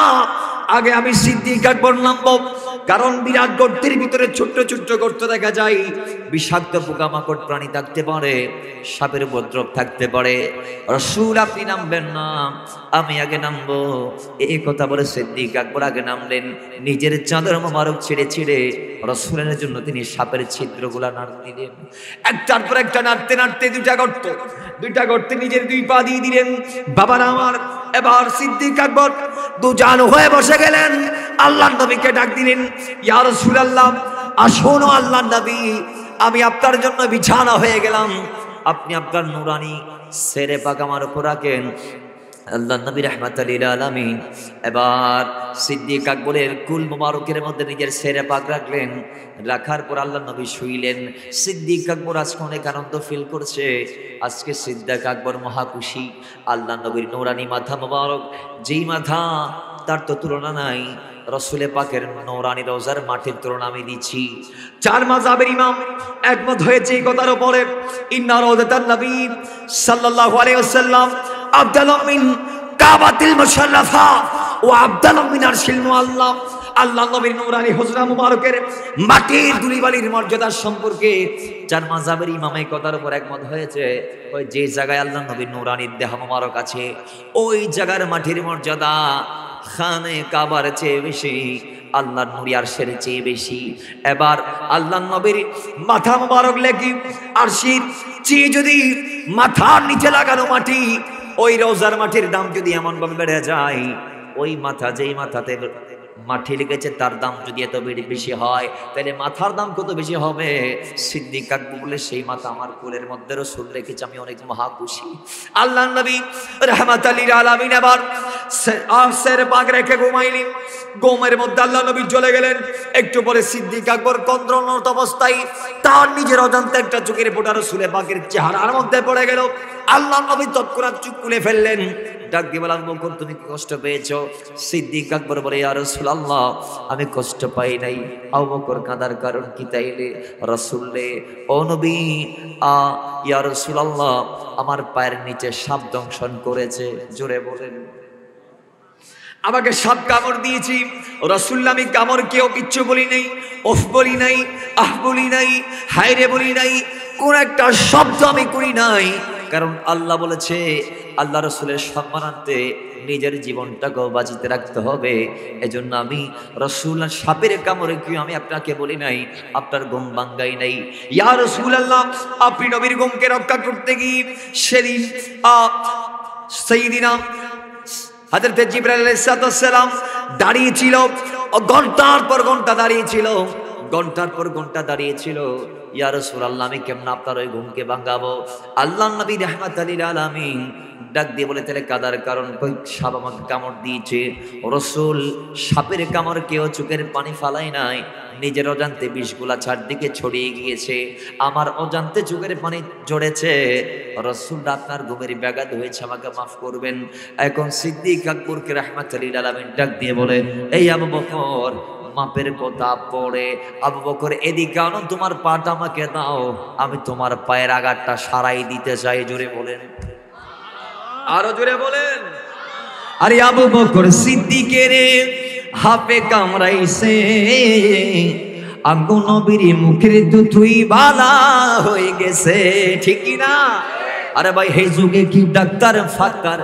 আগে আমি সিদ্দিক আকবর নামবো। কারণ বিরাট গর্তের ভিতরে ছোট্ট ছোট্ট গর্ত দেখা যায়, বিষাক্ত পোকামাকড় প্রাণী থাকতে পারে, সাপের উপদ্রব থাকতে পারে। রাসূল আপনি নামবেন না, আমি আগে নামবো। এই কথা বলে সিদ্দিক আকবর আগে নামলেন। নিজের চাদর মোবারক ছিঁড়ে ছিঁড়ে রাসূলের জন্য তিনি সাপের ছিদ্রগুলা নাড়তে দিলেন। একটার পর একটা নাড়তে নাড়তে দুইটা গর্তে নিজের 2 পা দিয়ে দিলেন। বাবারা আমার, এবার সিদ্দিক আকবর দুজান হয়ে বসে গেলেন। আল্লাহর নবীকে ডাক দিলেন, ইয়া রাসূলুল্লাহ, আসুন আল্লাহর নবী, আমি আপনার জন্য বিছানা হয়ে গেলাম, আপনি আপনার নূরানি সেরে পাক আমার উপর রাখেন। আল্লাহর নবী রাহমাতুল লিল আলামিন এবার সিদ্দিক আকবরের কুল মোবারকের মধ্যে নিজের সেরে পাক রাখলেন। রাখার পর আল্লাহর নবী শুইলেন। সিদ্দিক আকবর আজকে অনেক আনন্দ ফিল করছে। আজকে সিদ্দিক আকবর মহা খুশি। আল্লাহর নবীর নূরানি মাথা মোবারক, যেই মাথা তার তো তুলনা নাই। রাসূলে পাকের নূরানি রওজার মাটির তুলনা আমি দিচ্ছি। 4 মাযহাবের ইমাম একমত হয়েছে এই কথার উপরে, ইন্না রাওদাতান নবী সাল্লাল্লাহু আলাইহি ওয়াসাল্লাম আফদালু মিন কাবাতিল মুশাররাফা ওয়া আফদালু মিন আরশিল মুআল্লাম। আল্লাহ নবীর নূরানি হুজরা মুবারকের মাটির ধুলিবালির মর্যাদা সম্পর্কে 4 মাযহাবের ইমাম এই কথার উপর একমত হয়েছে। ওই যে জায়গায় আল্লাহ নবীর নূরানির দেহ মুবারক আছে, ওই জায়গার মাটির মর্যাদা খানে কাবার চেয়ে বেশি, আল্লাহর নূর আরশের চেয়ে বেশি। এবার আল্লাহর নবীর মাথা মুবারক লেগে আরশির চেয়ে যদি মাথার নিচে লাগানো মাটি, ওই রওজার মাটির দাম যদি এমন ভাবে বেড়ে যায়, ওই মাথা, যেই মাথাতে মাটি লেগেছে তার দাম যদি এত বেশি হয়, তাহলে মাথার দাম কত বেশি হবে। সিদ্দিক আকবর বলে, সেই মাথা আমার কোলের মধ্যে রাসূল রেখেছে, আমি অনেক মহা খুশি। আল্লাহর নবী রাহমাতুল লিল আলামিন এবার সের পাক রেখে ঘুমাইলেন। ঘুমের মধ্যে আল্লাহ নবী চলে গেলেন। একটু পরে সিদ্দিক আকবর কন্দ্রনত অবস্থায় তার নিজের অজান্তে একটা চোখের ফোঁটা রাসূলের পাকের চেহারার মধ্যে পড়ে গেল। আল্লাহর নবী তৎক্ষণাৎ চোখ খুলে ফেললেন। ডাক দিয়ে বললেন, বকর, তুমি কি কষ্ট পেয়েছো? সিদ্দিক আকবর বলে, ইয়া রাসূলুল্লাহ, আমি কষ্ট পাই নাই। আবু বকর কাঁদার কারণ কি তাইলে? রাসূল রে, ও নবী, ইয়া রাসূলুল্লাহ, আমার পায়ের নিচে সাপ দংশন করেছে। জোরে বলেন। আমাকে সাপ কামড় দিয়েছি। রাসূল, আমি কামড় কেউ কিচ্ছু বলি নাই, ওফ বলি নাই, আহ বলি নাই, হায়রে বলি নাই, কোন একটা শব্দ আমি করি নাই। কারণ আল্লাহ বলেছে, আল্লাহ রাসূলের সম্মানার্থে নিজের জীবনটাকেও বাঁচিতে রাখতে হবে। এজন্য আমি রাসূল সাপের কামড়ে কি আমি আপনাকে বলি নাই, আপনার ঘুম ভাঙ্গাই নাই। ইয়া রাসূলুল্লাহ, আপনি নবীর ঘুমকে রক্ষা করতে গিয়ে সেদিন সাইয়্যিদিনা হযরত জিবরাইল আলাইহিস সালাম দাঁড়িয়েছিল, ঘন্টার পর ঘন্টা দাঁড়িয়েছিল, ঘন্টার পর ঘন্টা দাঁড়িয়েছিল। ইয়া রাসূলুল্লাহ, আমি কেমন আপনার ওই ঘুমকে ভাঙাবো? আল্লাহর নবী রাহমাতুল লিল আলামিন ডাক দিয়ে বলে, তাহলে কাদার কারণ কই? সাপ আমাকে কামড় দিয়েছে। রাসূল, সাপের কামড় কেউ চোখের পানি ফালাই নাই, নিজের অজান্তে বিষগুলা চারদিকে ছড়িয়ে গিয়েছে, আমার অজান্তে চোখের পানি ঝরেছে। রাসূল, আপনার ঘুমের ব্যাঘাত হয়েছে, আমাকে মাফ করবেন। এখন সিদ্দিক আকবরকে রাহমাতুল লিল আলামিন ডাক দিয়ে বলে, এই আবু বকর, মাপের কথা পড়ে আবু বকর এদিকে আনো, তোমার পাটা আমাকে দাও, আমি তোমার পায়ের আঘাতটা সারাই দিতে চাই। জোরে বলেন, আরো জোরে বলেন। আরে আবু বকর সিদ্দিকের হাফে কামড়াইছে, আঙ্গু নবীর মুখের দুধুই বালা হয়ে গেছে, ঠিক কি না? আরে ভাই হে যুগে কি ডাক্তার ফাক্তার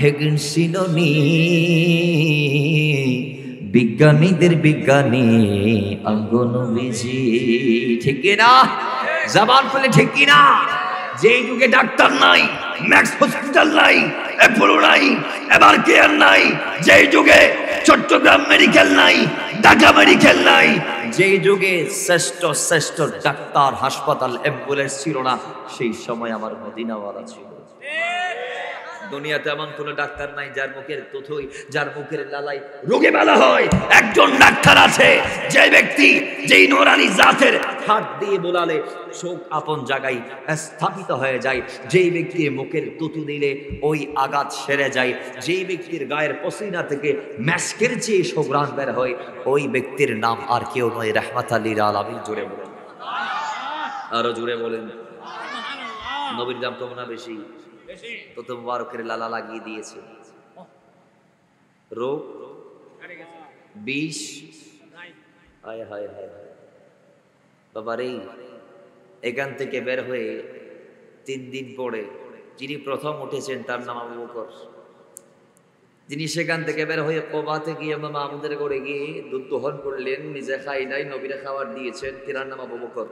হেগিন সিনোনি, বিজ্ঞানীদের বিজ্ঞানী আঙ্গু নবীজি, ঠিক কি না? জবান খুলে ঠিক কি না? যেই যুগে ডাক্তার নাই, ম্যাক্স হসপিটাল নাই, অ্যাপোলো নাই, এবার কেয়ার নাই, যেই যুগে চট্টগ্রাম মেডিকেল নাই, ঢাকা মেডিকেল নাই, যেই যুগে শ্রেষ্ঠ শ্রেষ্ঠ ডাক্তার হাসপাতাল অ্যাম্বুলেন্স ছিল না, সেই সময় আমার মদিনাওয়ালা ছিল। দুনিয়াতে এমন কোন ডাক্তার নাই যার মুখের তুথুই, যার মুখের লালাই রোগে ভালো হয়। একজন ডাক্তার আছে, যে ব্যক্তি যেই নোরানি জাতের হাত দিয়ে বোলালে চোখ আপন জায়গায় স্থাপিত হয়ে যায়, যেই ব্যক্তির মুখের তুতু দিলে ওই আঘাত সেরে যায়, যেই ব্যক্তির গায়ের পসিনা থেকে ম্যাস্কের চেয়ে সুঘ্রাণ বের হয়, ওই ব্যক্তির নাম আর কেউ নয়, রাহমাতাল লিল আলামিন। জুড়ে বলেন, আরো জুড়ে বলেন। নবীর দাম কম না বেশি? তত মুবারকের লালা লাগিয়ে দিয়েছে। রোগ বিষ, হায় হায় হায় বাবারে। এখান থেকে বের হয়ে 3 দিন পরে যিনি প্রথম উঠেছেন তার নাম আবু বকর। যিনি সেখান থেকে বের হয়ে কোবাতে গিয়ে মাহমুদের ঘরে গিয়ে দুধ দহন করলেন, নিজে খাই নাই, নবীরা খাবার দিয়েছেন, তিনার নাম আবু বকর।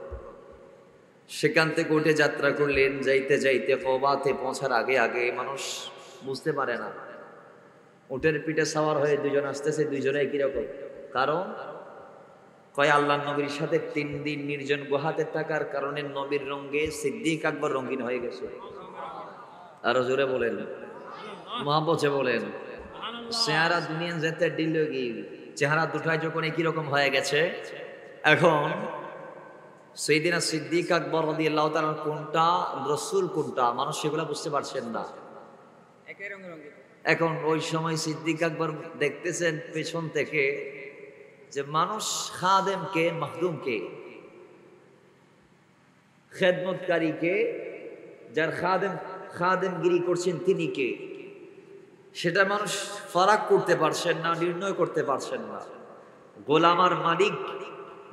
সেখান থেকে উঠে যাত্রা করলেন, যাইতে যাইতে কোবাতে পৌঁছার আগে আগে মানুষ বুঝতে পারে না, উটের পিঠে সাওয়ার হয়ে দুজন আসতেছে, দুইজনে একই রকম। কারণ কয় আল্লাহ নবীর সাথে 3 দিন নির্জন গুহাতে থাকার কারণে নবীর রঙে সিদ্দিক আকবর রঙিন হয়ে গেছে। আরো জোরে বলেন, মহাবচে বলেন। চেহারা দুনিয়া যেতে ডিল গিয়ে চেহারা দুটাই যখন একই রকম হয়ে গেছে, এখন সাইয়েদিনা সিদ্দিক আকবর রাদিয়াল্লাহু তাআলা কোনটা রাসূল কোনটা মানুষ সেগুলো বুঝতে পারছেন না। এখন ওই সময় সিদ্দিক আকবর দেখতেছেন পেছন থেকে যে মানুষ খাদেমকে, মাখদুমকে, খেদমতকারীকে, যার খাদেমগিরি করছেন তিনি কে, সেটা মানুষ ফারাক করতে পারছেন না, নির্ণয় করতে পারছেন না। গোলাম আর মালিক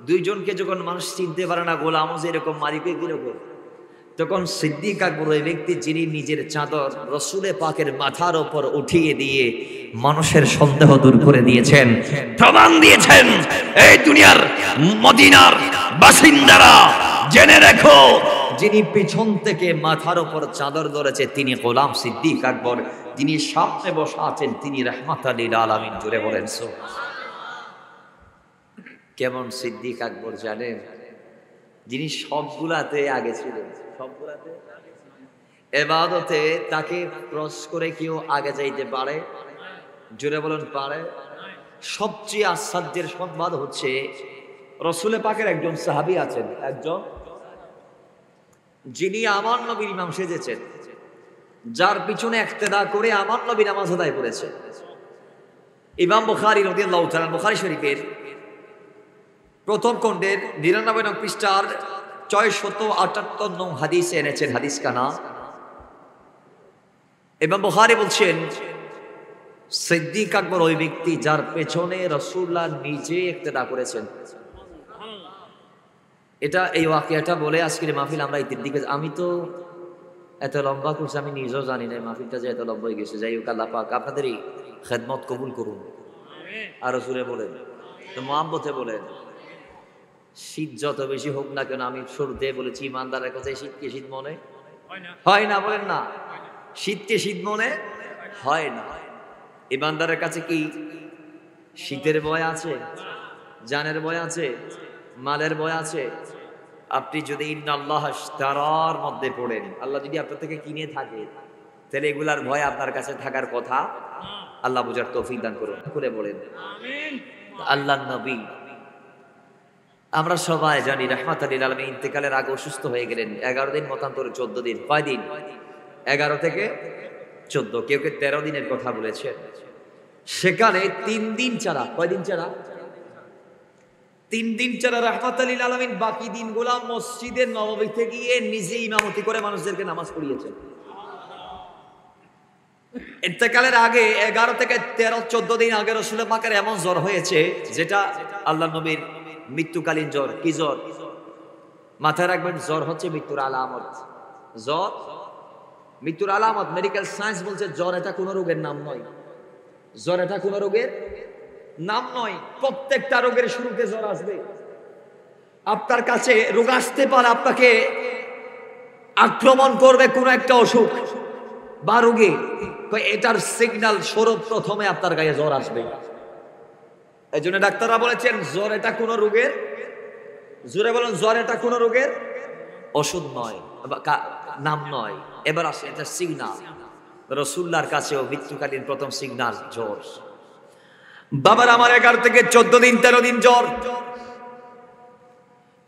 দুইজনকে যখন মানুষ চিনতে পারে না, গোলামও যেরকম মালিকও কিরকম, তখন সিদ্দিক আকবর ওই ব্যক্তি যিনি নিজের চাদর রসুলে পাকের মাথার ওপর উঠিয়ে দিয়ে মানুষের সন্দেহ দূর করে দিয়েছেন, প্রমাণ দিয়েছেন, এই দুনিয়ার মদিনার বাসিন্দারা জেনে রেখো, যিনি পিছন থেকে মাথার ওপর চাদর ধরেছে তিনি গোলাম সিদ্দিক আকবর, যিনি সামনে বসা আছেন তিনি রাহমাতাল লিল আলামিন। জুড়ে বলেন সুবহানাল্লাহ। কেমন সিদ্দিক আকবর জানেন? যিনি সবগুলাতে আগে ছিলেন, সবগুলাতে। ইবাদতে তাকে ক্রস করে কেউ আগে যাইতে পারে? জোরে বলেন, পারে? সবচেয়ে আশ্চর্যের সংবাদ হচ্ছে রসুলে পাকের একজন সাহাবী আছেন, একজন যিনি আমার নবীর ইমাম সেজেছেন, যার পিছনে ইক্তেদা করে আমার নবী নামাজ আদায় করেছে। ইমাম বুখারী রাদিয়াল্লাহু তাআলা বুখারী শরীফের প্রথম খণ্ডের 99 নং পৃষ্ঠার 678 নং হাদিসে এনেছেন হাদিস কানা। ইমাম বুখারী বলছেন সিদ্দিক আকবর ওই ব্যক্তি যার পেছনে রাসূলুল্লাহ নিজে ইক্তেদা করেছেন। এটা এই ওয়াকিয়াটা বলে আজকের মাহফিল আমরা এই দিকে, আমি তো এত লম্বা করছি আমি নিজেও জানি না মাহফিলটা যে এত লম্বা হয়ে গেছে। যাই হোক, আল্লাহ পাক আপনাদেরই খেদমত কবুল করুন। আরো জোরে বলেন, তো মুহাব্বতে বলেন। শীত যত বেশি হোক না কেন, আমি শুরুতে বলেছি ইমানদারের কাছে শীতকে শীত মনে হয় না। বলেন না, শীতকে শীত মনে হয় না। ইমানদারের কাছে কি শীতের ভয় আছে? জানের ভয় আছে? মালের ভয় আছে? আপনি যদি ইন্নাল্লাহ ইশতারার মধ্যে পড়েন, আল্লাহ যদি আপনার থেকে কিনে থাকে, তাহলে এগুলার ভয় আপনার কাছে থাকার কথা। আল্লাহ বুঝার তৌফিক দান করুন। করে বলেন আমিন। আল্লাহর নবী আমরা সবাই জানি রাহমাতাল লিল আলামিন ইন্তেকালের আগে অসুস্থ হয়ে গেলেন। 11 দিন মতান্তরে 14 দিন। কয় দিন? 11 থেকে 14, কেউ কেউ 13 দিনের কথা বলেছে। সেখানে 3 দিন ছাড়া, কয় দিন ছাড়া? 3 দিন ছাড়া রাহমাতুল লিল আলামিন বাকি দিনগুলা মসজিদে নববীতে গিয়ে নিজে ইমামতি করে মানুষদেরকে নামাজ পড়িয়েছেন। ইন্তেকালের আগে 11 থেকে 13-14 দিন আগে রাসূল পাকের এমন জ্বর হয়েছে যেটা আল্লাহ নবীর মৃত্যুকালীন জ্বর। কি জ্বর? মাথায় রাখবেন, জ্বর হচ্ছে মৃত্যুর আলামত। জ্বর মৃত্যুর আলামত। মেডিকেল সায়েন্স বলছে জ্বর এটা কোনো রোগের নাম নয়। জ্বর এটা কোনো রোগের নাম নয়। প্রত্যেকটা রোগের শুরুতে জ্বর আসবে। আপনার কাছে রোগ আসতে পারে, আপনাকে আক্রমণ করবে কোন একটা অসুখ বা রোগে, এটার সিগন্যাল স্বরূপ প্রথমে আপনার গায়ে জ্বর আসবে। এই জন্য ডাক্তাররা বলেছেন জ্বর এটা কোন রোগের, জোরে বলেন, জ্বর এটা কোন রোগের ওষুধ নয়, নাম নয়। এবার আসে এটা সিগন্যাল। রাসূলুল্লাহর কাছেও মৃত্যুকালীন প্রথম সিগন্যাল জ্বর। বাবার আমার 11 থেকে 14 দিন 13 দিন জ্বর।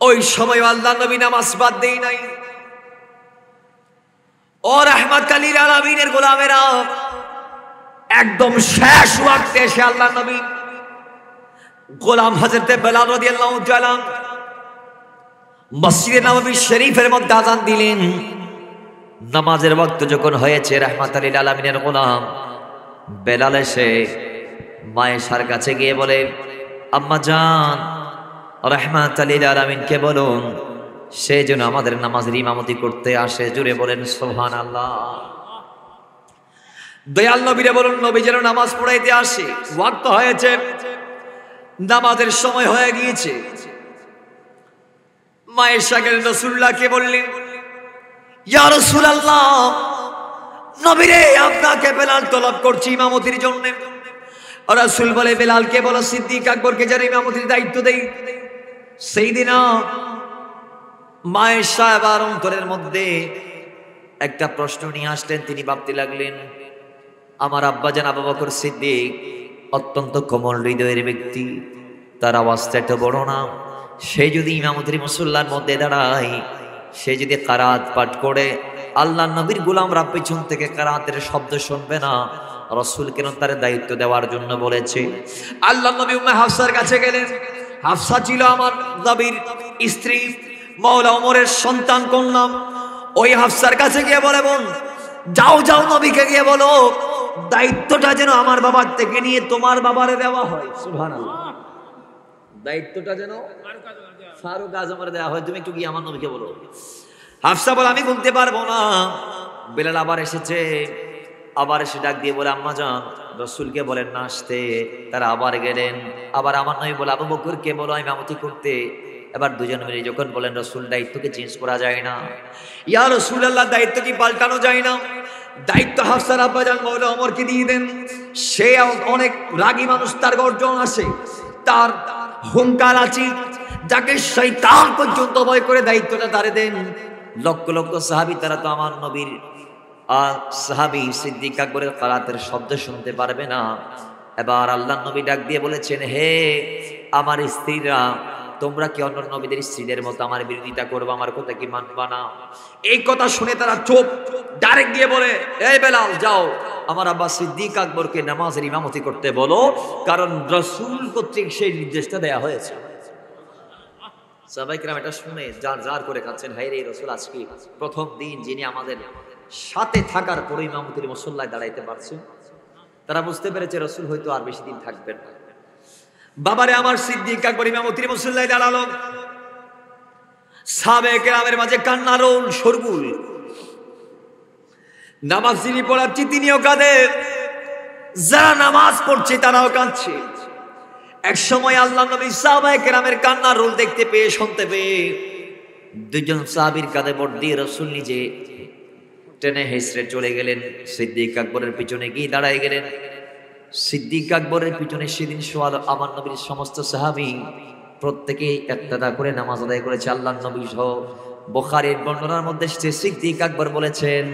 ওই সময় আল্লাহ নবী নামাজ বাদ দেই নাই। ও রাহমাতুল লিল আলামিনের গোলামেরা, একদম শেষ ওয়াক্তে এসে আল্লাহ নবী গোলাম হযরতে বেলাল রাদিয়াল্লাহু তাআলা মসজিদে নববী শরীফের মধ্যে আযান দিলেন। নামাজের ওয়াক্ত যখন হয়েছে, রাহমাতুল লিল আলামিনের গোলাম বেলাল এসে মায়েশার কাছে গিয়ে বলে, আম্মা জান, রাহমাতুল লিল আলামিনকে বলুন সে যেন আমাদের নামাজের ইমামতি করতে আসে। জুড়ে বলেন সুবহানাল্লাহ। দয়াল নবীরে বলুন নবী যেন নামাজ পড়াইতে আসে। ওয়াক্ত হয়েছে, নামাজের সময় হয়ে গিয়েছে। মায়েশা গেলেন রাসূলুল্লাহকে বললেন, ইয়া রাসূলুল্লাহ, নবীরে আপনাকে বেলাল তলব করছি ইমামতির জন্য। রাসূল বলে, বেলালকে বলো সিদ্দিক আকবরকে যেন ইমামতির দায়িত্ব দেই। সেই দিন মায়েশা এবার অন্তরের মধ্যে একটা প্রশ্ন নিয়ে আসলেন। তিনি ভাবতে লাগলেন, আমার আব্বাজান আবু বকর সিদ্দিক অত্যন্ত কোমল হৃদয়ের ব্যক্তি, তার আওয়াজটা এত বড় না। সে যদি ইমামতির মুসল্লার মধ্যে দাঁড়ায়, সে যদি কারাত পাঠ করে, আল্লাহ নবীর গোলামরা পিছন থেকে কারাতের শব্দ শুনবে না। রাসূল কেন তার দায়িত্ব দেওয়ার জন্য বলেছে। আল্লাহ নবী উম্মে হাফসার কাছে গেলেন। হাফসা ছিল আমার নবীর স্ত্রী, মাওলা ওমরের সন্তান কন্যা। ওই হাফসার কাছে গিয়ে বলে, বোন যাও যাও, নবীকে গিয়ে বলো দায়িত্বটা যেন আমার বাবার থেকে নিয়ে তোমার বাবারে দেওয়া হয়। সুবহানাল্লাহ। দায়িত্বটা যেন ফারুক আজমের দেওয়া হয়, তুমি একটু গিয়ে আমার নবীকে বলো। হাফসা বলে, আমি বলতে পারবো না। বেলাল আবার এসেছে, আবার এসে ডাক দিয়ে বলে, আম্মা জান রাসূলকে বলেন না আসতে। তারা আবার গেলেন। আবার আমার নবী বলে, আবু বকরকে বলো ইমামতি করতে। এবার দুজন মিলে যখন বলেন, রাসূল দায়িত্বকে চেঞ্জ করা যায় না। ইয়া রাসূলুল্লাহ, দায়িত্ব কি পাল্টানো যায় না? দায়িত্ব হাফসার আব্বাজান মাওলা ওমরকে দিয়ে দেন। সে অনেক রাগী মানুষ, তার গর্জন আসে, তার হুঙ্কার আছে, যাকে শয়তান পর্যন্ত ভয় করে দায়িত্বটা তারে দেন। লক্ষ লক্ষ সাহাবী, তারা তো আমার নবীর সাহাবী সিদ্দিক আকবরের কারাতের শব্দ শুনতে পারবে না। এবার আল্লাহ নবী ডাক দিয়ে বলেছেন, হে আমার স্ত্রীরা, তোমরা কি অন্য নবীদের স্ত্রীদের মতো আমার বিরোধিতা করবে, আমার কথা কি মানবা না? এই কথা শুনে তারা চুপ। ডাইরেক্ট গিয়ে বলে, এই বেলাল যাও, আমার আব্বা সিদ্দিক আকবরকে নামাজের ইমামতি করতে বলো, কারণ রাসূল কর্তৃক সেই নির্দেশটা দেয়া হয়েছে। সাহাবায়ে কেরাম এটা শুনে জার জার করে কাঁদছেন, হায় রে রাসূল, আজকে প্রথম দিন যিনি আমাদের সাথে থাকার পরে ইমামতির মুসল্লায় দাঁড়াইতে পারছেন। তারা বুঝতে পেরেছে রাসূল হয়তো আর বেশি দিন থাকবেন না। বাবারে আমার সিদ্দিক আকবর ইমামতির মুসল্লায় দাঁড়ালো। সাহাবায়ে কেরামের মাঝে কান্নার রোল শোরগোল। নামাজ যিনি পড়াচ্ছি তিনিও কাঁদে, যারা নামাজ পড়ছে তারাও কাঁদছে। এক সময় আল্লাহ নবী সাহাবায়ে কেরামের কান্নার রোল দেখতে পেয়ে, শুনতে পেয়ে, দুজন সাহাবীর কাঁধে ভর দিয়ে রাসূল নিজে টেনে হেসড়ে চলে গেলেন। সিদ্দিক আকবরের পিছনে গিয়ে দাঁড়ায় গেলেন। সিদ্দিক আকবরের পিছনে সেদিন সোয়াল আমার নবীর সমস্ত সাহাবী প্রত্যেকে ইক্তাদা করে নামাজ আদায় করেছে, আল্লাহ নবী সহ। বুখারীর বর্ণনার মধ্যে সিদ্দিক আকবর বলেছেন,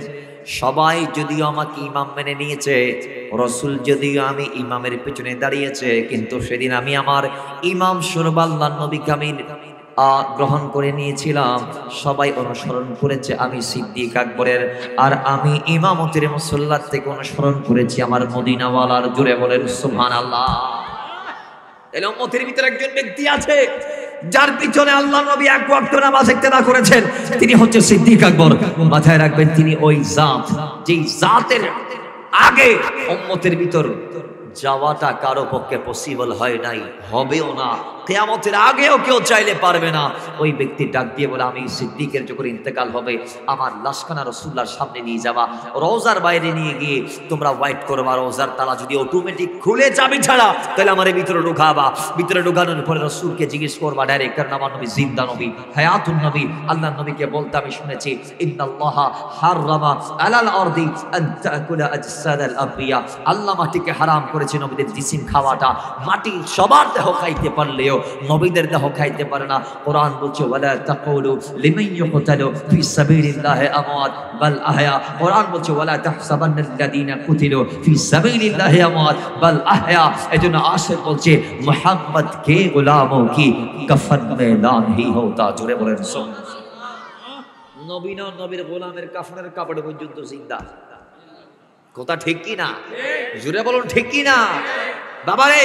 সবাই যদিও আমাকে ইমাম মেনে নিয়েছে, রাসূল যদিও আমি ইমামের পিছনে দাঁড়িয়েছে, কিন্তু সেদিন আমি আমার ইমাম স্বরূপ আল্লাহ নবীকে আমি গ্রহণ করে নিয়েছিলাম। সবাই অনুসরণ করেছে আমি সিদ্দিক আকবরের, আর আমি ইমামতির মুসল্লার থেকে অনুসরণ করেছি আমার মদিনাওয়ালার। জুড়ে বলেন সুবহানাল্লাহ। এই উম্মতের ভিতরে একজন ব্যক্তি আছে যার পিছনে আল্লাহ নবী এক ওয়াক্ত নামাজ ইক্তেদা করেছেন, তিনি হচ্ছে সিদ্দিক আকবর। মাথায় রাখবেন, তিনি ওই জাত, যেই জাতের আগে উম্মতের ভিতর যাওয়াটা কারো পক্ষে পসিবল হয় নাই, হবেও না, কিয়ামতের আগেও কেউ চাইলে পারবে না। ওই ব্যক্তি ডাক দিয়ে বলে, আমি সিদ্দিকের যখন ইন্তেকাল হবে আমার লাশখানা রাসূলুল্লাহর সামনে নিয়ে যাবা, রওজার বাইরে নিয়ে গিয়ে তোমরা ওয়াইট করবা, রওজার তালা যদি অটোমেটিক খুলে যাবি ছাড়া, তাহলে আমার ভিতরে ঢুকাবা। ভিতরে ঢুকানোর পরে রাসূলকে জিজ্ঞেস করবা ডাইরেক্ট, কারণ আমার নবী জিন্দা নবী, হায়াতুন নবী। আল্লাহ নবীকে বলতে আমি শুনেছি, ইন্নাল্লাহা হারামা আলাল আরদি আন তাকুলা আজসাদাল আবিয়া, আল্লাহ মাটিকে হারাম করেছে নবীদের জিসিম খাওয়াটা। মাটি সবার দেহ খাইতে পারলেও নবীদের দেহ খাইতে পারে না। কোরআন বলছে, ওয়ালা তাকুলু লিমান ইউকতালু ফি সাবিলিল্লাহি আমওয়াত বাল আহয়া। কোরআন বলছে, ওয়ালা তাহসাবান্নাল্লাযীনা কুতিলু ফি সাবিলিল্লাহি আমওয়াত বাল আহয়া। এজন্য আশিক বলছে, মুহাম্মদ কে গোলামো কি কফন মে লান হি হোতা। জোরে বলেন সুবহানাল্লাহ। নবী না, নবীর গোলামের কাফনের কাপড় পর্যন্ত জিন্দা। কথা ঠিক কি না? জোরে বলুন ঠিক কি না? বাবারে,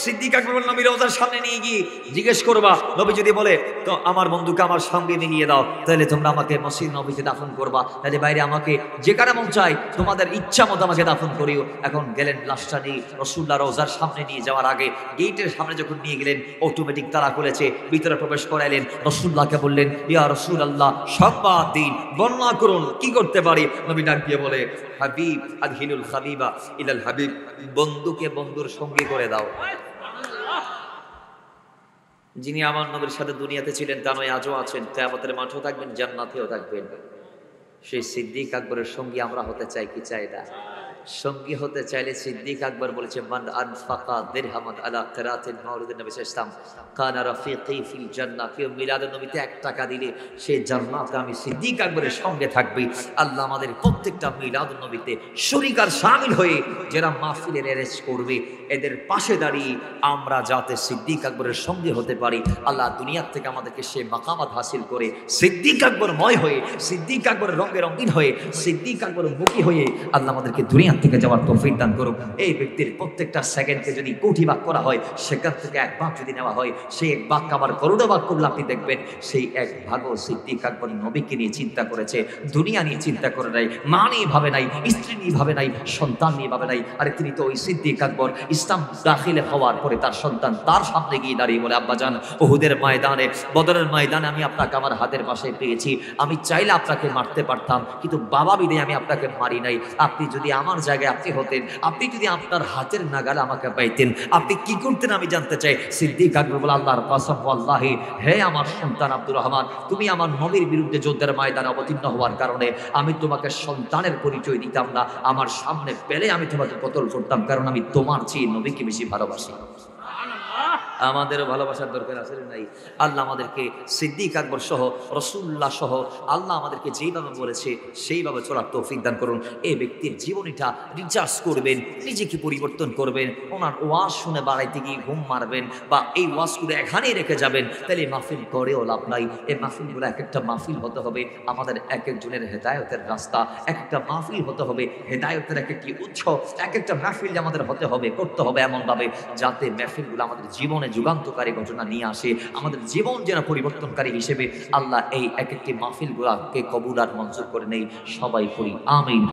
সিদ্দিক আকবর নবীর রওজার সামনে নিয়ে গিয়ে জিজ্ঞেস করবা, নবী যদি বলে তো আমার বন্ধুকে আমার সঙ্গে মিলিয়ে দাও, তাহলে তোমরা আমাকে মসজিদ নবীতে দাফন করবা, তাহলে বাইরে আমাকে যেখানে মন চাই তোমাদের ইচ্ছা মতো আমাকে দাফন করিও। এখন গেলেন লাশটা নিয়ে রাসূলুল্লাহ রওজার সামনে নিয়ে যাওয়ার আগে গেটের সামনে যখন নিয়ে গেলেন, অটোমেটিক তালা খুলেছে, ভিতরে প্রবেশ করাইলেন। রাসূলুল্লাহকে বললেন, ইয়া রাসূলুল্লাহ, সংবাদ দিন, বর্ণনা করুন, কি করতে পারি? নবী ডাক দিয়ে বলে, হাবিব আদহিলুল হাবিবা ইলাল হাবিব, বন্ধুকে বন্ধুর সঙ্গী করে দাও। যিনি আমার নবীর সাথে দুনিয়াতে ছিলেন তা নয়, আজও আছেন, কিয়ামতের মাঠেও থাকবেন, জান্নাতেও থাকবেন। সেই সিদ্দিক আকবরের সঙ্গী আমরা হতে চাই কি চাই না? সঙ্গী হতে চাইলে সিদ্দিক আকবর বলেছে, মান আনফাকা দিরহামান আলা কিরাতিন মাউলিদিন নবী সাল্লাল্লাহু আলাইহি ওয়াসাল্লাম কানা রাফিকি ফিল জান্নাহ। কেউ মিলাদুন নবীতে 1 টাকা দিলে সে জান্নাতে আমি সিদ্দিক আকবরের সঙ্গে থাকবে। আল্লাহ আমাদের প্রত্যেকটা মিলাদুন নবীতে শরীক আর শামিল হয়ে যারা মাহফিলের অ্যারেঞ্জ করবে, এদের পাশে দাঁড়িয়ে আমরা যাতে সিদ্দিক আকবরের সঙ্গে হতে পারি, আল্লাহ দুনিয়ার থেকে আমাদেরকে সে মাকামাত হাসিল করে সিদ্দিক আকবরময় হয়ে, সিদ্দিক আকবরের রঙে রঙিন হয়ে, সিদ্দিক আকবরের মুখী হয়ে আল্লাহ আমাদেরকে দুনিয়া থেকে যাওয়ার তৌফিক দান করুক। এই ব্যক্তির প্রত্যেকটা সেকেন্ডকে যদি কোটি ভাগ করা হয়, সেখান থেকে 1 ভাগ যদি নেওয়া হয়, সেই 1 ভাগ আমার করোনা ভাগ করলে আপনি দেখবেন সেই 1 ভাগও সিদ্দিক আকবর নবীকে নিয়ে চিন্তা করেছে, দুনিয়া নিয়ে চিন্তা করে নাই, মা নিয়ে ভাবে নাই, স্ত্রী নিয়ে ভাবে নাই, সন্তান নিয়ে ভাবে নাই। আরে তিনি তো ওই সিদ্দিক আকবর ইসলাম দাখিলে হওয়ার পরে তার সন্তান তার সামনে গিয়ে দাঁড়িয়ে বলে, আব্বাজান, উহুদের ময়দানে, বদরের ময়দানে আমি আপনাকে আমার হাতের পাশে পেয়েছি, আমি চাইলে আপনাকে মারতে পারতাম, কিন্তু বাবা বিদে আমি আপনাকে মারি নাই। আপনি যদি আমার জায়গায় আপনি হতেন, আপনি যদি আপনার হাতের নাগালে আমাকে পাইতেন, আপনি কি করতেন আমি জানতে চাই। সিদ্দিক আকবর বলে, আল্লাহর কসম, ওয়াল্লাহি, হে আমার সন্তান আব্দুর রহমান, তুমি আমার নবীর বিরুদ্ধে যুদ্ধের ময়দানে অবতীর্ণ হওয়ার কারণে আমি তোমাকে সন্তানের পরিচয় দিতাম না, আমার সামনে পেলে আমি তোমাকে কতল করতাম, কারণ আমি তোমার চেয়ে নবীকে বেশি ভালোবাসি। আমাদেরও ভালোবাসার দরকার আছে নাই? আল্লাহ আমাদেরকে সিদ্দিক আকবর সহ, রাসূলুল্লাহ সহ আল্লাহ আমাদেরকে যেইভাবে বলেছে সেইভাবে চলার তৌফিক দান করুন। এই ব্যক্তির জীবনীটা রিচার্জ করবেন, নিজেকে পরিবর্তন করবেন, ওনার ওয়াজ শুনে বাড়াইতে গিয়ে ঘুম মারবেন, বা এই ওয়াজগুলো এখানেই রেখে যাবেন, তাহলে মাহফিল করেও লাভ নাই। এই মাহফিলগুলো এক একটা মাহফিল হতে হবে আমাদের এক একজনের হেদায়তের রাস্তা, এক একটা মাহফিল হতে হবে হেদায়তের এক একটি উৎস, এক একটা মাহফিল আমাদের হতে হবে, করতে হবে এমনভাবে যাতে মাহফিলগুলো আমাদের জীবনে যুগান্তকারী ঘটনা নিয়ে আসে, আমাদের জীবন যেন পরিবর্তনকারী হিসেবে আল্লাহ এই এক একটি মাহফিলগুলোকে কবুল আর মঞ্জুর করে নেই। সবাই পড়ি আমিন।